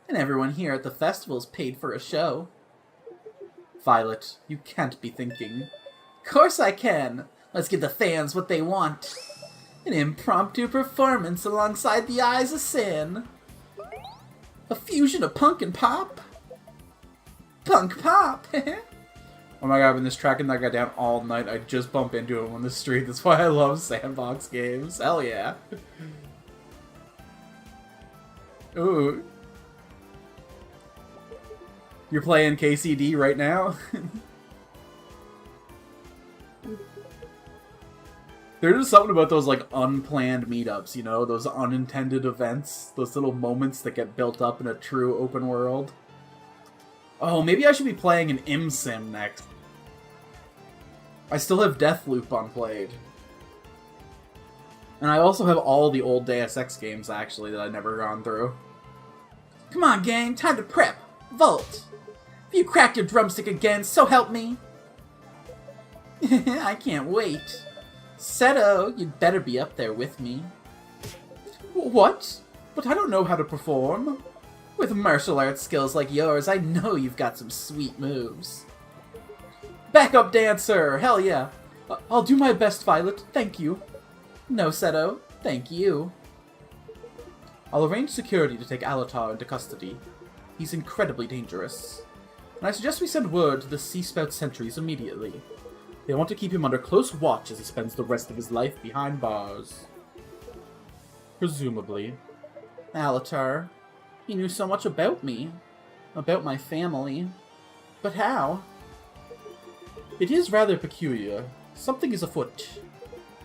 and everyone here at the festival's paid for a show. Violet, you can't be thinking. Of course I can. Let's give the fans what they want. An impromptu performance alongside the Eyes of Sin. A fusion of punk and pop. Punk pop! Oh my god, I've been just tracking that guy down all night. I just bump into him on the street. That's why I love sandbox games. Hell yeah. Ooh. You're playing KCD right now? There's just something about those, like, unplanned meetups, you know? Those unintended events. Those little moments that get built up in a true open world. Oh, maybe I should be playing an ImSim next. I still have Deathloop unplayed. And I also have all the old Deus Ex games, actually, that I've never gone through. Come on, gang, time to prep. Volt. If you crack your drumstick again, so help me. I can't wait. Seto, you'd better be up there with me. What? But I don't know how to perform. With martial arts skills like yours, I know you've got some sweet moves. Backup dancer! Hell yeah! I'll do my best, Violet. Thank you. No, Seto. Thank you. I'll arrange security to take Alatar into custody. He's incredibly dangerous. And I suggest we send word to the Sea Spout sentries immediately. They want to keep him under close watch as he spends the rest of his life behind bars. Presumably. Alatar. He knew so much about me. About my family. But how? It is rather peculiar. Something is afoot.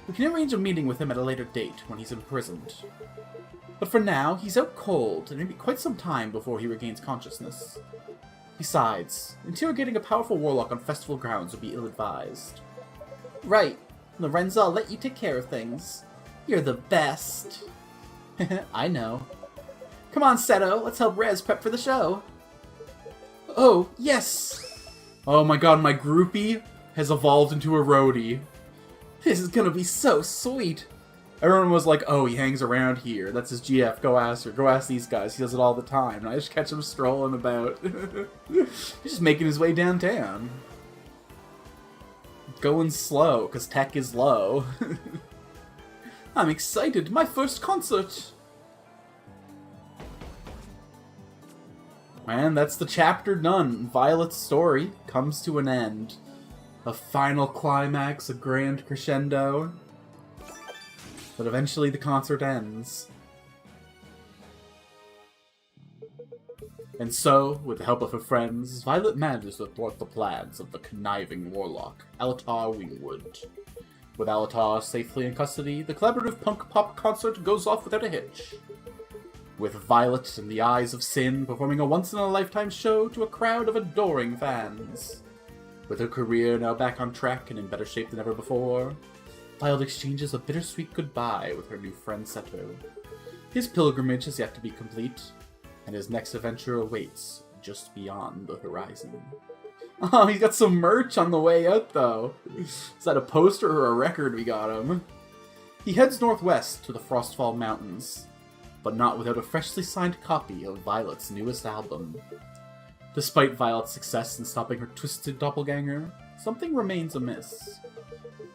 We can arrange a meeting with him at a later date, when he's imprisoned. But for now, he's out cold, and it'll be quite some time before he regains consciousness. Besides, interrogating a powerful warlock on festival grounds would be ill-advised. Right. Lorenzo, I'll let you take care of things. You're the best. I know. Come on, Seto, let's help Rez prep for the show. Oh, yes! Oh my god, my groupie has evolved into a roadie. This is gonna be so sweet. Everyone was like, oh, he hangs around here. That's his GF. Go ask her. Go ask these guys. He does it all the time. And I just catch him strolling about. He's just making his way downtown. Going slow, because tech is low. I'm excited. My first concert. And that's the chapter done. Violet's story comes to an end. A final climax, a grand crescendo. But eventually the concert ends. And so, with the help of her friends, Violet manages to thwart the plans of the conniving warlock, Alatar Wingwood. With Alatar safely in custody, the collaborative punk-pop concert goes off without a hitch. With Violet and the Eyes of Sin performing a once-in-a-lifetime show to a crowd of adoring fans. With her career now back on track and in better shape than ever before, Violet exchanges a bittersweet goodbye with her new friend Seto. His pilgrimage is yet to be complete, and his next adventure awaits just beyond the horizon. Oh, he's got some merch on the way out, though. Is that a poster or a record we got him? He heads northwest to the Frostfall Mountains, but not without a freshly signed copy of Violet's newest album. Despite Violet's success in stopping her twisted doppelganger, something remains amiss.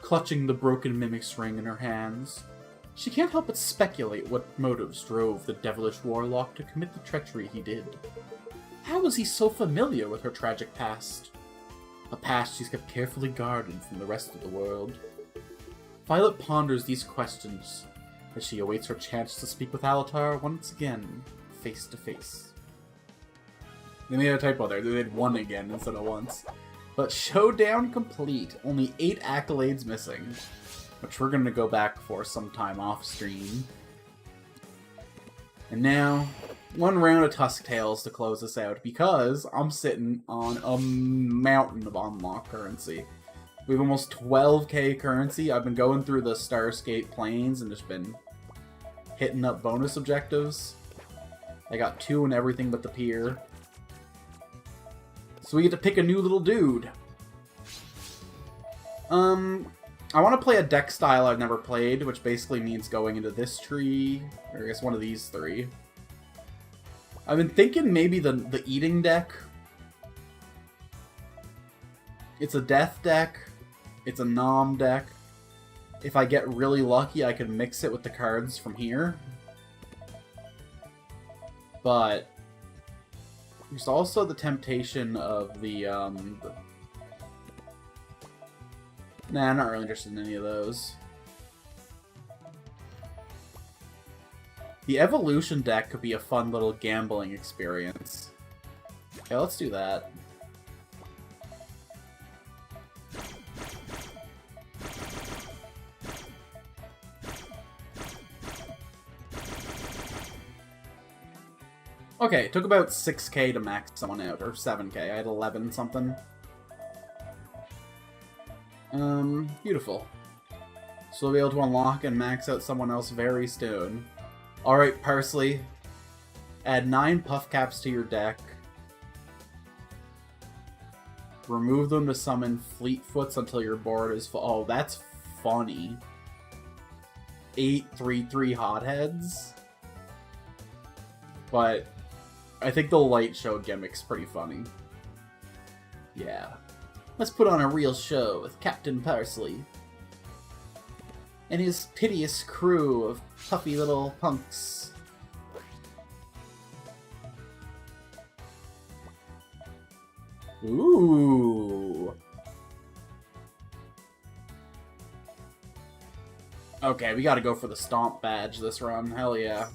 Clutching the broken mimic's ring in her hands, She can't help but speculate what motives drove the devilish warlock to commit the treachery he did. How was he so familiar with her tragic past? A past she's kept carefully guarded from the rest of the world. Violet ponders these questions as she awaits her chance to speak with Alatar once again, face to face. They made a typo there. They did one again instead of once. But Showdown complete. Only 8 accolades missing, which we're going to go back for sometime off stream. And now, one round of Tusk Tales to close us out, because I'm sitting on a mountain of unlock currency. We have almost 12k currency. I've been going through the Starscape Plains and just been hitting up bonus objectives. I got 2 in everything but the pier. So we get to pick a new little dude. I want to play a deck style I've never played, which basically means going into this tree, or I guess one of these 3. I've been thinking maybe the eating deck. It's a death deck. It's a nom deck. If I get really lucky, I can mix it with the cards from here. But there's also the temptation of the nah, I'm not really interested in any of those. The evolution deck could be a fun little gambling experience. Okay, let's do that. Okay, it took about 6k to max someone out, or 7k. I had 11 something. Beautiful. So we'll be able to unlock and max out someone else very soon. Alright, Parsley. Add 9 puff caps to your deck. Remove them to summon Fleetfoots until your board is full. Oh, that's funny. 8 3/3 hotheads. But I think the light show gimmick's pretty funny. Yeah. Let's put on a real show with Captain Parsley and his piteous crew of puffy little punks. Ooh. Okay, we gotta go for the Stomp badge this run. Hell yeah.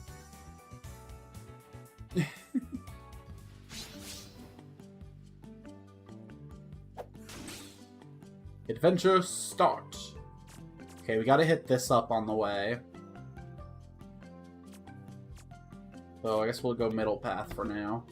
Adventure start. Okay, we gotta hit this up on the way. So I guess we'll go middle path for now.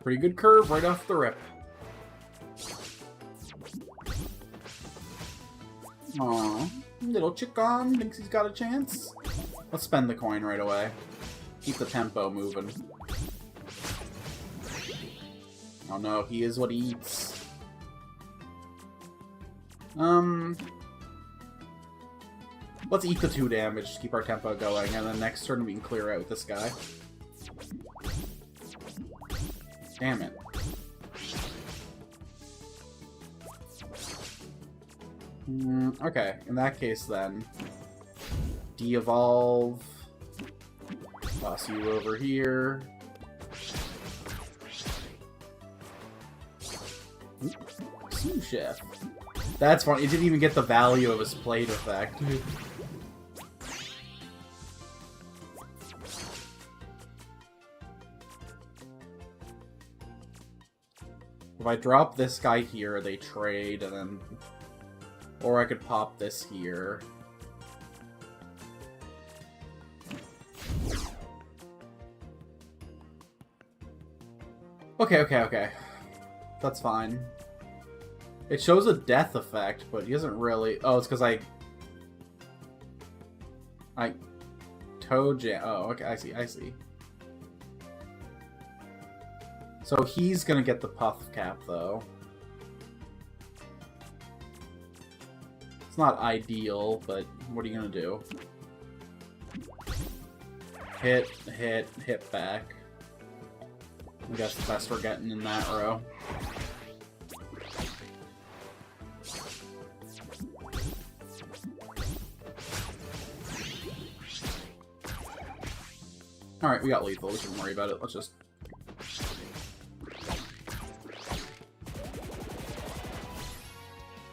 Pretty good curve right off the rip. Aww, little chicken thinks he's got a chance. Let's spend the coin right away. Keep the tempo moving. Oh no, he is what he eats. Let's eat the 2 damage to keep our tempo going, and then next turn we can clear out this guy. Damn it. Okay, in that case then, de-evolve, toss you over here. Sous Chef. That's funny, it didn't even get the value of his plate effect. If I drop this guy here, they trade, and then... Or I could pop this here. Okay. That's fine. It shows a death effect, but he doesn't really... Oh, it's because I toe jam... Oh, okay, I see. So he's gonna get the puff cap, though. It's not ideal, but what are you gonna do? hit back. I guess the best we're getting in that row. Alright, we got lethal. We shouldn't worry about it. Let's just...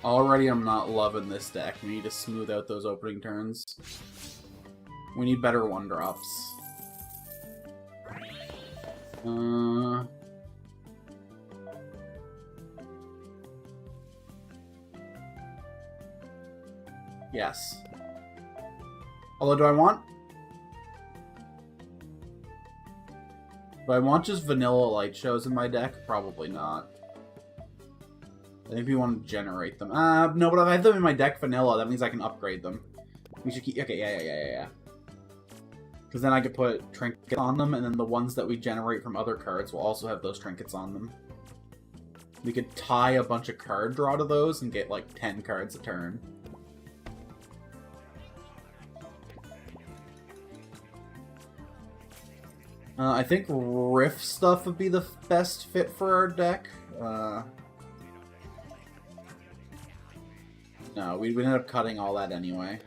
Already I'm not loving this deck. We need to smooth out those opening turns. We need better 1-drops. Yes. Although, do I want just vanilla light shows in my deck? Probably not. I think we want to generate them. No, but if I have them in my deck vanilla, that means I can upgrade them. We should keep... Okay, yeah. Because then I could put trinkets on them, and then the ones that we generate from other cards will also have those trinkets on them. We could tie a bunch of card draw to those and get, like, 10 cards a turn. I think Rift stuff would be the best fit for our deck. No, we'd end up cutting all that anyway.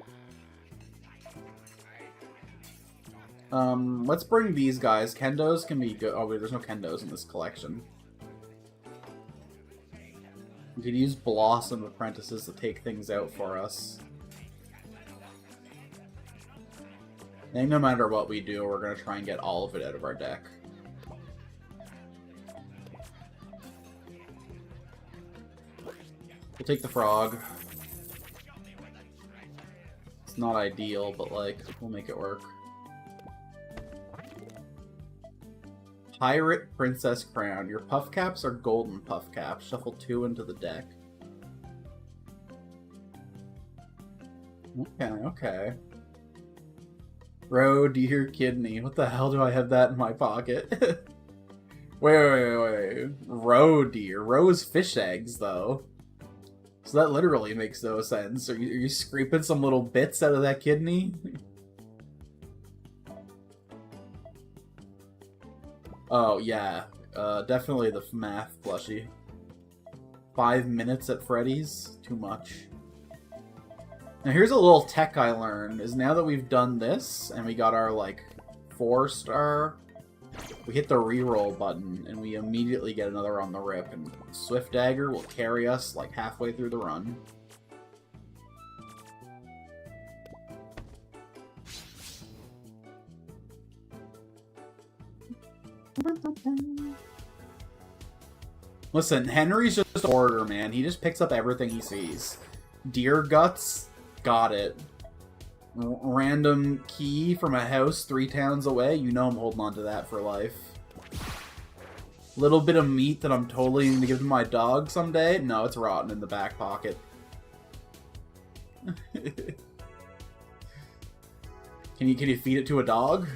Let's bring these guys. Kendos can be good. Oh, wait, there's no Kendos in this collection. We could use Blossom Apprentices to take things out for us. I think no matter what we do, we're going to try and get all of it out of our deck. We'll take the frog. It's not ideal, but, like, we'll make it work. Pirate Princess Crown. Your puff caps are golden puff caps. Shuffle 2 into the deck. Okay. Roe deer kidney. What the hell do I have that in my pocket? wait. Roe deer. Roe is fish eggs, though. So that literally makes no sense. Are you scraping some little bits out of that kidney? Oh, yeah. Definitely the math plushie. 5 minutes at Freddy's? Too much. Now here's a little tech I learned, is now that we've done this, and we got our, like, 4-star, we hit the reroll button, and we immediately get another on the rip, and Swift Dagger will carry us, like, halfway through the run. Listen, Henry's just a hoarder, man. He just picks up everything he sees. Deer guts, got it. Random key from a house 3 towns away, you know I'm holding on to that for life. Little bit of meat that I'm totally going to give to my dog someday? No, it's rotten in the back pocket. Can you feed it to a dog?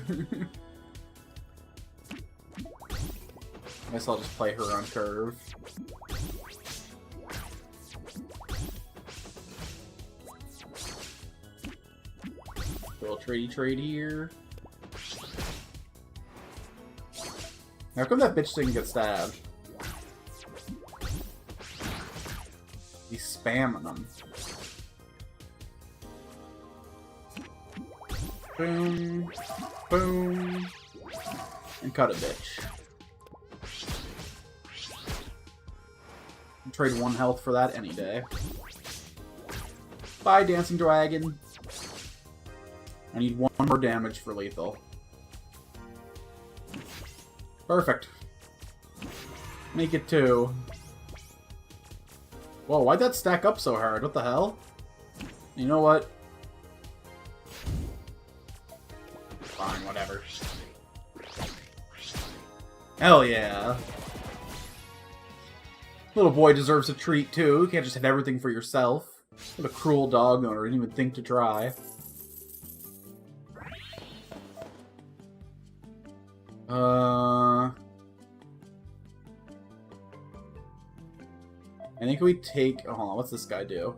Guess I'll just play her on curve. Little trade here. How come that bitch didn't get stabbed? He's spamming them. Boom. Boom. And cut a bitch. I'd trade 1 health for that any day. Bye, Dancing Dragon. I need 1 more damage for lethal. Perfect. Make it 2. Whoa, why'd that stack up so hard? What the hell? You know what? Fine, whatever. Hell yeah. Little boy deserves a treat, too. You can't just have everything for yourself. What a cruel dog owner. Didn't even think to try. I think we take... Oh, hold on, what's this guy do?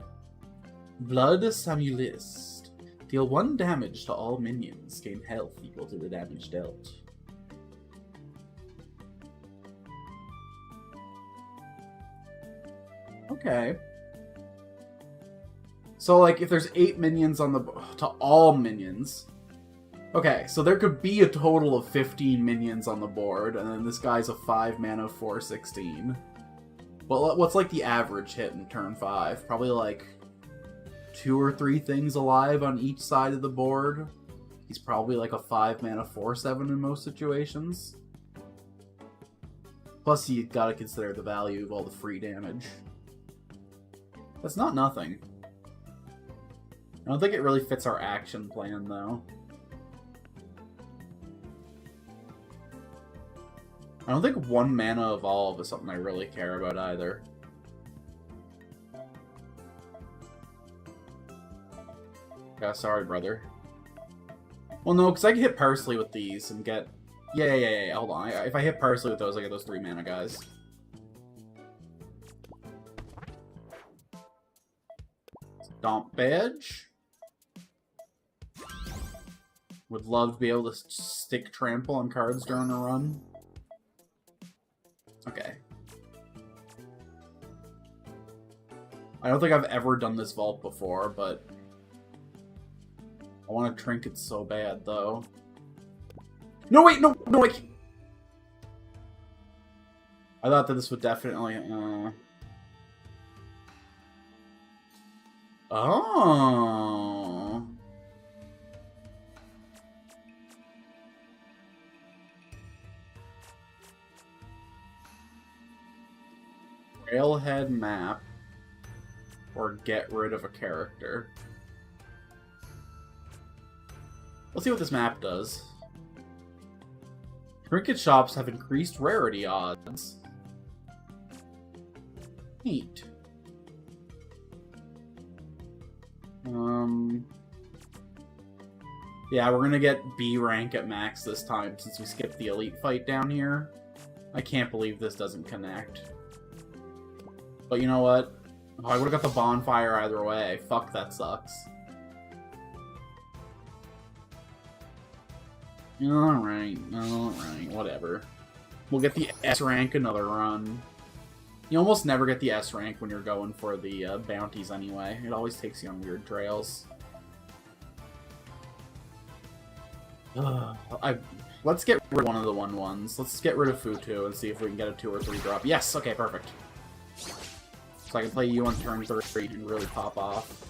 Blood Samulist. Deal 1 damage to all minions. Gain health equal to the damage dealt. Okay. So, like, if there's 8 minions on the... to all minions... Okay, so there could be a total of 15 minions on the board, and then this guy's a 5 mana 4/16. But what's, like, the average hit in turn 5? Probably, like, 2 or 3 things alive on each side of the board. He's probably, like, a 5 mana 4/7 in most situations. Plus, you gotta consider the value of all the free damage. That's not nothing. I don't think it really fits our action plan, though. I don't think 1 mana evolve is something I really care about either. Yeah, sorry, brother. Well, no, because I can hit Parsley with these and get... Yeah, hold on. If I hit Parsley with those, I get those 3 mana guys. Stomp Badge. Would love to be able to stick Trample on cards during a run. Okay. I don't think I've ever done this vault before, but... I want to Trinket so bad, though. No, wait, no, I can't. I thought that this would definitely, Oh. Railhead map. Or get rid of a character. Let's see what this map does. Trinket shops have increased rarity odds. Neat. Yeah, we're gonna get B rank at max this time since we skipped the elite fight down here. I can't believe this doesn't connect. But you know what? Oh, I would've got the bonfire either way. Fuck, that sucks. Alright, whatever. We'll get the S rank another run. You almost never get the S rank when you're going for the bounties anyway. It always takes you on weird trails. Let's get rid of one of the 1/1s. Let's get rid of Futu and see if we can get a 2 or 3 drop. Yes! Okay, perfect. So I can play you on turn 3 and really pop off.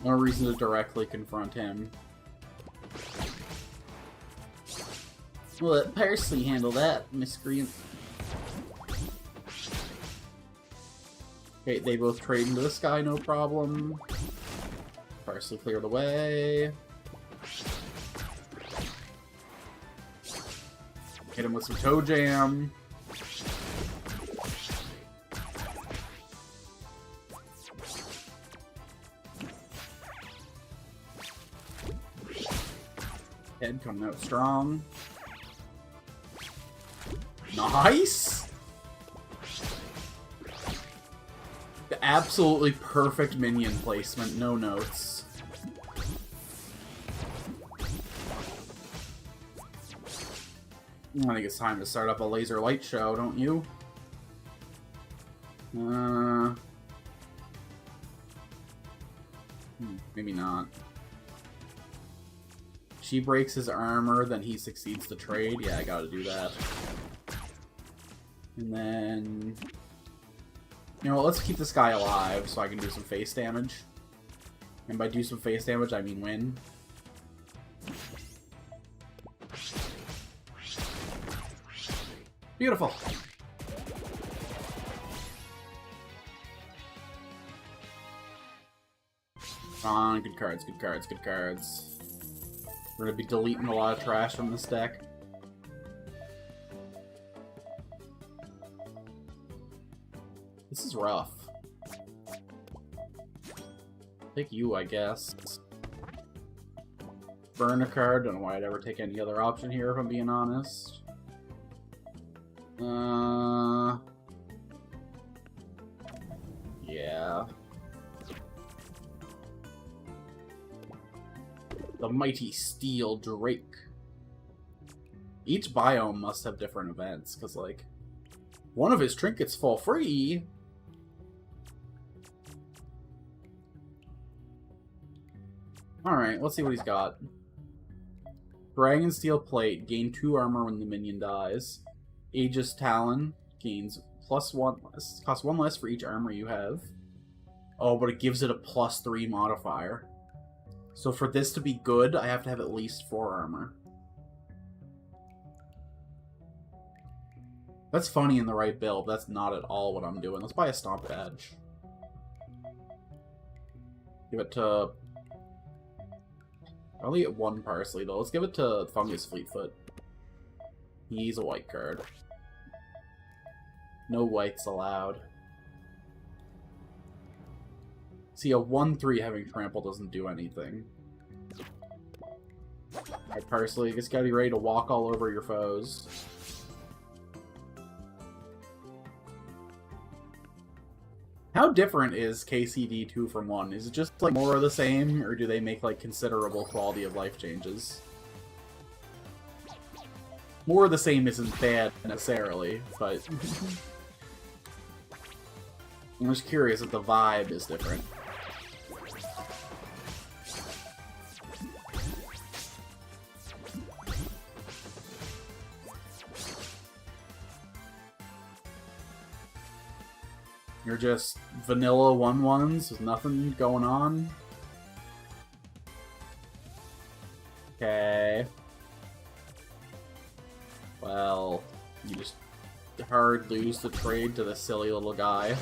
No reason to directly confront him. Well, let Parsley handle that, miscreant. Okay, they both trade into the sky, no problem. Parsley cleared away. Hit him with some Toe Jam. Head coming out strong. Nice! The absolutely perfect minion placement, no notes. I think it's time to start up a laser light show, don't you? Maybe not. She breaks his armor, then he succeeds to trade. Yeah, I gotta do that. And then... You know what, let's keep this guy alive so I can do some face damage. And by do some face damage, I mean win. Beautiful! Good cards, good cards, good cards. We're gonna be deleting a lot of trash from this deck. This is rough. Pick you, I guess. Burn a card. Don't know why I'd ever take any other option here, if I'm being honest. Yeah. The Mighty Steel Drake. Each biome must have different events, because, like, one of his trinkets fall free. Alright, let's see what he's got. Dragon Steel Plate. Gain 2 armor when the minion dies. Aegis Talon. Gains +1 less. Costs 1 less for each armor you have. Oh, but it gives it a +3 modifier. So for this to be good, I have to have at least 4 armor. That's funny in the right build. That's not at all what I'm doing. Let's buy a Stomp Badge. Give it to... I only get 1 Parsley, though. Let's give it to Fungus Fleetfoot. He's a white card. No whites allowed. See, a 1-3 having Trample doesn't do anything. Alright, Parsley, you just gotta be ready to walk all over your foes. How different is KCD 2 from 1? Is it just, like, more of the same, or do they make, like, considerable quality of life changes? More of the same isn't bad, necessarily, but... I'm just curious if the vibe is different. You're just vanilla 1-1s with nothing going on? Okay. Well, you just hard lose the trade to the silly little guy.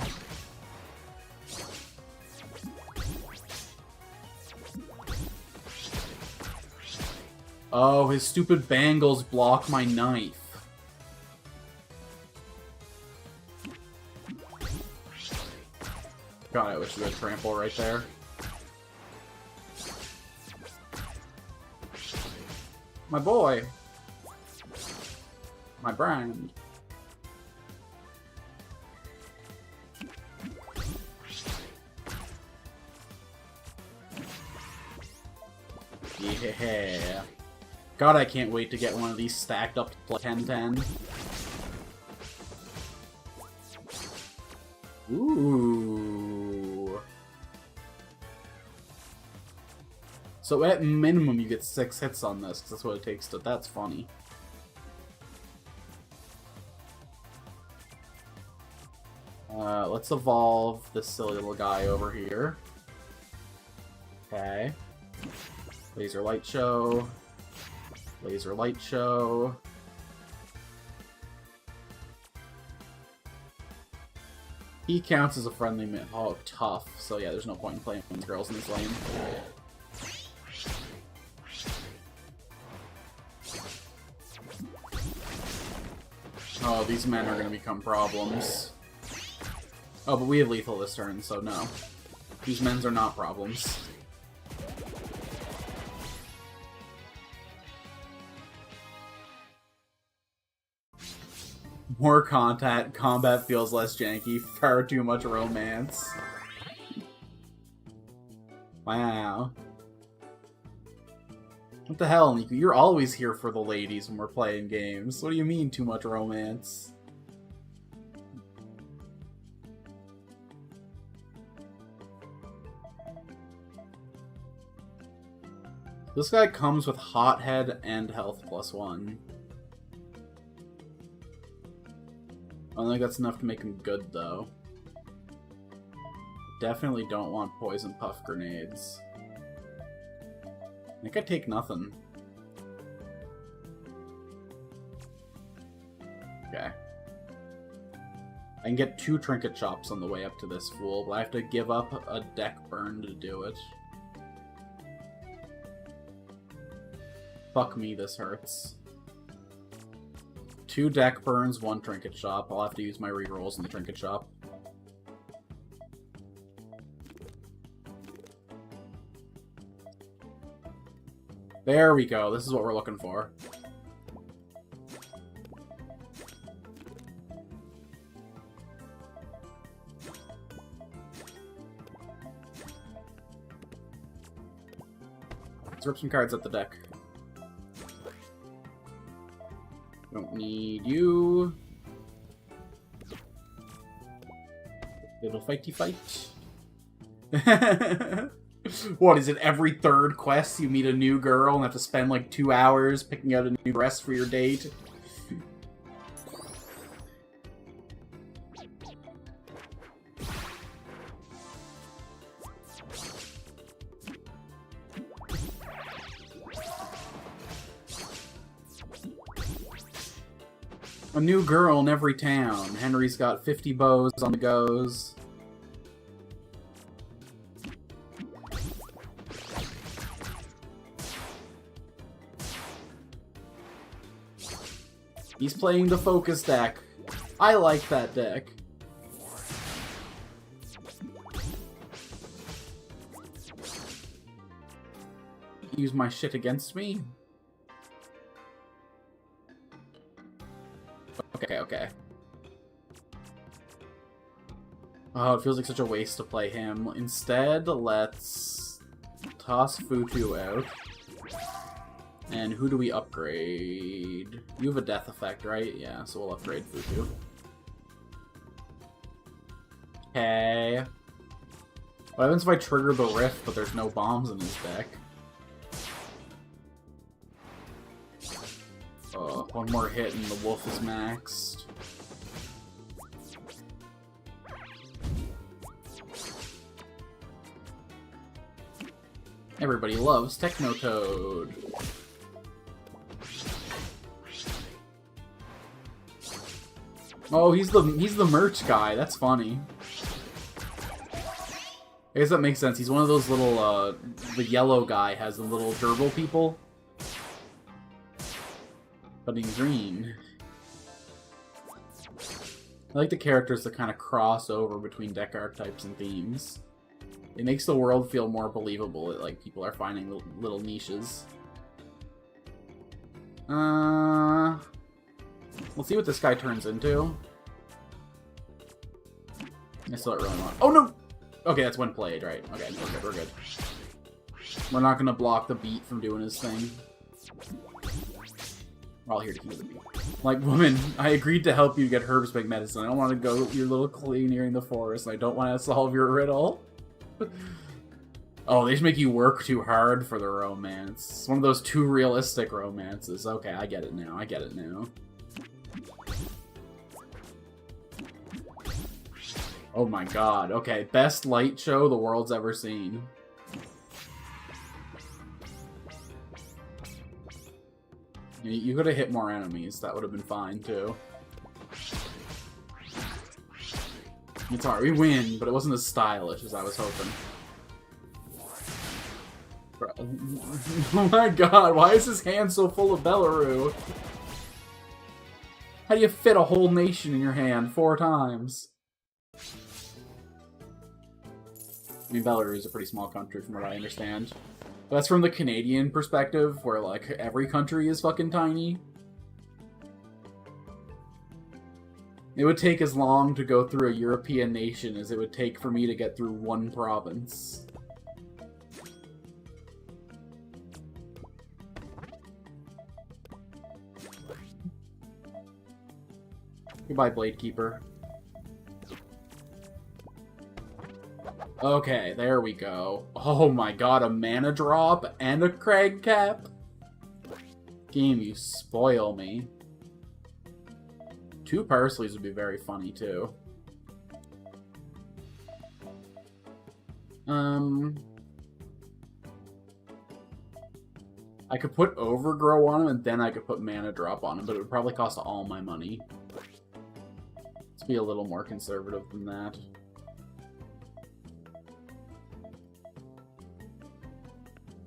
Oh, his stupid bangles block my knife. God, I wish you had trample right there. My boy. My brand. Yeah. God, I can't wait to get one of these stacked up to play 10-10. Ooh. So at minimum you get 6 hits on this, because that's what it takes to... That's funny. Let's evolve this silly little guy over here. Okay. Laser Light Show. Laser Light Show. He counts as a friendly man. Oh, tough. So yeah, there's no point in playing with girls in this lane. Oh, these men are gonna become problems. Oh, but we have lethal this turn, so no. These men's are not problems. More combat feels less janky, far too much romance. Wow. What the hell, Nico? You're always here for the ladies when we're playing games. What do you mean, too much romance? This guy comes with Hothead and Health +1. I don't think that's enough to make him good, though. Definitely don't want Poison Puff Grenades. I think I take nothing. Okay. I can get 2 Trinket Chops on the way up to this fool, but I have to give up a deck burn to do it. Fuck me, this hurts. 2 deck burns, 1 Trinket Shop. I'll have to use my rerolls in the Trinket Shop. There we go. This is what we're looking for. Let's rip some cards at the deck. Don't need you. Little fighty fight. What is it? Every third quest you meet a new girl and have to spend like 2 hours picking out a new dress for your date? A new girl in every town. Henry's got 50 bows on the goes. He's playing the focus deck. I like that deck. Use my shit against me? Okay. Oh, it feels like such a waste to play him. Instead, let's toss Futu out. And who do we upgrade? You have a death effect, right? Yeah, so we'll upgrade Futu. Okay. What happens if I trigger the Rift, but there's no bombs in his deck? One more hit and the wolf is maxed. Everybody loves Technotoad. Oh, he's the merch guy. That's funny. I guess that makes sense. He's one of those little, the yellow guy has the little gerbil people. But in green. I like the characters that kind of cross over between deck archetypes and themes. It makes the world feel more believable that, like, people are finding little niches. We'll see what this guy turns into. I still don't really want... Oh, no! Okay, that's when played, right. Okay, we're good. We're not gonna block the beat from doing his thing. We're all here to heal the beat. Like, woman, I agreed to help you get herbs make medicine. I don't want to go your little clearing the forest. I don't want to solve your riddle. Oh, they just make you work too hard for the romance. It's one of those too realistic romances. Okay, I get it now. Oh my god. Okay, best light show the world's ever seen. You could have hit more enemies. That would have been fine, too. It's alright. We win, but it wasn't as stylish as I was hoping. Bro. Oh my god, why is his hand so full of Bellaroo? How do you fit a whole nation in your hand 4 times? I mean, Bellaroo is a pretty small country from what I understand. But that's from the Canadian perspective, where, like, every country is fucking tiny. It would take as long to go through a European nation as it would take for me to get through one province. Goodbye, Bladekeeper. Okay, there we go. Oh my god, a mana drop and a Crag Cap? Game, you spoil me. 2 Parsleys would be very funny, too. I could put Overgrow on him, and then I could put Mana Drop on him, but it would probably cost all my money. Let's be a little more conservative than that.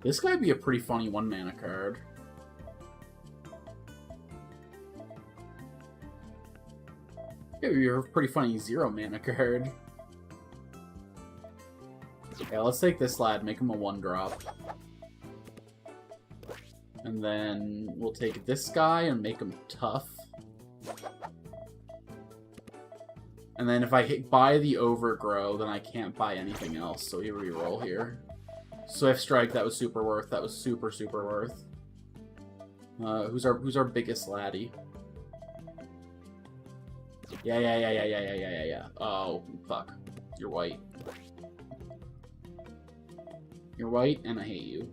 This guy'd be a pretty funny 1-mana card. Maybe you're a pretty funny 0-mana card. Okay, let's take this lad, make him a 1-drop. And then we'll take this guy and make him tough. And then if I buy the Overgrow, then I can't buy anything else, so we reroll here. Swift Strike, that was super worth. That was super, super worth. Who's our biggest laddie? Yeah. Oh, fuck. You're white. You're white, and I hate you.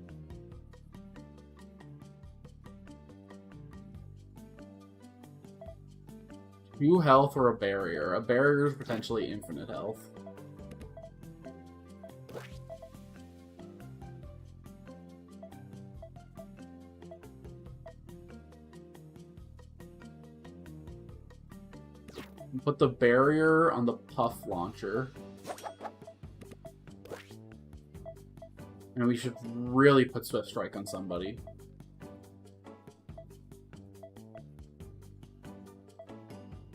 Few health or a barrier? A barrier is potentially infinite health. Put the barrier on the puff launcher. And we should really put Swift Strike on somebody.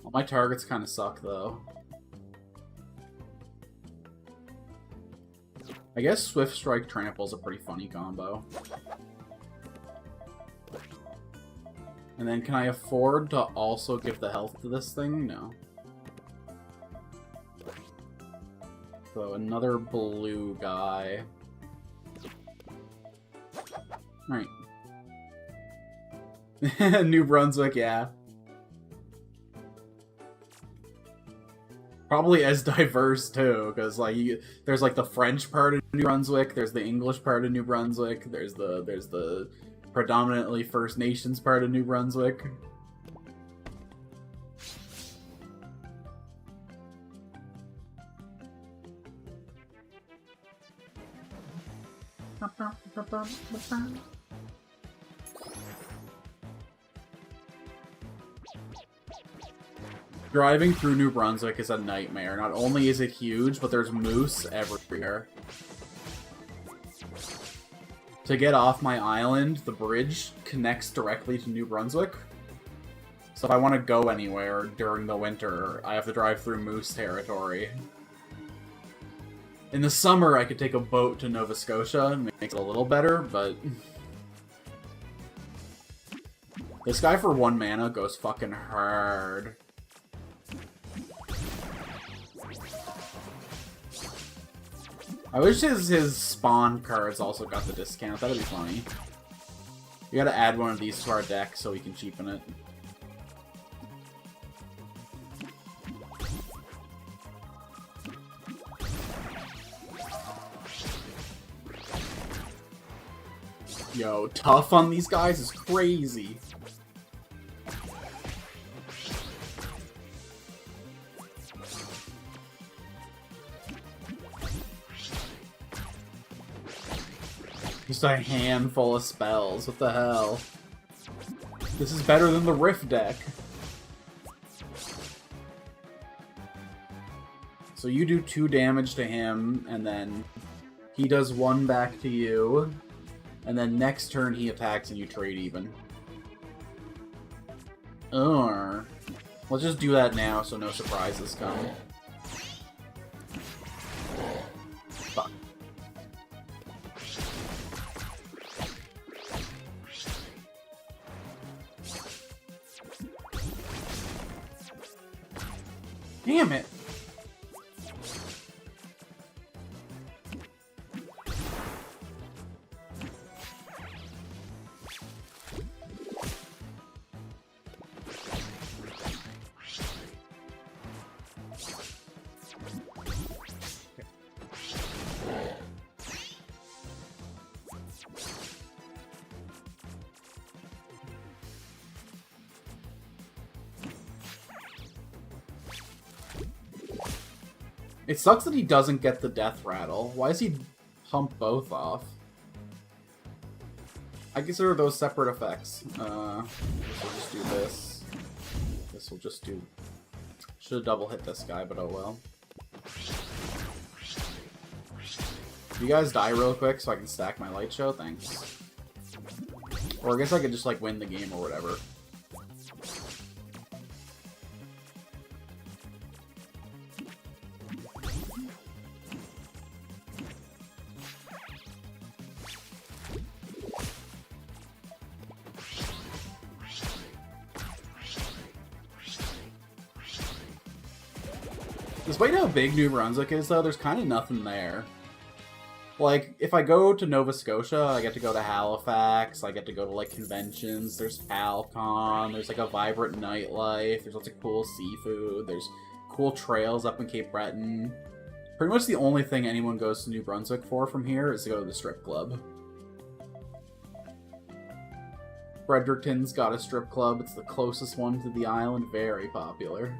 Well, my targets kind of suck, though. I guess Swift Strike Trample is a pretty funny combo. And then can I afford to also give the health to this thing? No. So another blue guy. Right. New Brunswick, yeah. Probably as diverse too, because like there's like the French part of New Brunswick, there's the English part of New Brunswick, there's the predominantly First Nations part of New Brunswick. Driving through New Brunswick is a nightmare. Not only is it huge, but there's moose everywhere. To get off my island, the bridge connects directly to New Brunswick. So if I want to go anywhere during the winter, I have to drive through moose territory. In the summer, I could take a boat to Nova Scotia and make it a little better, but... This guy for 1 mana goes fucking hard. I wish his spawn cards also got the discount. That'd be funny. We gotta add one of these to our deck so we can cheapen it. Yo, tough on these guys is crazy. Just a handful of spells. What the hell? This is better than the Rift deck. So you do 2 damage to him, and then he does 1 back to you. And then next turn he attacks and you trade even. Let's just do that now so no surprises come. Fuck. Damn it! It sucks that he doesn't get the death rattle. Why does he hump both off? I consider those separate effects. This will just do this. This will just do... Should have double hit this guy, but oh well. You guys die real quick so I can stack my light show? Thanks. Or I guess I could just like win the game or whatever. Despite how big New Brunswick is, though, there's kind of nothing there. Like, if I go to Nova Scotia, I get to go to Halifax, I get to go to, like, conventions, there's Halcon, there's, like, a vibrant nightlife, there's lots of cool seafood, there's cool trails up in Cape Breton. Pretty much the only thing anyone goes to New Brunswick for from here is to go to the strip club. Fredericton's got a strip club, it's the closest one to the island, very popular.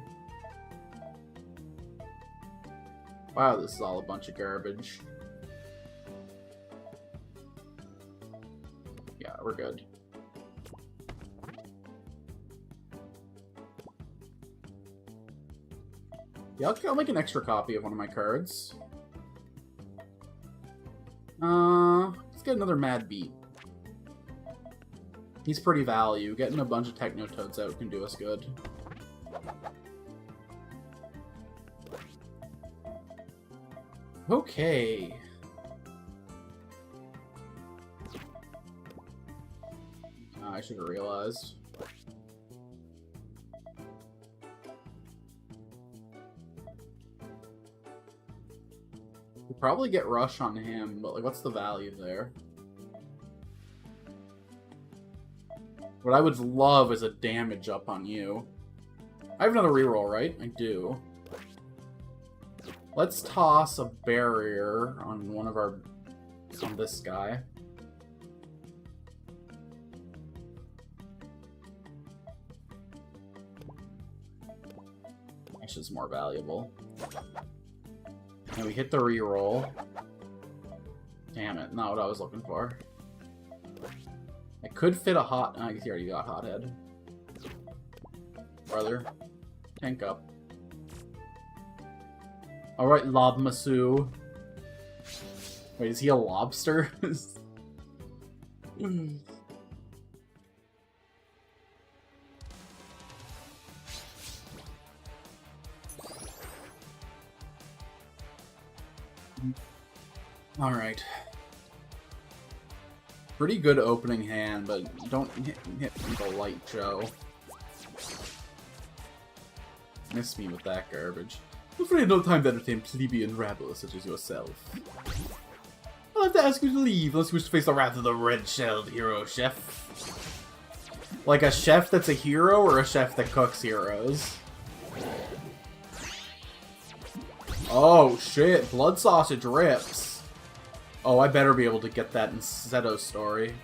Wow, this is all a bunch of garbage. Yeah, we're good. Yeah, I'll make an extra copy of one of my cards. Let's get another Mad Beat. He's pretty value. Getting a bunch of Technotoads out can do us good. Okay. I should have realized. We'll probably get Rush on him, but like, what's the value there? What I would love is a damage up on you. I have another reroll, right? I do. Let's toss a barrier on one of our... on this guy. Ash is more valuable. And we hit the reroll. Damn it, not what I was looking for. I could fit a hot... I guess you already got Hothead. Brother. Tank up. Alright, Lobmasu. Wait, is he a lobster? Alright. Pretty good opening hand, but don't hit me with a light Joe. Miss me with that garbage. I'm afraid no time to entertain plebeian rabble such as yourself. I'll have to ask you to leave unless you wish to face the wrath of the red-shelled hero chef. Like a chef that's a hero or a chef that cooks heroes? Oh shit, blood sausage rips. Oh, I better be able to get that in Seto's story.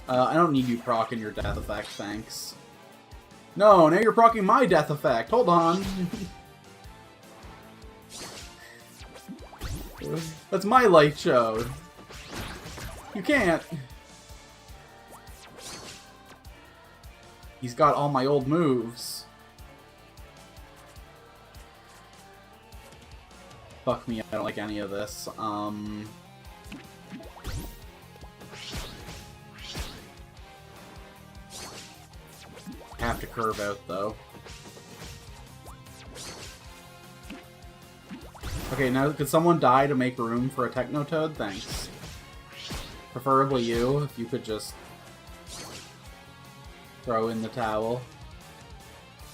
I don't need you proccing your death effect, thanks. No, now you're proccing my death effect. Hold on. That's my light show. You can't. He's got all my old moves. Fuck me, I don't like any of this. Have to curve out, though. Okay, now could someone die to make room for a Technotoad? Thanks. Preferably you, if you could just throw in the towel.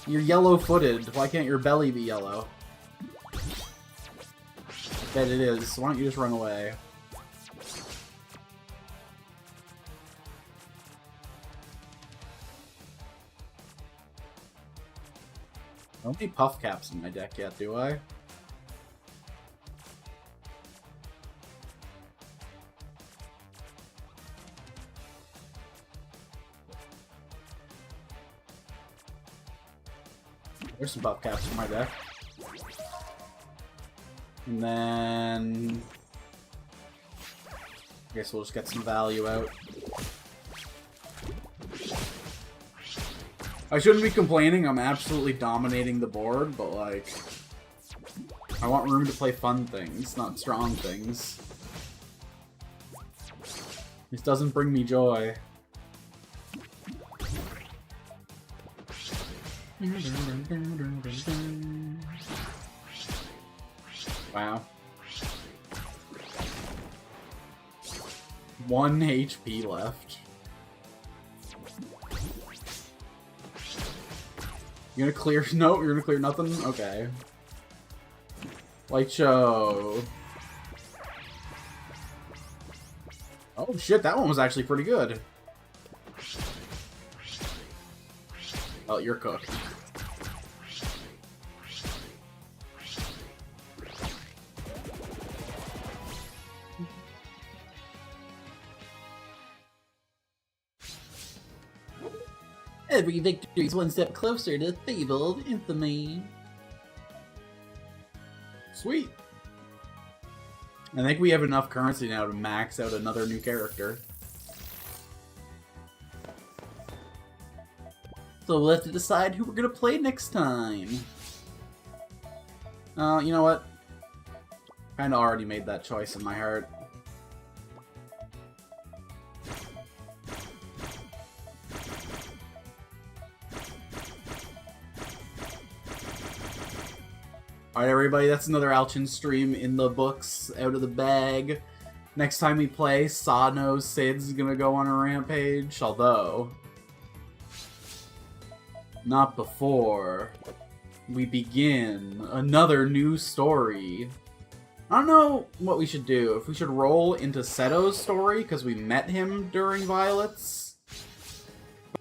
You're yellow-footed. Why can't your belly be yellow? I bet it is. Why don't you just run away? I don't need puff caps in my deck yet, do I? There's some buff caps in my deck. And then... I guess we'll just get some value out. I shouldn't be complaining, I'm absolutely dominating the board, but like... I want room to play fun things, not strong things. This doesn't bring me joy. I 1 HP left. You gonna clear? Nope, you're gonna clear nothing? Okay. Light show. Oh shit, that one was actually pretty good. Oh, you're cooked. Every victory is one step closer to fabled infamy. Sweet. I think we have enough currency now to max out another new character. So we'll have to decide who we're gonna play next time. You know what? Kinda already made that choice in my heart. Alright everybody, that's another Alchin stream in the books, out of the bag. Next time we play, Saw knows Sid's gonna go on a rampage, although... not before we begin another new story. I don't know what we should do. If we should roll into Seto's story, because we met him during Violet's.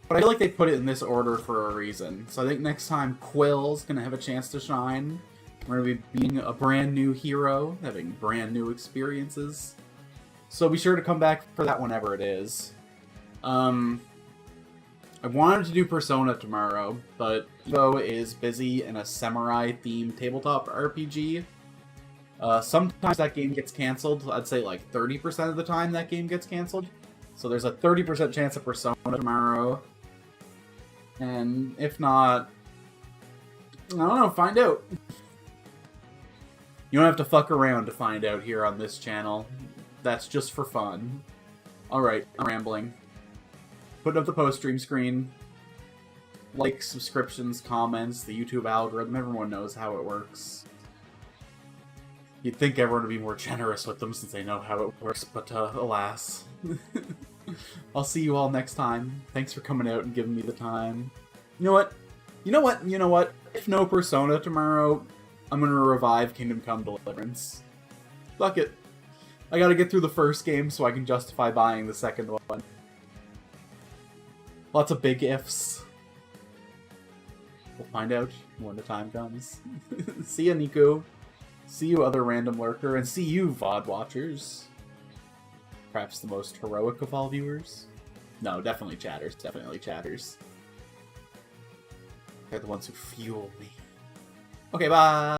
But I feel like they put it in this order for a reason. So I think next time Quill's gonna have a chance to shine. We're going to be being a brand new hero, having brand new experiences. So be sure to come back for that whenever it is. I wanted to do Persona tomorrow, but Evo is busy in a samurai-themed tabletop RPG. Sometimes that game gets canceled. I'd say like 30% of the time that game gets canceled. So there's a 30% chance of Persona tomorrow. And if not, I don't know, find out. You don't have to fuck around to find out here on this channel. That's just for fun. Alright, I'm rambling. Putting up the post-stream screen. Like, subscriptions, comments, the YouTube algorithm, everyone knows how it works. You'd think everyone would be more generous with them since they know how it works, but alas. I'll see you all next time. Thanks for coming out and giving me the time. You know what? You know what? You know what? If no Persona tomorrow, I'm gonna revive Kingdom Come Deliverance. Fuck it. I gotta get through the first game so I can justify buying the second one. Lots of big ifs. We'll find out when the time comes. See ya, Nico. See you, other random lurker, and see you, VOD watchers. Perhaps the most heroic of all viewers? No, definitely chatters. Definitely chatters. They're the ones who fuel me. Okay, bye!